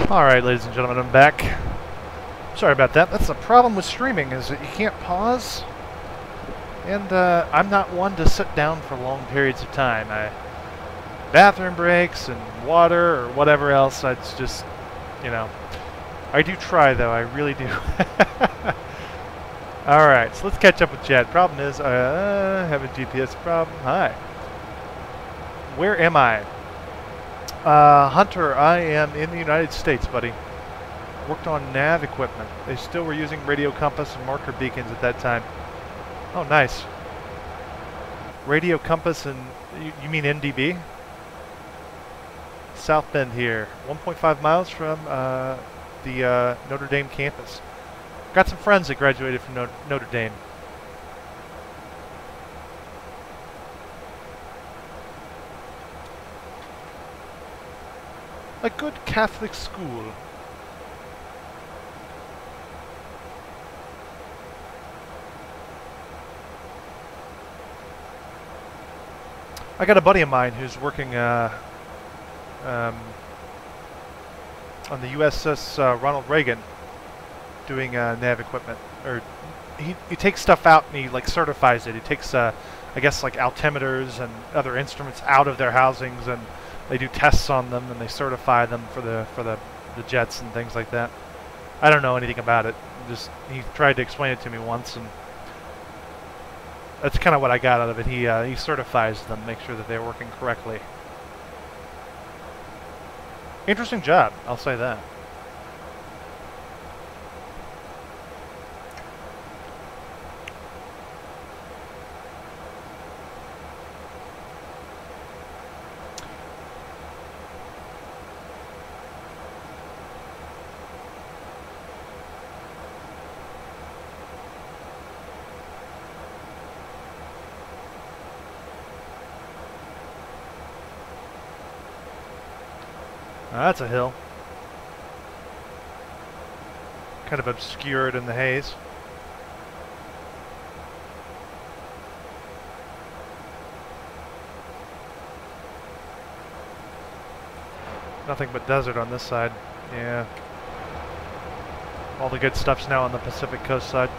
Alright, ladies and gentlemen, I'm back. Sorry about that. That's the problem with streaming, is that you can't pause. And I'm not one to sit down for long periods of time. Bathroom breaks and water or whatever else, it's just, you know. I do try, though. I really do. Alright, so let's catch up with Chad. Problem is, I have a GPS problem. Hi. Where am I? Hunter, I am in the United States, buddy. Worked on nav equipment. They still were using radio compass and marker beacons at that time. Oh, nice. Radio compass and... You mean NDB? South Bend here. 1.5 miles from the Notre Dame campus. Got some friends that graduated from Notre Dame. A good Catholic school. I got a buddy of mine who's working on the USS Ronald Reagan, doing nav equipment. Or he takes stuff out and he like certifies it. He takes I guess like altimeters and other instruments out of their housings, and they do tests on them and they certify them for the jets and things like that. I don't know anything about it. Just he tried to explain it to me once, and that's kind of what I got out of it. He certifies them, make sure that they're working correctly. Interesting job, I'll say that. That's a hill. Kind of obscured in the haze. Nothing but desert on this side. Yeah. All the good stuff's now on the Pacific Coast side.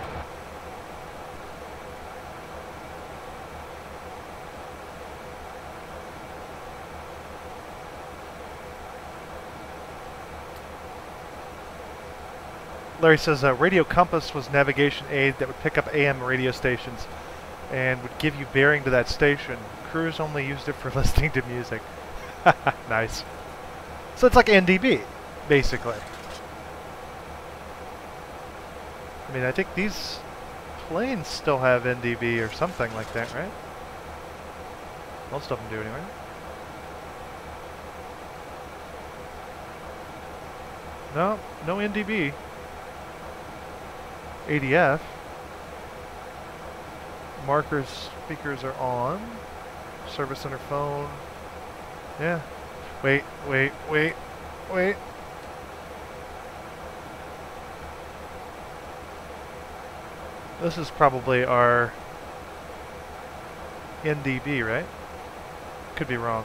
Larry says radio compass was navigation aid that would pick up AM radio stations and would give you bearing to that station. Crews only used it for listening to music. Nice. So it's like NDB, basically. I mean, I think these planes still have NDB or something like that, right? Most of them do anyway. No, no NDB. ADF. Markers, speakers are on. Service center phone. Yeah. Wait. This is probably our NDB, right? Could be wrong.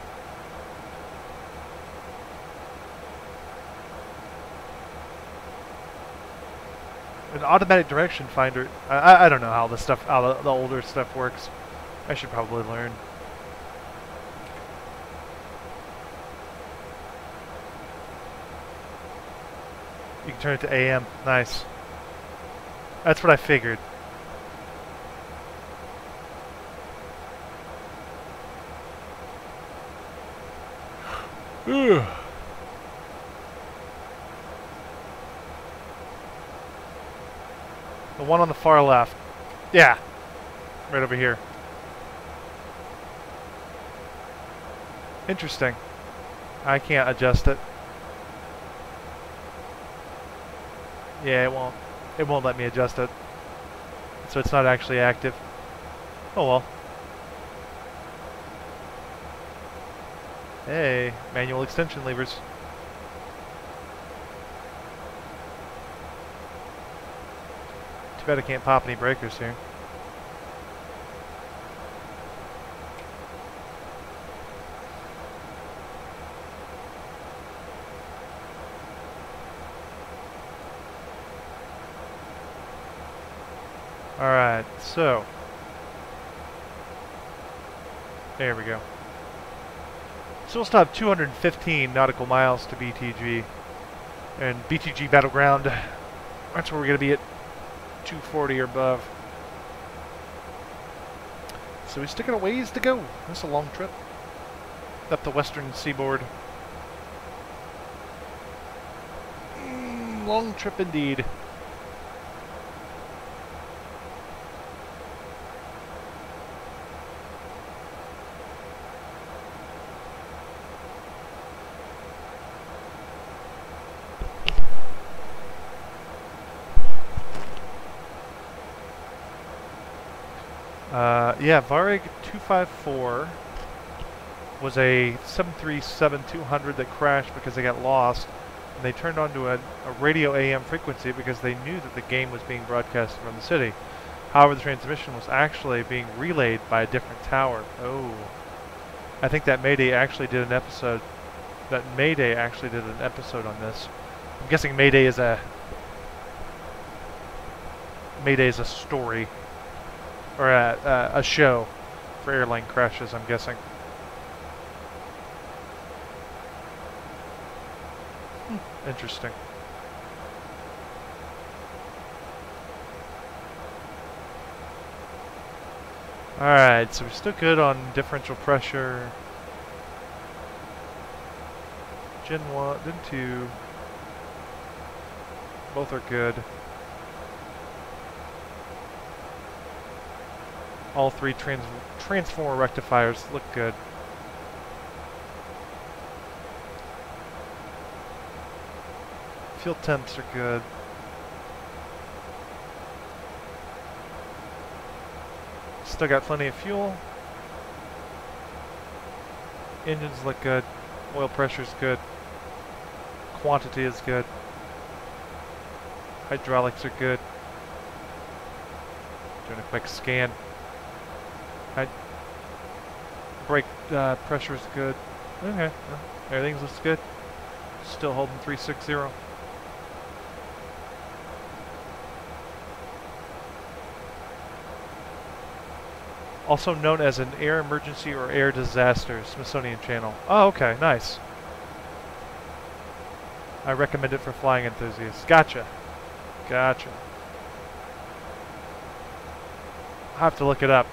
An automatic direction finder. I don't know how the older stuff works. I should probably learn. You can turn it to AM. Nice. That's what I figured. Ugh. The one on the far left. Yeah. Right over here. Interesting. I can't adjust it. Yeah, it won't let me adjust it. So it's not actually active. Oh well. Hey, manual extension levers. Too bad I can't pop any breakers here. Alright, so. There we go. So we'll still have 215 nautical miles to BTG. And BTG Battleground, that's where we're going to be at 240 or above. So we still got a ways to go. That's a long trip. Up the western seaboard. Long trip indeed. Yeah, Varig 254 was a 737-200 that crashed because they got lost. And they turned onto a radio AM frequency because they knew that the game was being broadcast from the city. However, the transmission was actually being relayed by a different tower. Oh. I think that Mayday actually did an episode. That Mayday actually did an episode on this. I'm guessing Mayday is a story. Or a show for airline crashes, I'm guessing. Interesting. Alright, so we're still good on differential pressure. Gen 1, Gen 2. Both are good. All three transformer rectifiers look good. Fuel temps are good. Still got plenty of fuel. Engines look good. Oil pressure's good. Quantity is good. Hydraulics are good. Doing a quick scan. Brake pressure is good. Okay, everything looks good. Still holding 360. Also known as an air emergency or air disaster, Smithsonian Channel. Oh, okay, nice. I recommend it for flying enthusiasts. Gotcha. Gotcha. I'll have to look it up.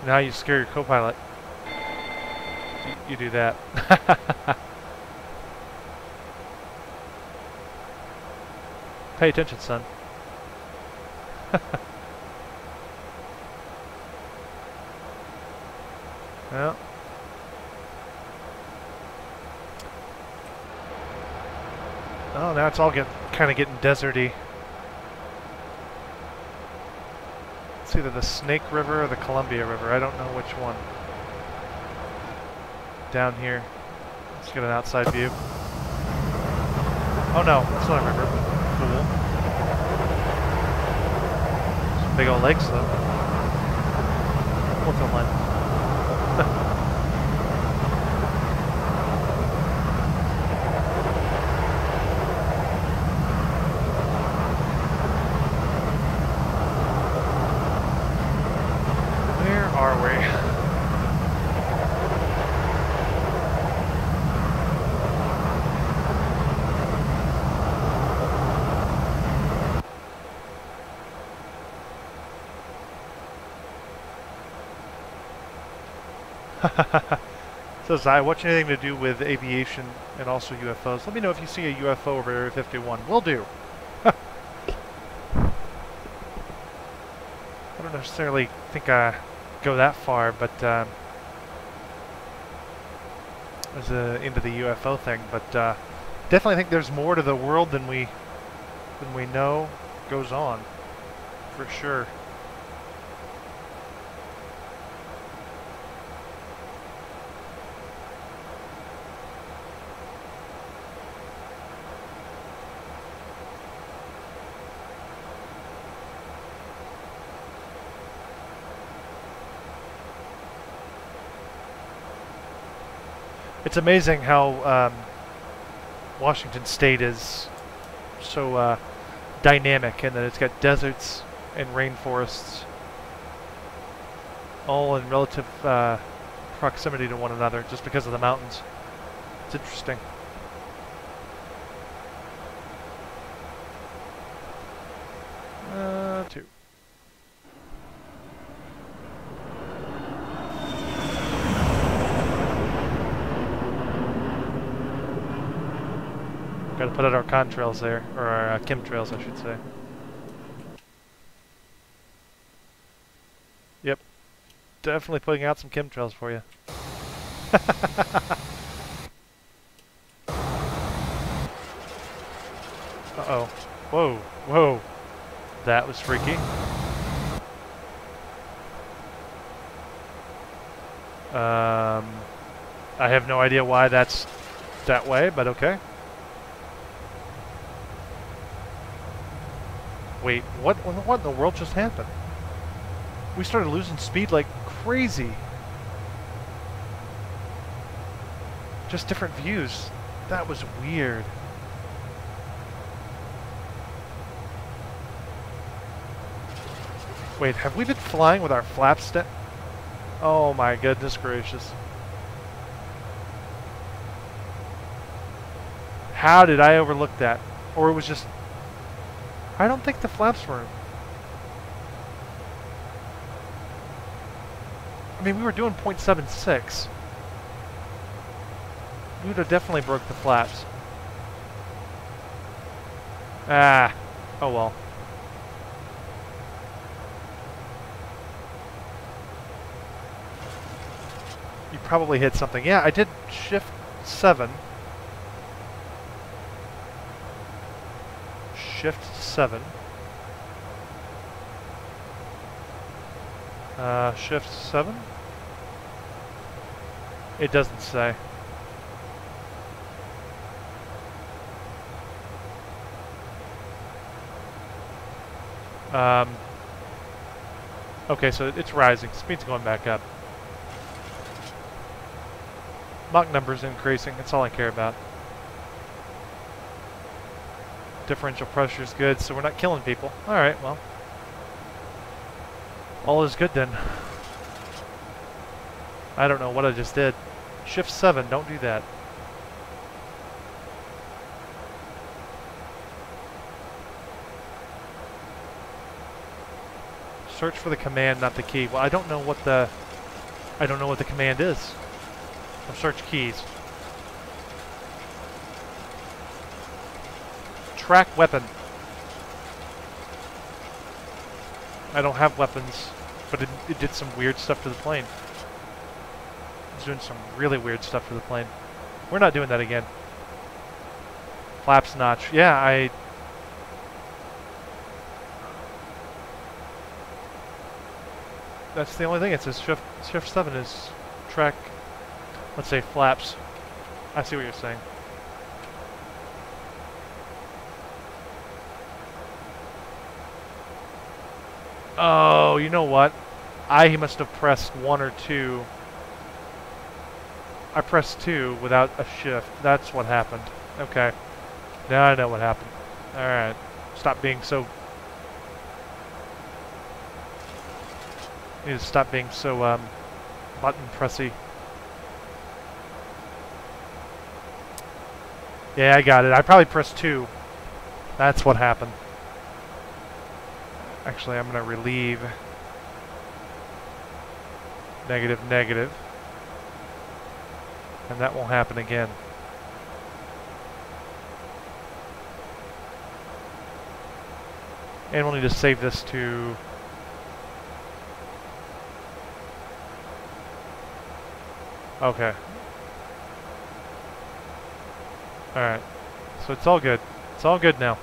Now you scare your co-pilot. You do that. Pay attention, son. Well. Oh, now it's all kind of getting deserty. It's either the Snake River or the Columbia River. I don't know which one. Down here. Let's get an outside view. Oh no, that's not a river. Cool. Some big old lakes though. What's on land? Where are we? Says, I watch anything to do with aviation and also UFOs. Let me know if you see a UFO over Area 51. Will do. I don't necessarily think I go that far, but as into the UFO thing. But definitely think there's more to the world than we know goes on, for sure. It's amazing how Washington State is so dynamic, and that it's got deserts and rainforests all in relative proximity to one another just because of the mountains. It's interesting. Two. Got to put out our contrails there, or our chemtrails, I should say. Yep, definitely putting out some chemtrails for you. Uh-oh. Whoa, whoa. That was freaky. I have no idea why that's that way, but okay. Wait, what in the world just happened? We started losing speed like crazy. Just different views. That was weird. Wait, have we been flying with our flaps down? Oh my goodness gracious. How did I overlook that? Or it was just... I don't think the flaps were... I mean, we were doing 0.76. We would have definitely broke the flaps. Ah. Oh well. You probably hit something. Yeah, I did shift 7. Shift 7. Shift 7? It doesn't say. Okay, so it's rising. Speed's going back up. Mach number's increasing. That's all I care about. Differential pressure's good, so we're not killing people. Alright, well. All is good then. I don't know what I just did. Shift 7, don't do that. Search for the command, not the key. Well, I don't know what the command is. From search keys. Track weapon. I don't have weapons, but it did some weird stuff to the plane. It's doing some really weird stuff to the plane. We're not doing that again. Flaps notch. Yeah, that's the only thing. It says shift 7 is track, let's say flaps. I see what you're saying. Oh, you know what? I must have pressed 1 or 2. I pressed 2 without a shift. That's what happened. Okay. Now I know what happened. Alright. Stop being so... Need to stop being so, button pressy. Yeah, I got it. I probably pressed 2. That's what happened. Actually, I'm going to relieve. Negative, negative. And that won't happen again. And we'll need to save this to... Okay. Alright. So it's all good. It's all good now.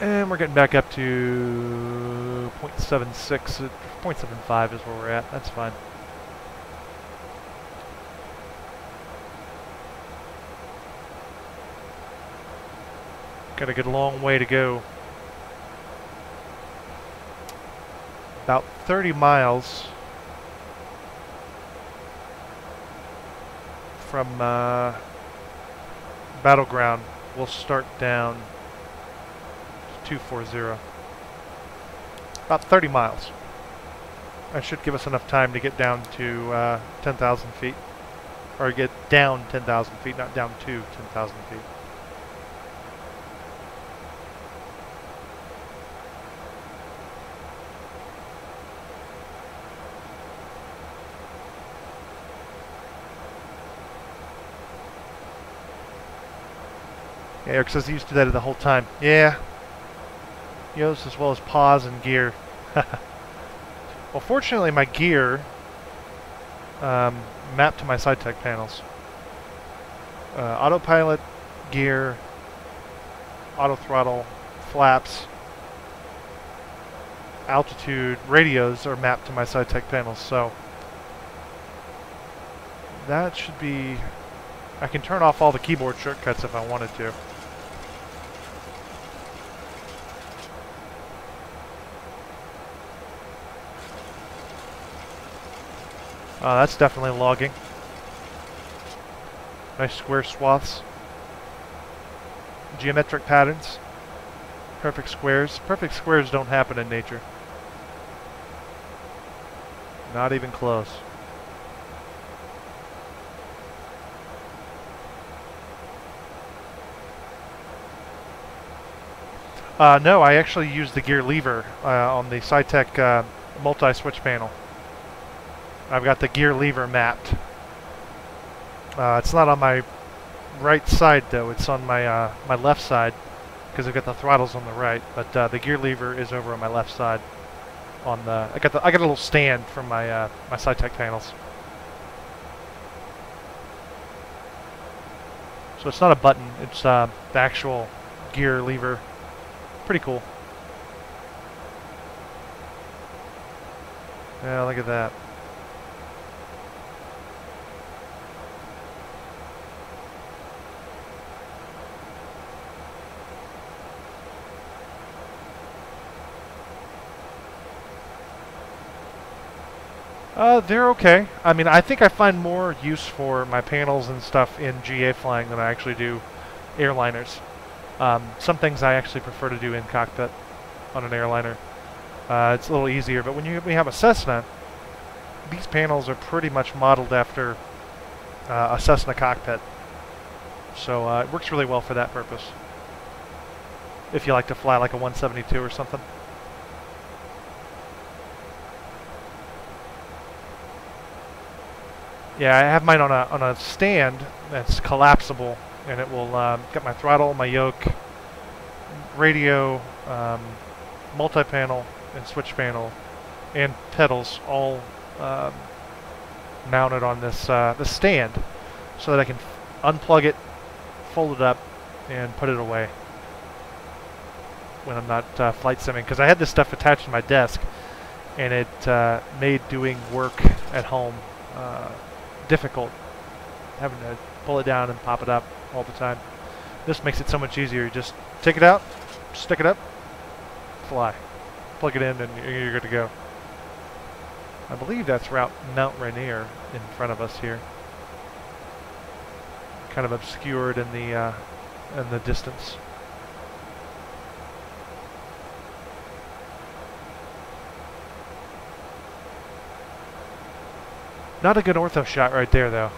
And we're getting back up to 0.76, 0.75 is where we're at. That's fine. Got a good long way to go. About 30 miles from Battleground, we'll start down to 240. About 30 miles. That should give us enough time to get down to 10,000 feet. Or get down 10,000 feet, not down to 10,000 feet. Yeah, Eric says he used to do that the whole time. Yeah. Yoast as well as pause and gear. Well, fortunately, my gear mapped to my SciTech panels. Autopilot, gear, auto throttle, flaps, altitude, radios are mapped to my SciTech panels, so that should be... I can turn off all the keyboard shortcuts if I wanted to. That's definitely logging. Nice square swaths. Geometric patterns. Perfect squares. Perfect squares don't happen in nature. Not even close. No, I actually used the gear lever on the SciTech multi-switch panel. I've got the gear lever mapped. It's not on my right side though. It's on my my left side because I've got the throttles on the right. But the gear lever is over on my left side. On the I got a little stand from my my SciTech panels. So it's not a button. It's the actual gear lever. Pretty cool. Yeah, look at that. They're okay. I mean, I think I find more use for my panels and stuff in GA flying than I actually do airliners. Some things I actually prefer to do in cockpit on an airliner. It's a little easier, but when we have a Cessna, these panels are pretty much modeled after a Cessna cockpit. So it works really well for that purpose. If you like to fly like a 172 or something. Yeah, I have mine on a stand that's collapsible, and it will get my throttle, my yoke, radio, multi-panel, and switch panel, and pedals all mounted on this this stand, so that I can unplug it, fold it up, and put it away when I'm not flight simming. Because I had this stuff attached to my desk, and it made doing work at home difficult, having to pull it down and pop it up all the time. This makes it so much easier. You just take it out, stick it up, fly, plug it in, and you're good to go. I believe that's route Mount Rainier in front of us here, kind of obscured in the distance. Not a good ortho shot right there, though.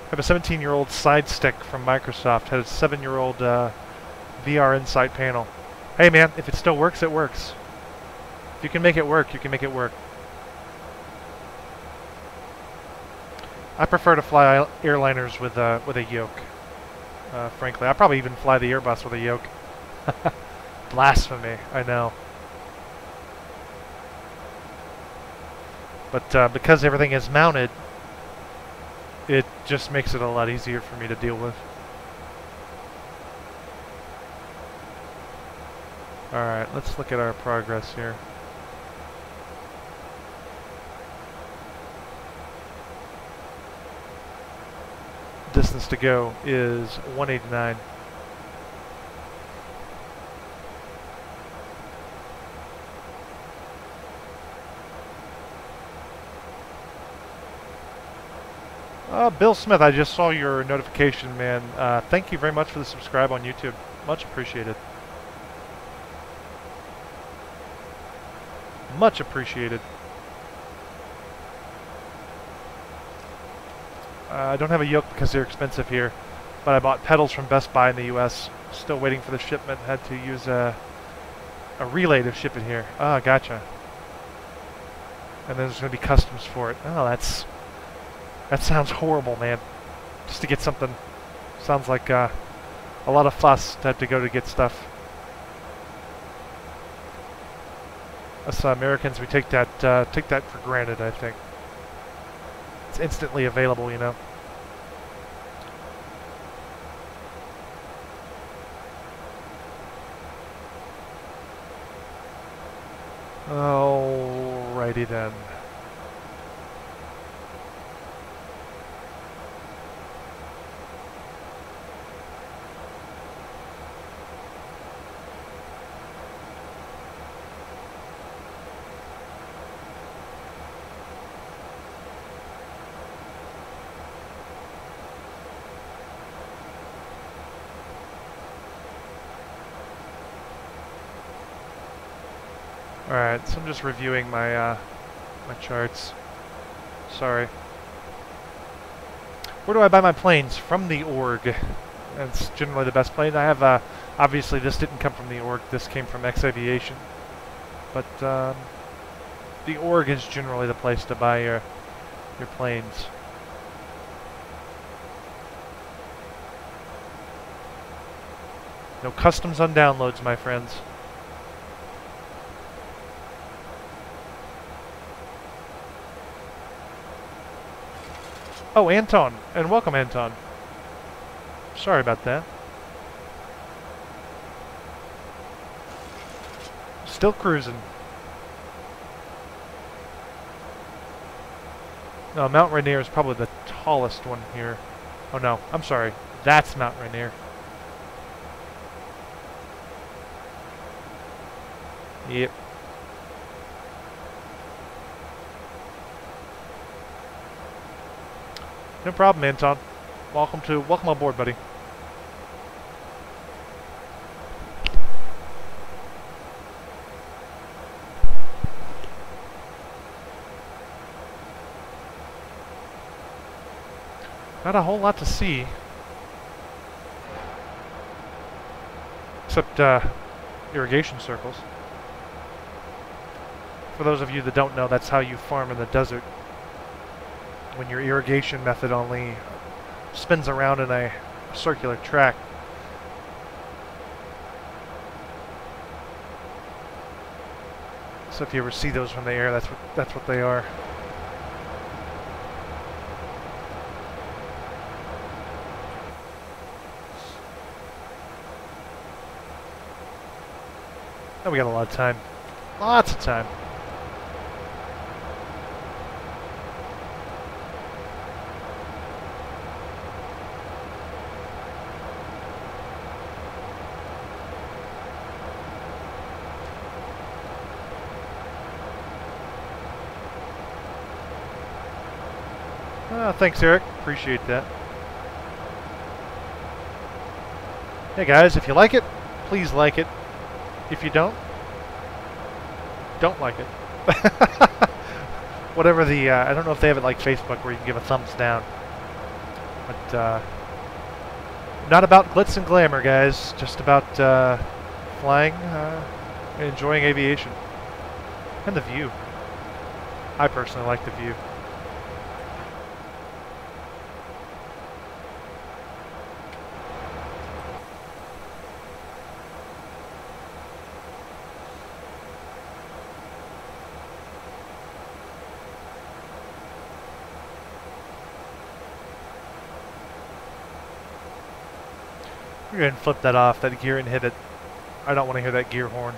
I have a 17-year-old side stick from Microsoft. Had a 7-year-old VR Insight panel. Hey, man, if it still works, it works. If you can make it work, you can make it work. I prefer to fly airliners with a yoke. Frankly, I'll probably even fly the Airbus with a yoke. Blasphemy, I know. But because everything is mounted, it just makes it a lot easier for me to deal with. Alright, let's look at our progress here. distance to go is 189. Bill Smith, I just saw your notification, man. Thank you very much for the subscribe on YouTube. Much appreciated. Much appreciated. I don't have a yoke because they're expensive here, but I bought pedals from Best Buy in the US. Still waiting for the shipment. Had to use a relay to ship it here. Ah, gotcha. And then there's going to be customs for it. Oh, that sounds horrible, man. Just to get something. Sounds like a lot of fuss to have to go to get stuff. Us Americans, we take that for granted, I think. It's instantly available, you know. Alrighty then. Alright, so I'm just reviewing my my charts. Sorry. Where do I buy my planes? From the org. That's generally the best plane. I have, obviously this didn't come from the org, this came from X Aviation. But, the org is generally the place to buy your planes. No customs on downloads, my friends. Oh, Anton, and welcome, Anton. Sorry about that. Still cruising. No, Mount Rainier is probably the tallest one here. Oh no, I'm sorry. That's Mount Rainier. Yep. No problem, Anton. Welcome aboard, buddy. Not a whole lot to see. Except, irrigation circles. For those of you that don't know, that's how you farm in the desert. When your irrigation method only spins around in a circular track. So if you ever see those from the air, that's what they are. Oh, we got a lot of time. Lots of time. Thanks, Eric. Appreciate that. Hey guys, if you like it, please like it. If you don't like it. Whatever the, I don't know if they have it like Facebook where you can give a thumbs down. But, not about glitz and glamour, guys. Just about, flying, and enjoying aviation. And the view. I personally like the view. We're going to flip that off, that gear inhibit. I don't want to hear that gear horn.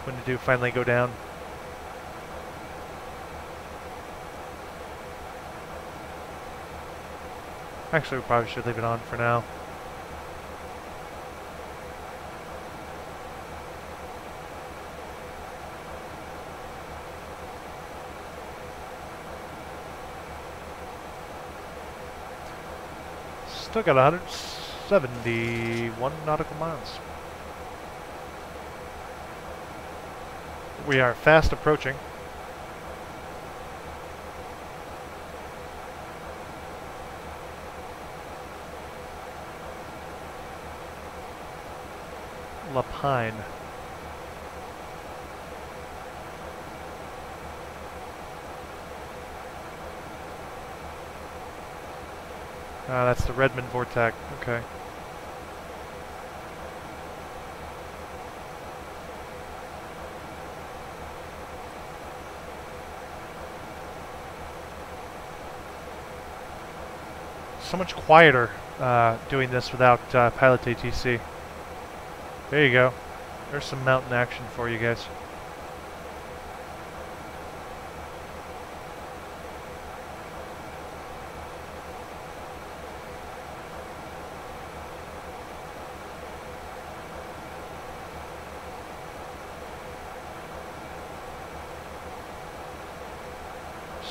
When do finally go down. Actually, we probably should leave it on for now. Still got 171 nautical miles. We are fast approaching. La Pine. That's the Redmond Vortex. Okay. So much quieter doing this without Pilot ATC. There you go. There's some mountain action for you guys.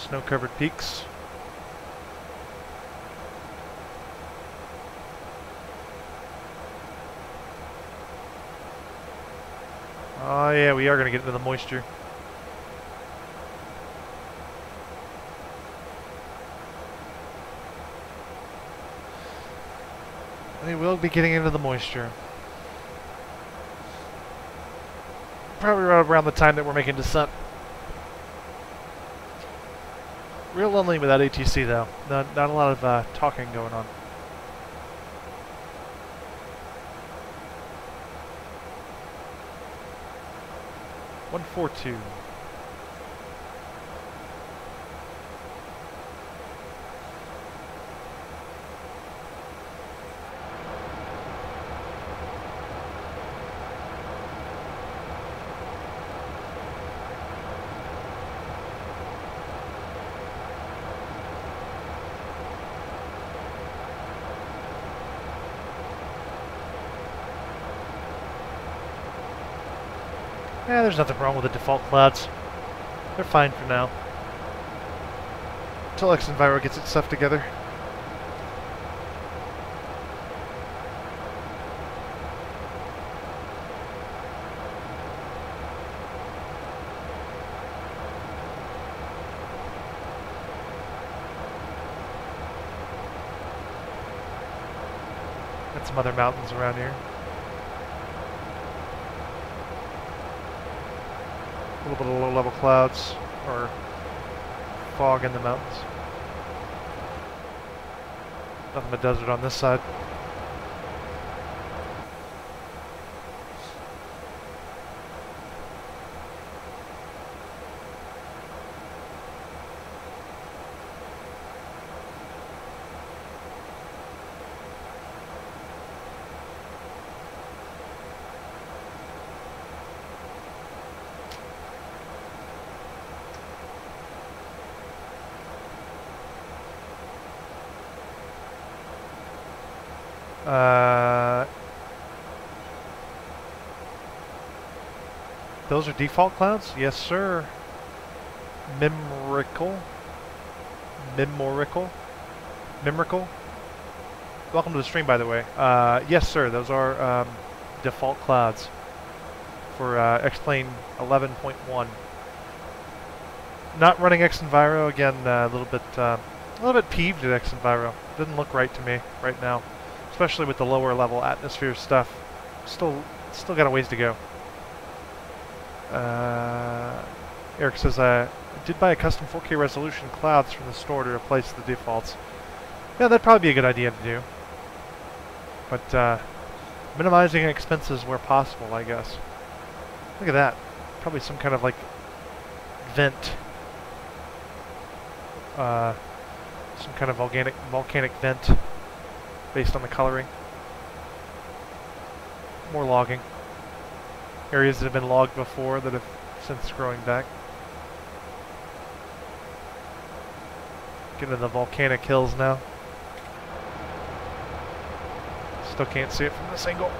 Snow-covered peaks. Oh yeah, we are going to get into the moisture. We will be getting into the moisture. Probably right around the time that we're making descent. Real lonely without ATC though. Not a lot of talking going on. One 142. Yeah, there's nothing wrong with the default clouds. They're fine for now. Until XEnviro gets its stuff together. Got some other mountains around here. A little bit of low-level clouds, or fog in the mountains. Nothing but desert on this side. Those are default clouds? Yes, sir. Mimrical. Welcome to the stream, by the way. Yes, sir. Those are default clouds for X-Plane 11.1. Not running XEnviro again. A little bit peeved at XEnviro. Doesn't look right to me right now, especially with the lower level atmosphere stuff. Still got a ways to go. Eric says, I did buy a custom 4K resolution clouds from the store to replace the defaults. Yeah, that'd probably be a good idea to do. But minimizing expenses where possible, I guess. Look at that. Probably some kind of like vent. Some kind of volcanic vent based on the coloring. More logging. areas that have been logged before that have since growing back. Get into the volcanic hills now. Still can't see it from this angle.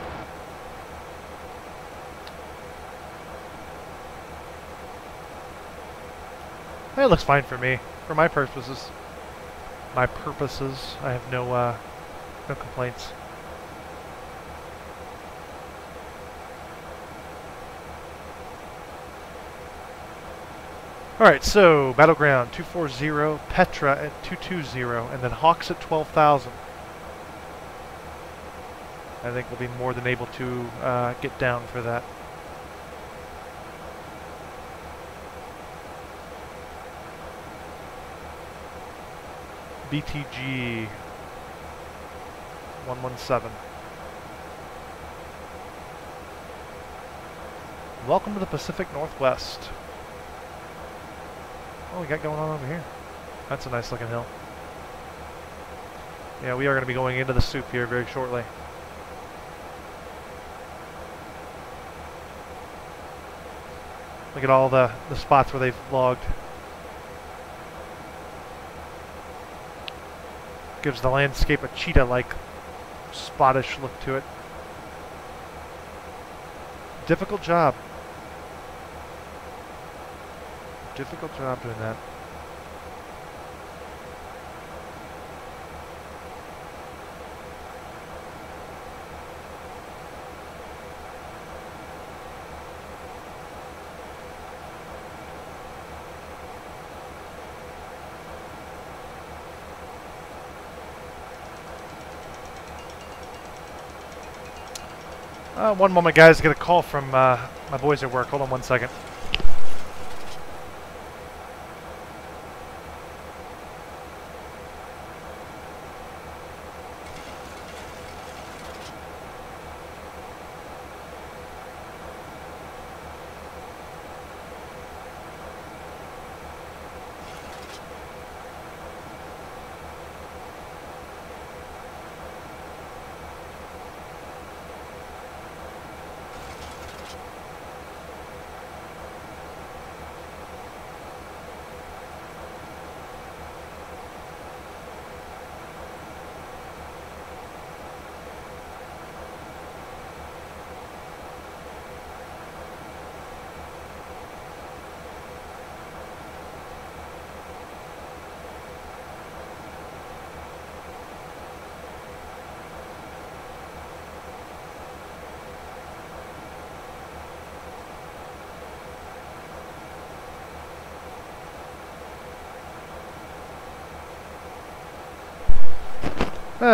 It looks fine for me. For my purposes. I have no complaints. Alright, so Battleground 240, Petra at 220, and then Hawks at 12,000. I think we'll be more than able to get down for that. BTG 117. Welcome to the Pacific Northwest. What we got going on over here? That's a nice looking hill. Yeah, we are going to be going into the soup here very shortly. Look at all the spots where they've logged. Gives the landscape a cheetah-like spottish look to it. Difficult job. Difficult job doing that. One moment, guys. Get a call from my boys at work. Hold on one second.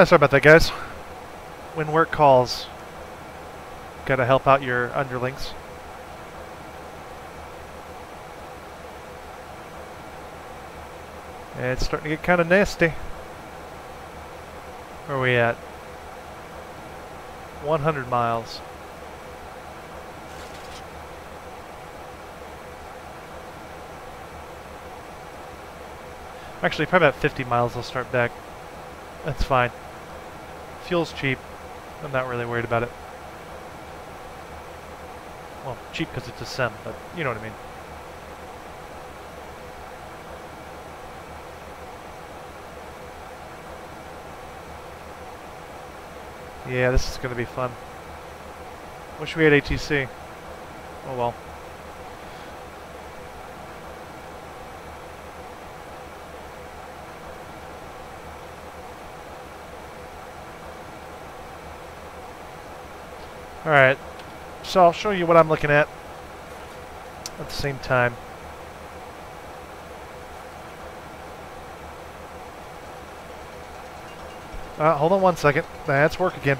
Sorry about that, guys. When work calls, gotta help out your underlings. And it's starting to get kind of nasty. Where are we at? 100 miles. Actually, probably about 50 miles I'll start back. That's fine. Fuel's cheap. I'm not really worried about it. Well, cheap because it's a SEM, but you know what I mean. Yeah, this is going to be fun. Wish we had ATC. Oh well. Alright, so I'll show you what I'm looking at the same time. Hold on one second. That's work again.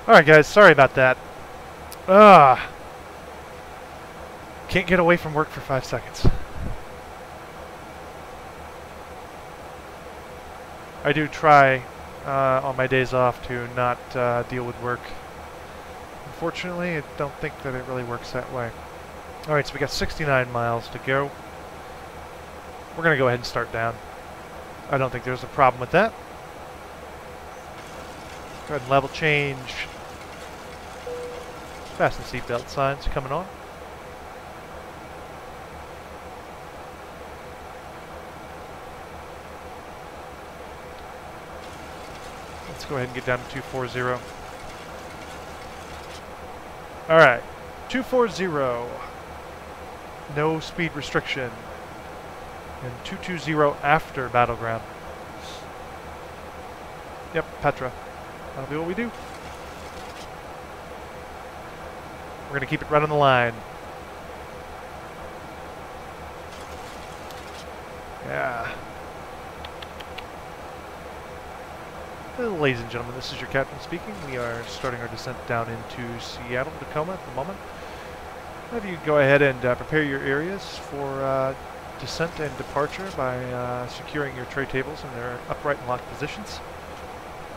Alright guys, sorry about that. Ah, can't get away from work for 5 seconds. I do try on my days off to not deal with work. Unfortunately, I don't think that it really works that way. Alright, so we got 69 miles to go. We're going to go ahead and start down. I don't think there's a problem with that. Go ahead and level change. Fasten seatbelt signs coming on. Let's go ahead and get down to 240. Alright, 240. No speed restriction. And 220 after Battleground. Yep, Petra. That'll be what we do. We're going to keep it right on the line. Yeah. Well, ladies and gentlemen, this is your captain speaking. We are starting our descent down into Seattle, Tacoma at the moment. If you go ahead and prepare your areas for descent and departure by securing your tray tables in their upright and locked positions.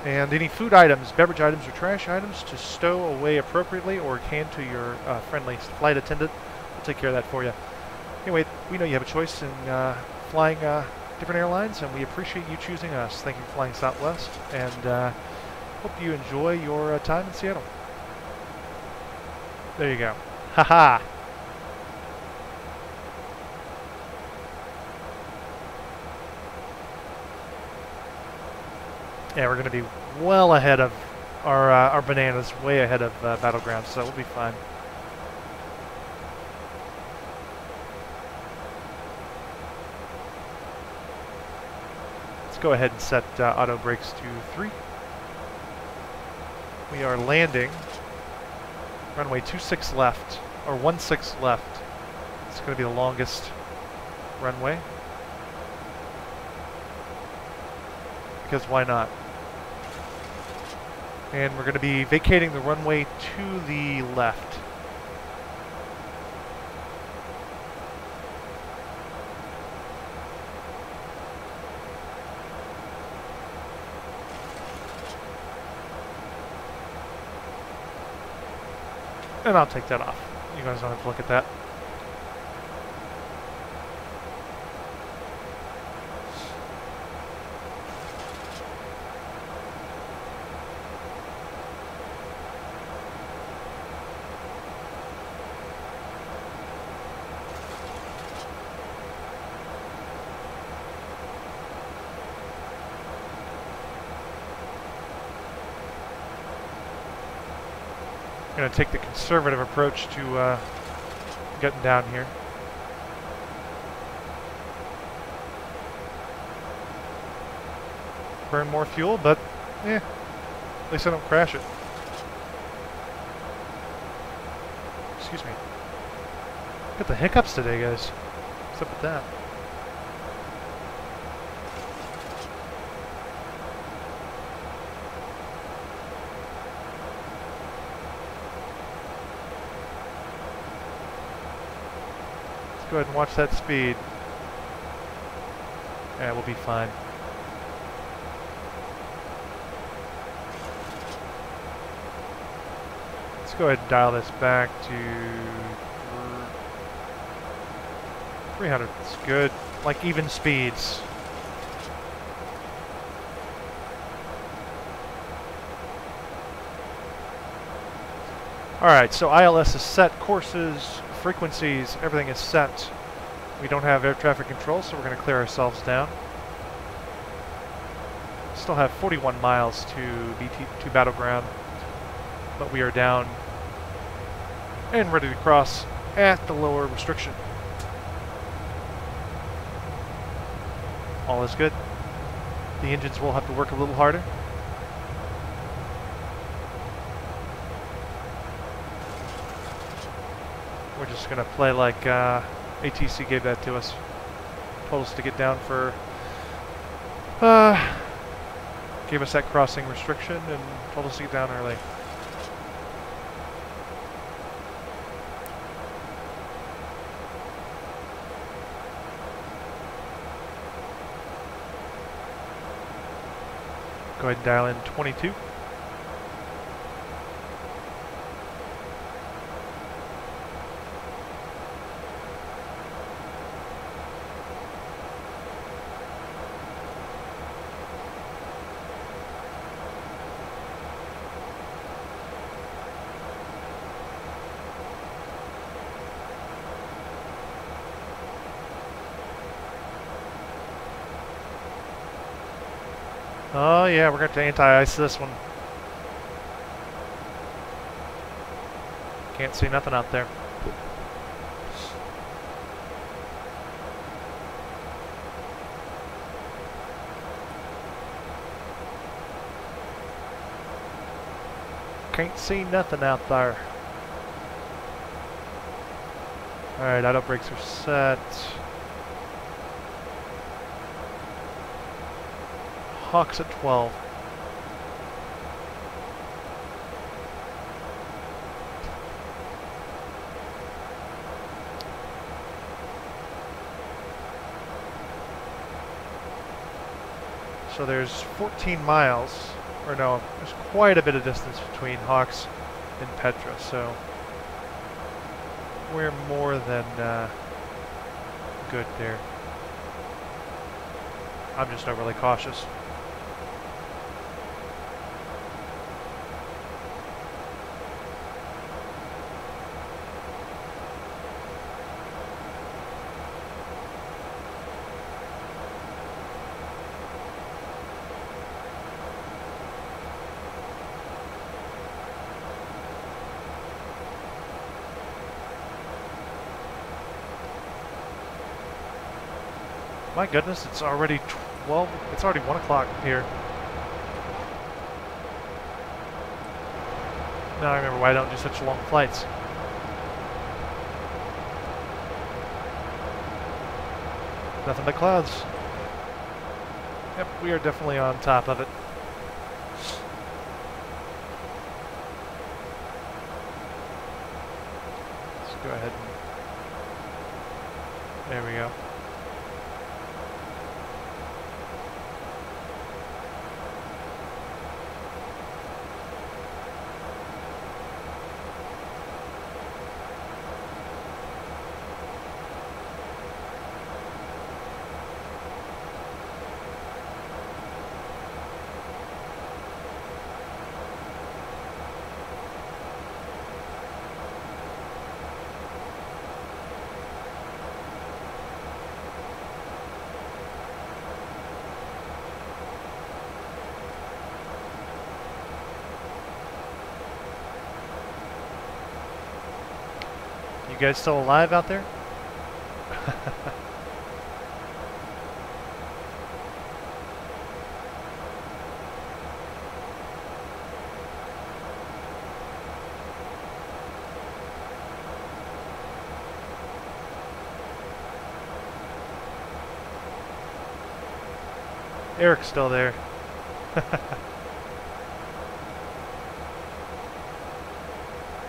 And any food items, beverage items, or trash items to stow away appropriately or hand to your friendly flight attendant. We'll take care of that for you. Anyway, we know you have a choice in flying different airlines, and we appreciate you choosing us. Thank you for flying Southwest, and hope you enjoy your time in Seattle. There you go. Haha! Yeah, we're going to be well ahead of our bananas, way ahead of Battleground, so we'll be fine. Let's go ahead and set auto brakes to 3. We are landing runway 26 left, or 16 left. It's going to be the longest runway. Because why not? And we're going to be vacating the runway to the left. And I'll take that off. You guys don't have to look at that. I'm going to take the conservative approach to getting down here. Burn more fuel, but at least I don't crash it. Excuse me. Got the hiccups today, guys. What's up with that? Go ahead and watch that speed. Yeah, we'll be fine. Let's go ahead and dial this back to 300. It's good. Like even speeds. Alright, so ILS is set. Courses, frequencies, everything is set. We don't have air traffic control, so we're going to clear ourselves down. Still have 41 miles to Battleground, but we are down and ready to cross at the lower restriction. All is good. The engines will have to work a little harder. We're just going to play like ATC gave that to us. Told us to get down for... gave us that crossing restriction and told us to get down early. go ahead and dial in 22. Oh yeah, we're going to anti-ice this one. Can't see nothing out there. Can't see nothing out there. Alright, auto brakes are set. Hawks at 12. So there's 14 miles, or no, there's quite a bit of distance between Hawks and Petra, so we're more than good there. I'm just overly cautious. My goodness, it's already 12, it's already 1 o'clock here. Now I remember why I don't do such long flights. Nothing but clouds. Yep, we are definitely on top of it. Let's go ahead and... There we go. You guys still alive out there? Eric's still there.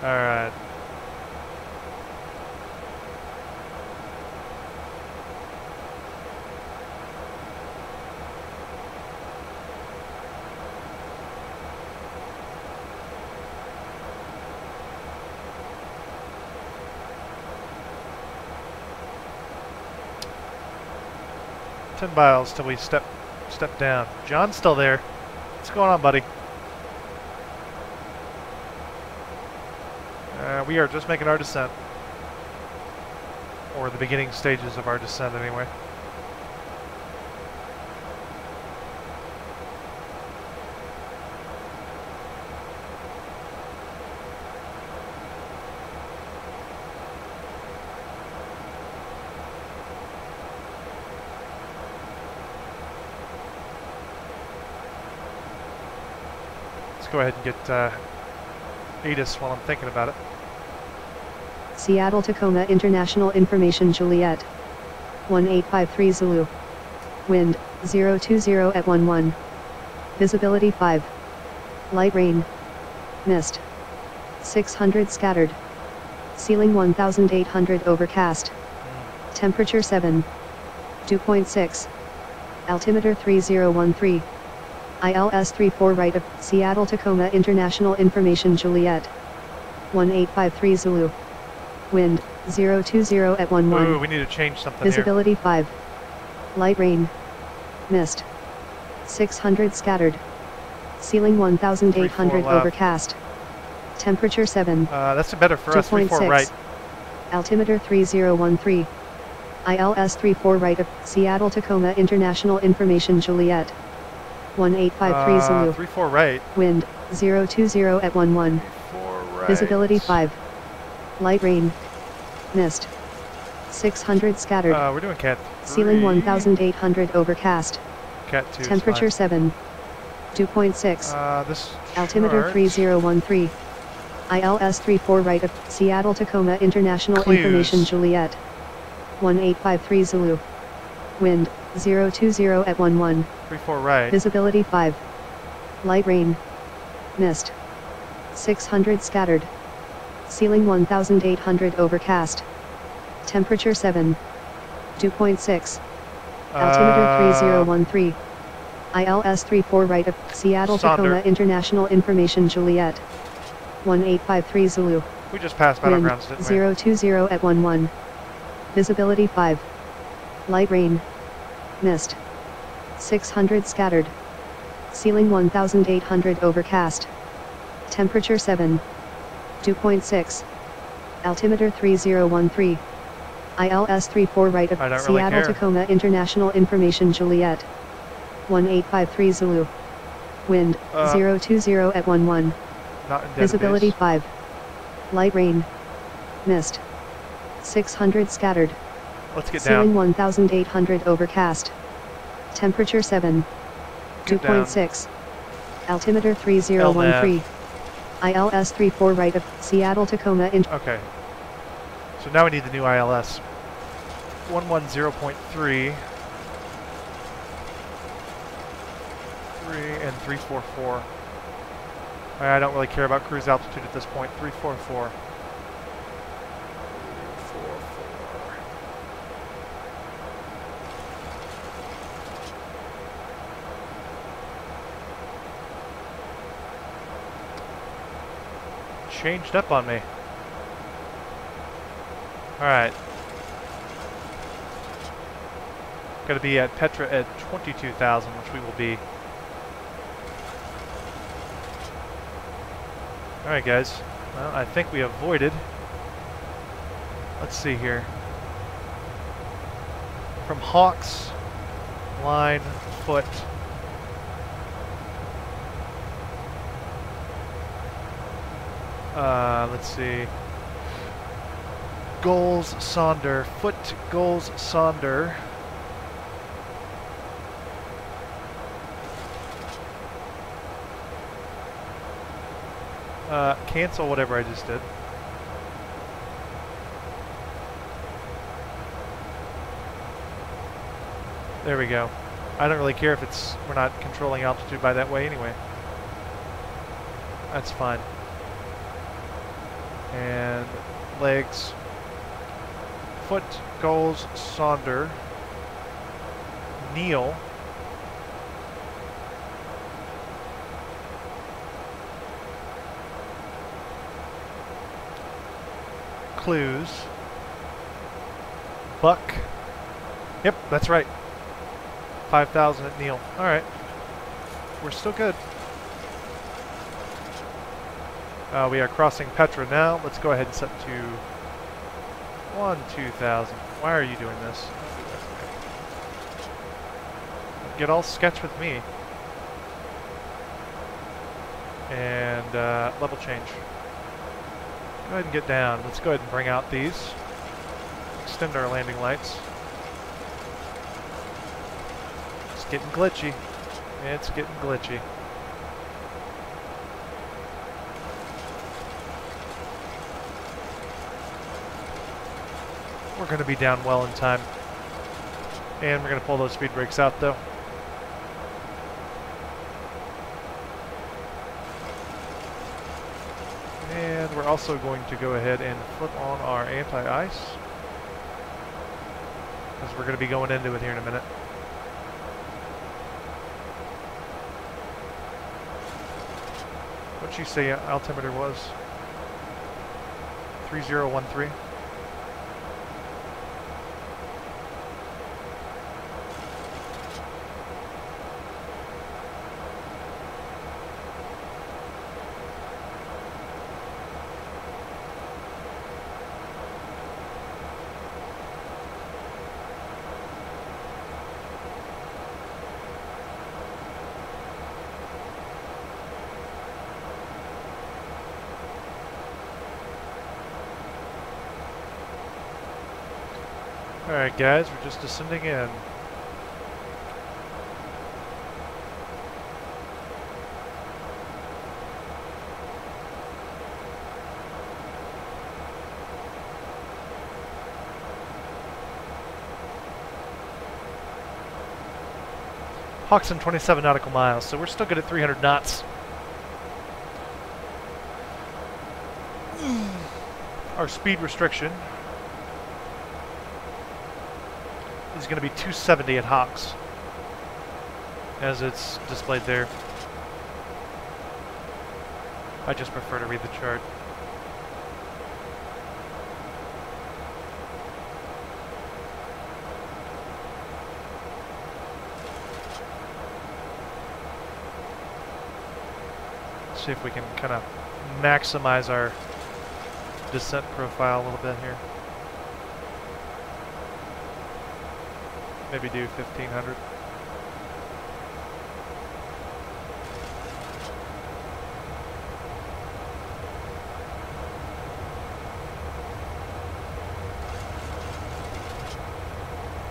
Alright. Ten miles till we step down. John's still there. What's going on, buddy? We are just making our descent. Or the beginning stages of our descent, anyway. Let's go ahead and get ATIS while I'm thinking about it. Seattle Tacoma International Information Juliet 1853 Zulu. Wind 020 at 11. Visibility 5. Light rain. Mist 600 scattered. Ceiling 1800 overcast. Temperature 7. Dew point 6. Altimeter 3013. ILS 34 right of Seattle Tacoma International Information Juliet. 1853 Zulu. Wind 020 at 11. Ooh, we need to change something Visibility 5. Light rain. Mist. 600 scattered. Ceiling 1800 3-4 left. overcast. Temperature 7. That's better for us. 3-4 right. Altimeter 3013. ILS 34 right of Seattle Tacoma International Information Juliet. 1853 Zulu. 3-4 right. Wind 020 at 11. 4 right. Visibility 5. Light rain. Mist. 600 scattered. We're doing Cat 3. Ceiling 1800 overcast. Cat 2. Temperature 7. 2.6. This Altimeter chart 3013. ILS 34 right of Seattle Tacoma International Clues. Information Juliet. 1853 Zulu. Wind 020 at 11. 3-4 right. Visibility 5. Light rain. Mist. 600 scattered. Ceiling 1800 overcast. Temperature 7. 2.6. Altimeter 3013. ILS 34 right of Seattle Tacoma International Information Juliet. 1853 Zulu. We just passed Wind battlegrounds, didn't we? 020 at 11. Visibility 5. Light rain. Mist. 600 scattered. Ceiling 1800 overcast. Temperature 7. 2.6. Altimeter 3013. ILS 34 right of Seattle Tacoma International Information Juliet. 1853 Zulu. Wind 020 at 11. Visibility 5. Light rain. Mist. 600 scattered. Let's get Ceiling down. 1800 overcast. Temperature 7. 2.6. Altimeter 3013. ILS 34 right of Seattle Tacoma Okay. So now we need the new ILS. 110.3. 3 and 344. I don't really care about cruise altitude at this point. 344. 344. Changed up on me. Alright. Gotta be at Petra at 22,000, which we will be. Alright guys, well I think we avoided, let's see here, from Hawks, line, foot, let's see, goals, Sonder, foot, goals, Sonder. Cancel whatever I just did. There we go. I don't really care if we're not controlling altitude by that way anyway. That's fine. And legs, foot, goals, Sonder, kneel. Clues. Buck. Yep, that's right. 5,000 at Neil. Alright. We're still good. We are crossing Petra now. Let's go ahead and set to 2,000. Why are you doing this? Get all sketch with me. And level change. Go ahead and get down. Let's go ahead and bring out these. Extend our landing lights. It's getting glitchy. It's getting glitchy. We're going to be down well in time. And we're going to pull those speed brakes out though. And we're also going to go ahead and flip on our anti-ice, because we're going to be going into it here in a minute. What'd you say altimeter was? 3013. Alright guys, we're just descending in. Hawk's in 27 nautical miles, so we're still good at 300 knots. Our speed restriction is going to be 270 at Hawks, as it's displayed there. I just prefer to read the chart. See if we can kind of maximize our descent profile a little bit here. Maybe do 1500.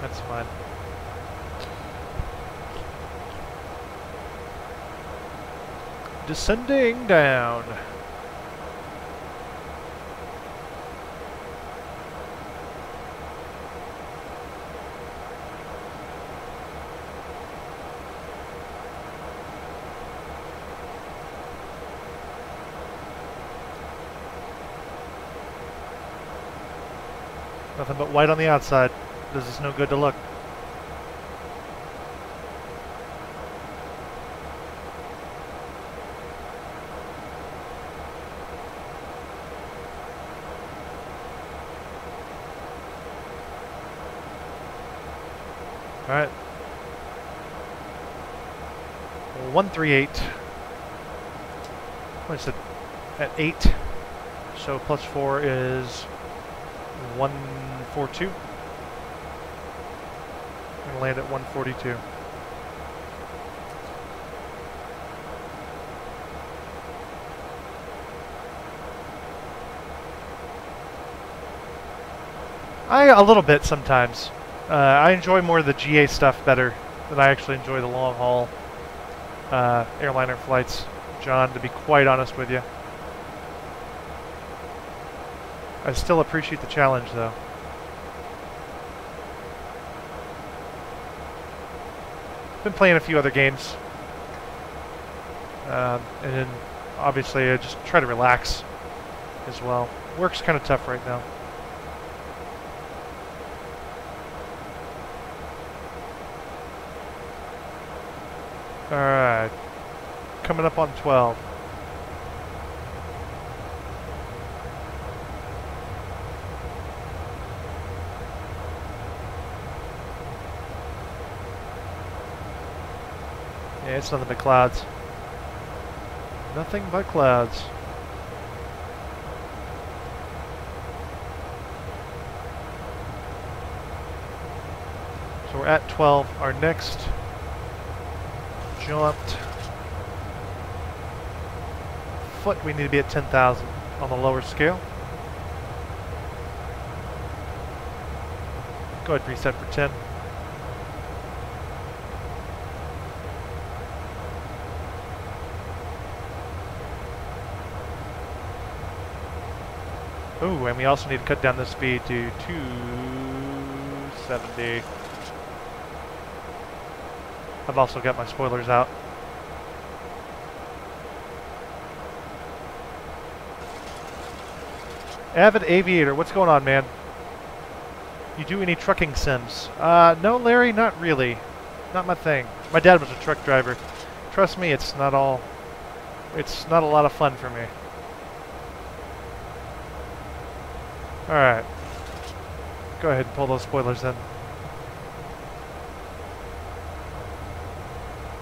That's fine. Descending down. Nothing but white on the outside. Does us no good to look. Alright. 138. What is it? At 8. So plus 4 is 142. I'm going to land at 142. A little bit sometimes. I enjoy more of the GA stuff better than I actually enjoy the long haul airliner flights, John, to be quite honest with you. I still appreciate the challenge though. Been playing a few other games. And then obviously I just try to relax as well. Work's kind of tough right now. Alright, coming up on 12. Yeah, it's nothing but clouds. Nothing but clouds. So we're at 12. Our next jumped foot, we need to be at 10,000 on the lower scale. Go ahead, reset for 10. Ooh, and we also need to cut down the speed to 270. I've also got my spoilers out. Avid Aviator, what's going on, man? You do any trucking sims? No, Larry, not really. Not my thing. My dad was a truck driver. Trust me, it's not all It's not a lot of fun for me. Alright. Go ahead and pull those spoilers in.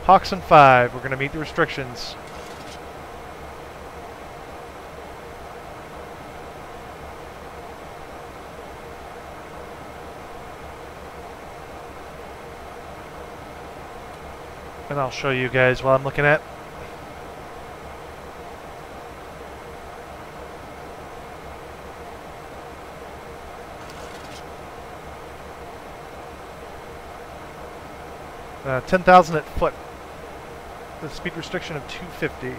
Hawks and 5, we're going to meet the restrictions. And I'll show you guys what I'm looking at. Uh, 10,000 at foot. The speed restriction of 250.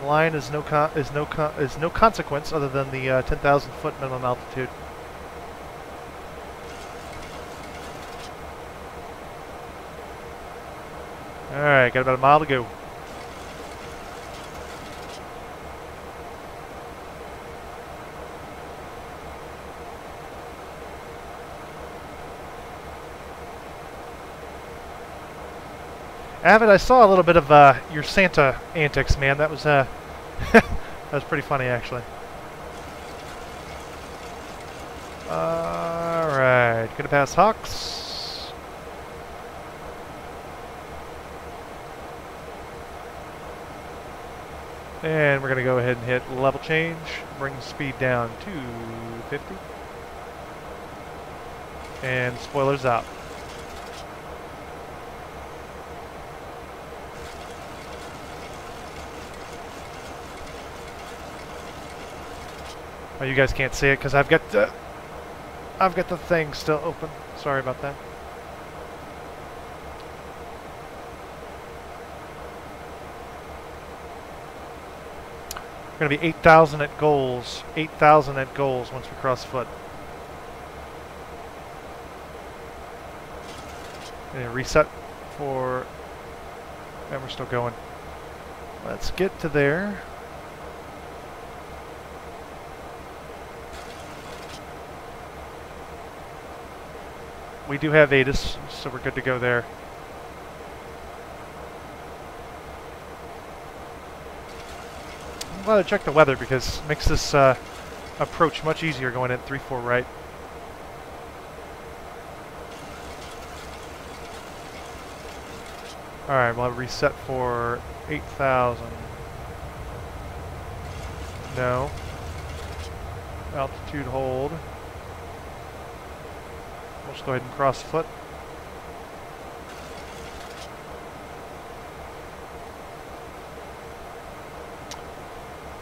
Line is no consequence other than the 10,000 foot minimum altitude. All right, got about a mile to go. Avid, I saw a little bit of your Santa antics, man. That was that was pretty funny, actually. All right, gonna pass Hawks. And we're gonna go ahead and hit level change, bring speed down to 50, and spoilers out. Oh, you guys can't see it because I've got the thing still open. Sorry about that. We're gonna be 8,000 at goals. 8,000 at goals once we cross foot. And reset for, and we're still going. Let's get to there. We do have ATIS, so we're good to go there. I'm glad I checked the weather because it makes this approach much easier going at 3-4 right. Alright, well, I'll reset for 8,000. No. Altitude hold. We'll just go ahead and cross foot.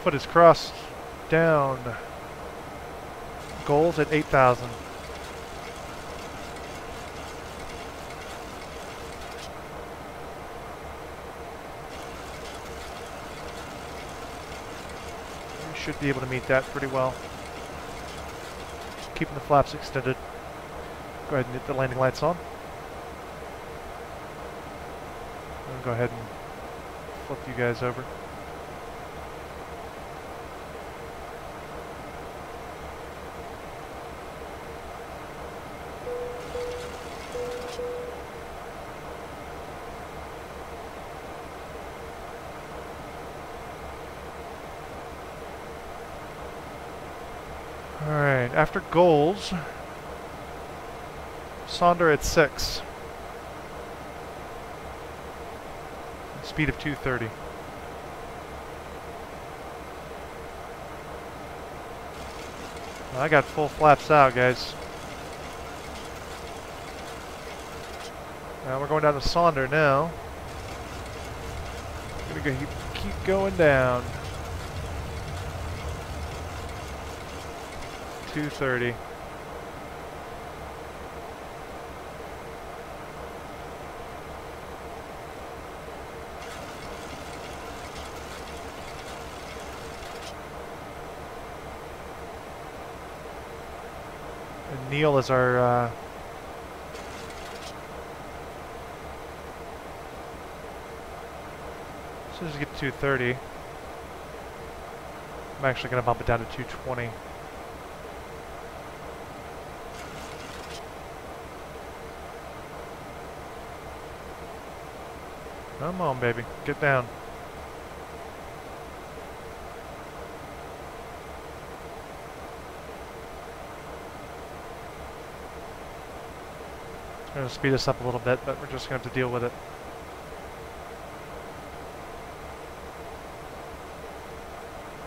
Foot is crossed down. Goals at 8,000. We should be able to meet that pretty well. Keeping the flaps extended. Go ahead and hit the landing lights on. I'll go ahead and flip you guys over. Alright, after goals, Sonder at 6. Speed of 230. I got full flaps out, guys. Now we're going down to Sonder now. Gonna go keep going down. 230. And Neil is our as soon as we get to 230, I'm actually going to bump it down to 220. Come on, baby. Get down. It's going to speed us up a little bit, but we're just going to have to deal with it.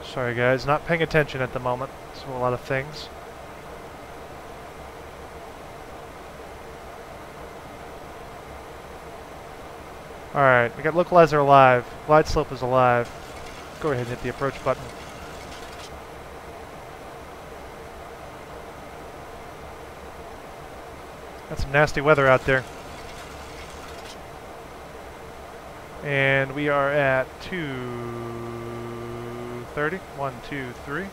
Sorry guys, not paying attention at the moment to a lot of things. Alright, we got localizer alive. Glide slope is alive. Go ahead and hit the approach button. Got some nasty weather out there. And we are at 2:30. 1, 2, 3.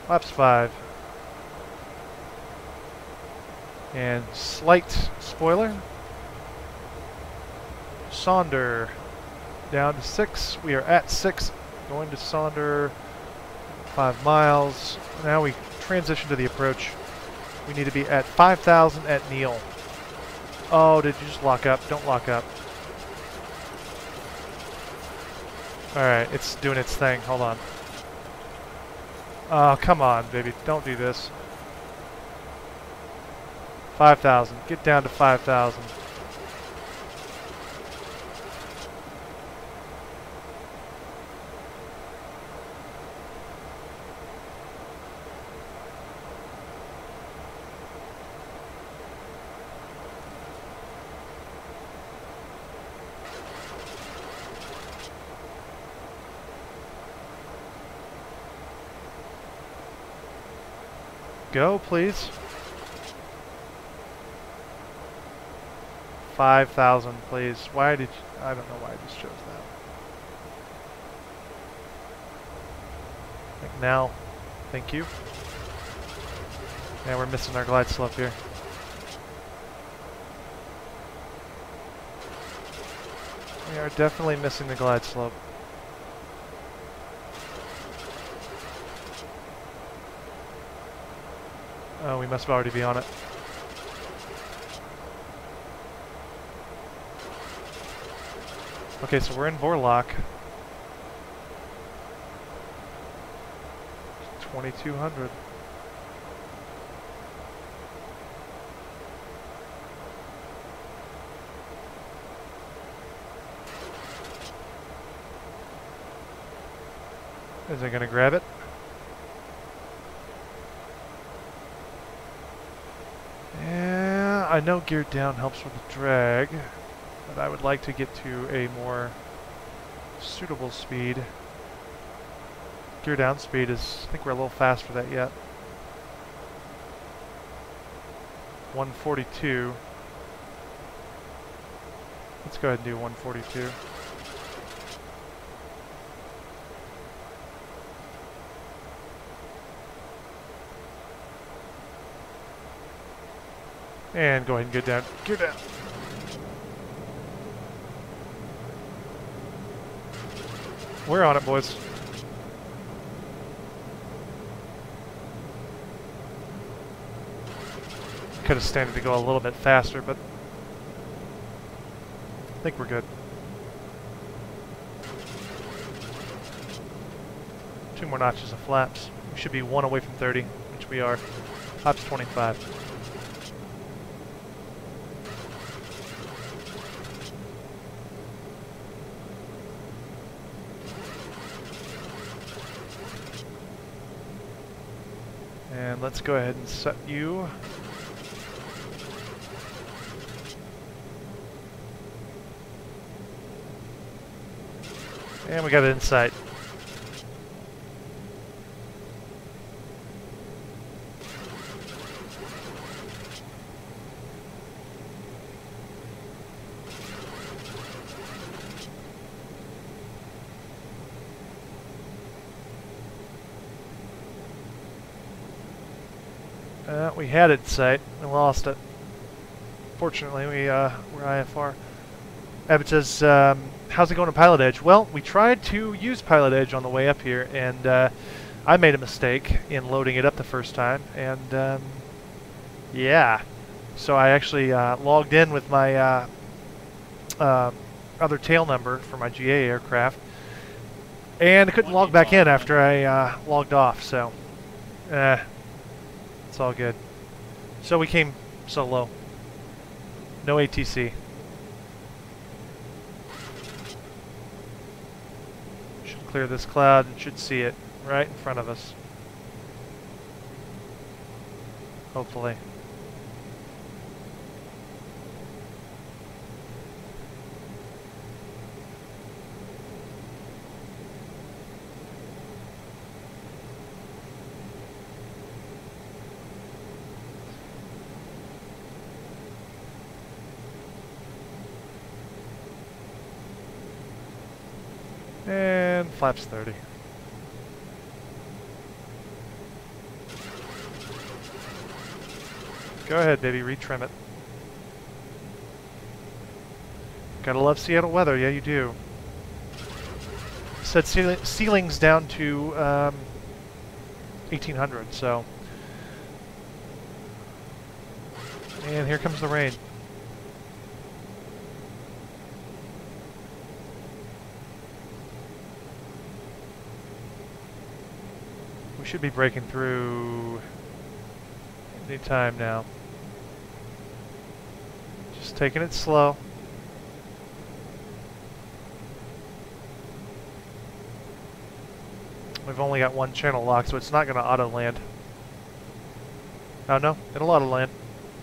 Laps 5. And slight spoiler. Sonder down to 6. We are at 6. Going to Sonder. 5 miles. Now we transition to the approach. We need to be at 5,000 at Neil. Oh, did you just lock up? Don't lock up. Alright, it's doing its thing. Hold on. Oh, come on, baby. Don't do this. 5,000. Get down to 5,000. Go, please. 5,000, please. Why did you... I don't know why I just chose that. Like now. Thank you. Yeah, we're missing our glide slope here. We are definitely missing the glide slope. Oh, we must already be on it. Okay, so we're in Vorlock. 2,200. Is it gonna grab it? Yeah, I know gear down helps with the drag, but I would like to get to a more suitable speed. Gear down speed is, I think we're a little fast for that yet. 142. Let's go ahead and do 142. And go ahead and get down. Gear down. We're on it, boys. Could have standed to go a little bit faster, but I think we're good. 2 more notches of flaps. We should be 1 away from 30, which we are. Flaps 25. And let's go ahead and set you. And we got it in sight. We had it in sight and lost it. Fortunately, we're IFR. Abbott says, how's it going to Pilot Edge? Well, we tried to use Pilot Edge on the way up here, and I made a mistake in loading it up the first time, and yeah. So I actually logged in with my other tail number for my GA aircraft. And I couldn't log back in after I logged off, so it's all good. So we came so low. No ATC. Should clear this cloud and should see it right in front of us. Hopefully. And flaps 30. Go ahead, baby, retrim it. Gotta love Seattle weather, yeah you do. Set ceilings down to 1800, so. And here comes the rain. We should be breaking through any time now. Just taking it slow. We've only got one channel lock, so it's not going to auto land. Oh no, it'll auto land.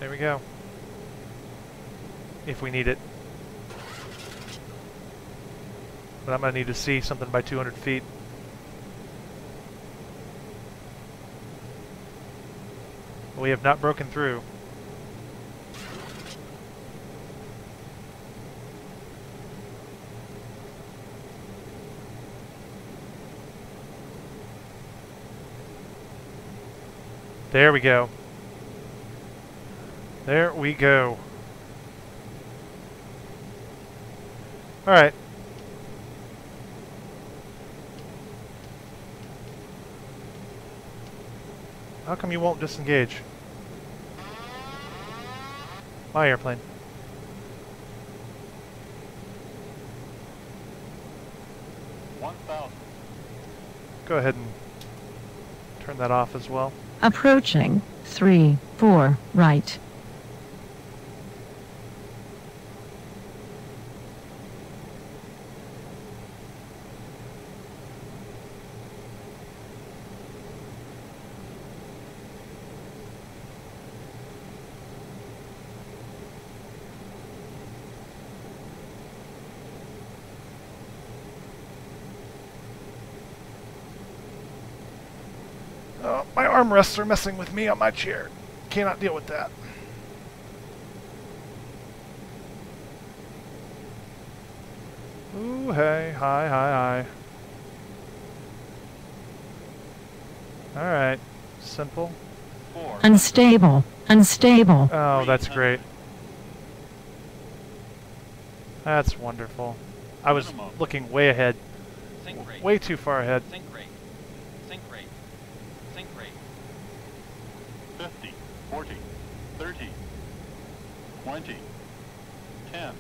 There we go. If we need it. But I'm going to need to see something by 200 feet. We have not broken through. There we go. There we go. All right. How come you won't disengage? My airplane. Go ahead and turn that off as well. Approaching 3-4 right. Oh, my armrests are messing with me on my chair. Cannot deal with that. Ooh, hey, hi. Alright, simple. Unstable. Oh, that's great. That's wonderful. I was looking way ahead. Way too far ahead. 50, 40, 30, 20, 10.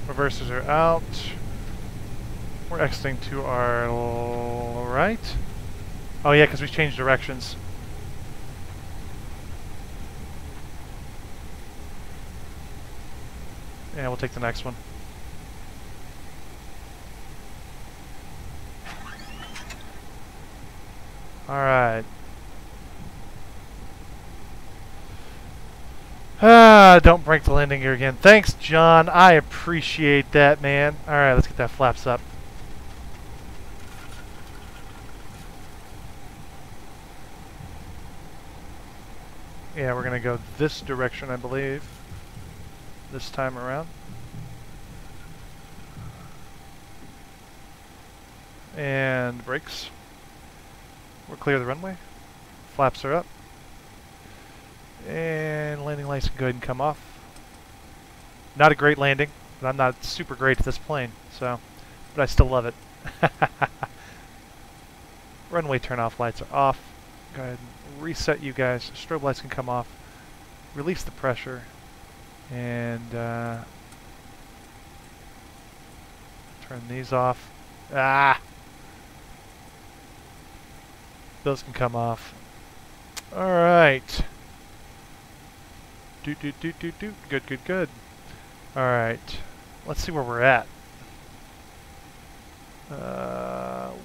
Reversers are out. We're exiting to our right. Oh yeah, because we changed directions. Yeah, we'll take the next one. Alright. Don't break the landing gear again. Thanks, John. I appreciate that, man. Alright, let's get that flaps up. Yeah, we're gonna go this direction, I believe. This time around. And brakes. We're clear of the runway. Flaps are up. And landing lights can go ahead and come off. Not a great landing. But I'm not super great at this plane, so, but I still love it. Runway turn-off lights are off. Go ahead and reset you guys. Strobe lights can come off. Release the pressure. And turn these off. Ah! Those can come off. Alright. Doot, doot, doot, doot, doot. Good, good, good. Alright. Let's see where we're at.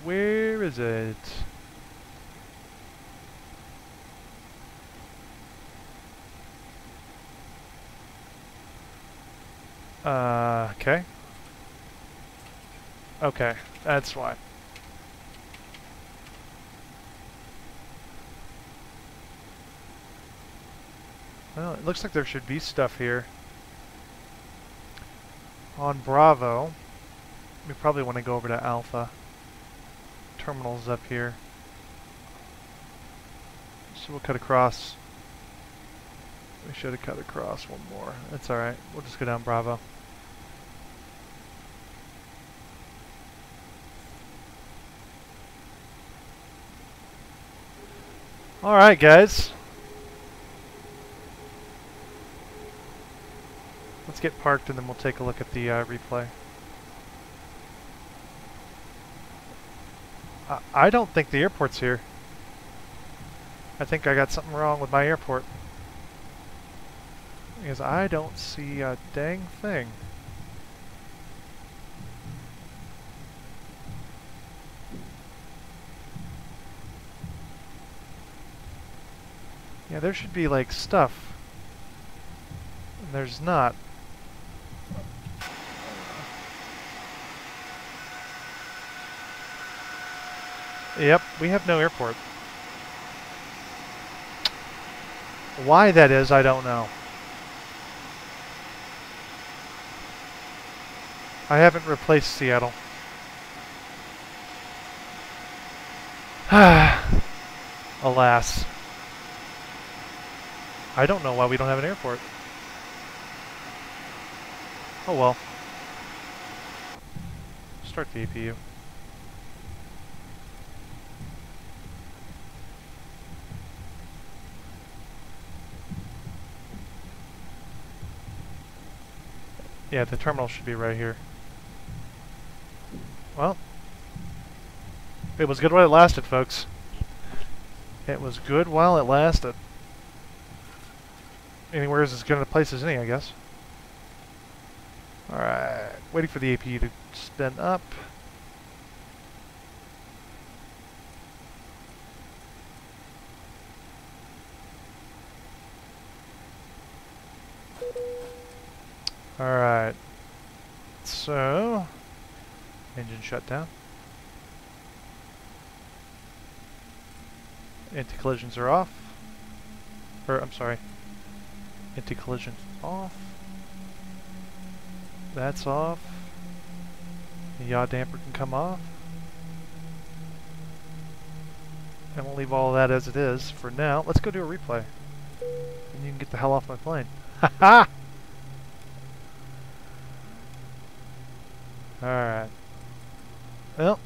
Where is it? Okay. Okay, that's why. Well, it looks like there should be stuff here. On Bravo, we probably want to go over to Alpha. Terminal's up here. So we'll cut across. We should have cut across one more. That's alright. We'll just go down Bravo. Alright, guys. Let's get parked and then we'll take a look at the replay. I don't think the airport's here. I think I got something wrong with my airport. Because I don't see a dang thing. Yeah, there should be like stuff. And there's not. Yep, we have no airport. Why that is, I don't know. I haven't replaced Seattle. Alas. I don't know why we don't have an airport. Oh well. Start the APU. Yeah, the terminal should be right here. Well, it was good while it lasted, folks. It was good while it lasted. Anywhere is as good a place as any, I guess. Alright, waiting for the APU to spin up. Alright, so engine shut down. Anti-collisions are off. I'm sorry. Anti-collisions off. That's off. The yaw damper can come off. And we'll leave all of that as it is for now. Let's go do a replay. And you can get the hell off my plane. Ha ha! Alright. Well,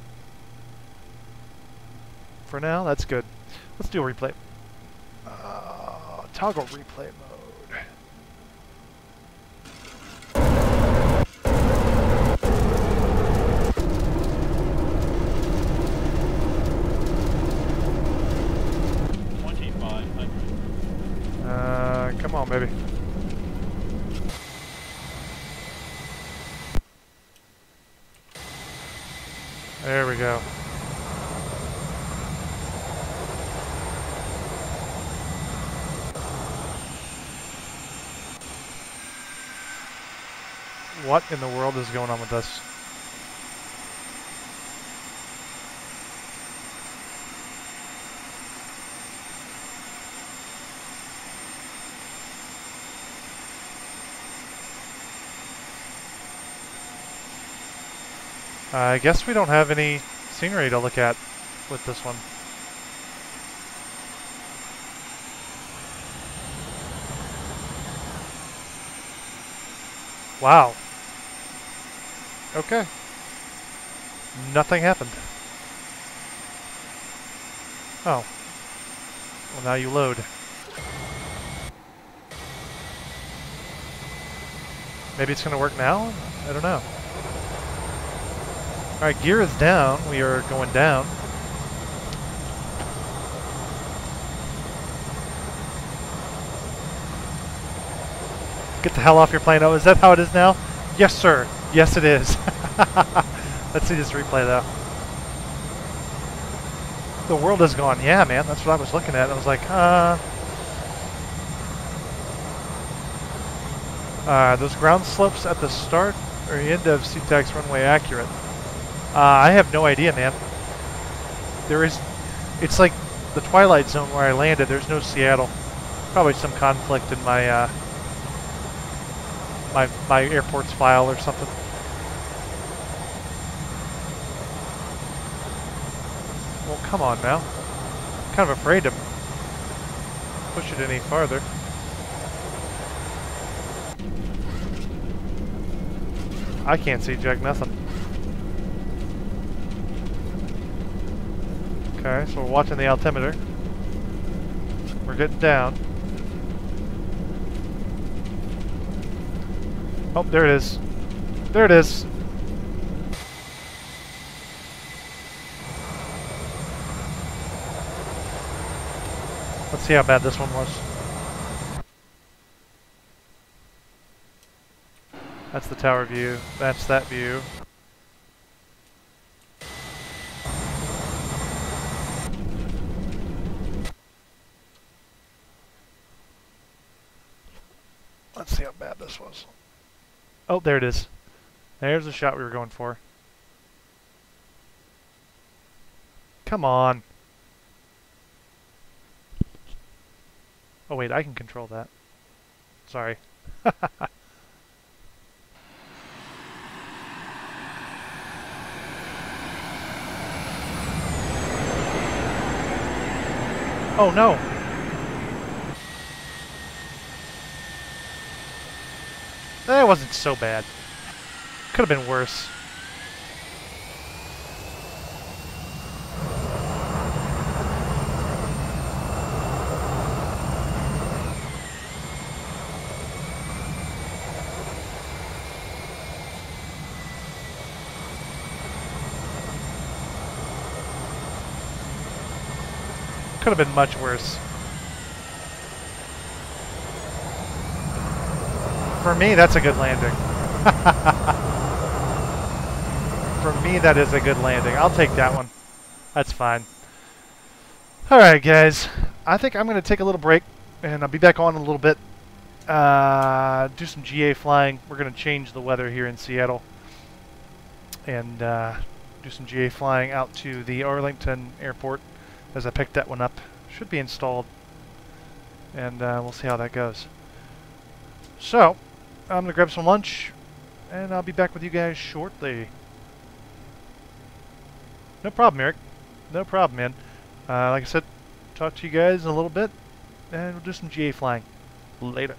for now, that's good. Let's do a replay. Toggle replay mode. Come on, baby. There we go. What in the world is going on with this? I guess we don't have any scenery to look at with this one. Wow. Okay. Nothing happened. Oh. Well, now you load. Maybe it's going to work now? I don't know. Alright, gear is down. We are going down. Get the hell off your plane. Oh, is that how it is now? Yes, sir. Yes, it is. Let's see this replay, though. The world is gone. Yeah, man. That's what I was looking at. I was like, those ground slopes at the start or end of SeaTax runway accurate? I have no idea, man. It's like the Twilight Zone where I landed. There's no Seattle. Probably some conflict in my, my airport's file or something. Well, come on now. I'm kind of afraid to push it any farther. I can't see Jack nothing. Okay, so we're watching the altimeter. We're getting down. Oh, there it is. There it is. Let's see how bad this one was. That's the tower view. That's that view. Let's see how bad this was. Oh, there it is. There's the shot we were going for. Come on. Oh wait, I can control that. Sorry. Oh no! That wasn't so bad. Could have been worse. Could have been much worse. For me, that's a good landing. For me, that is a good landing. I'll take that one. That's fine. Alright, guys. I think I'm going to take a little break, and I'll be back on in a little bit. Do some GA flying. We're going to change the weather here in Seattle. And do some GA flying out to the Arlington airport as I picked that one up. Should be installed. And we'll see how that goes. So, I'm going to grab some lunch, and I'll be back with you guys shortly. No problem, Eric. No problem, man. Like I said, talk to you guys in a little bit, and we'll do some GA flying. Later.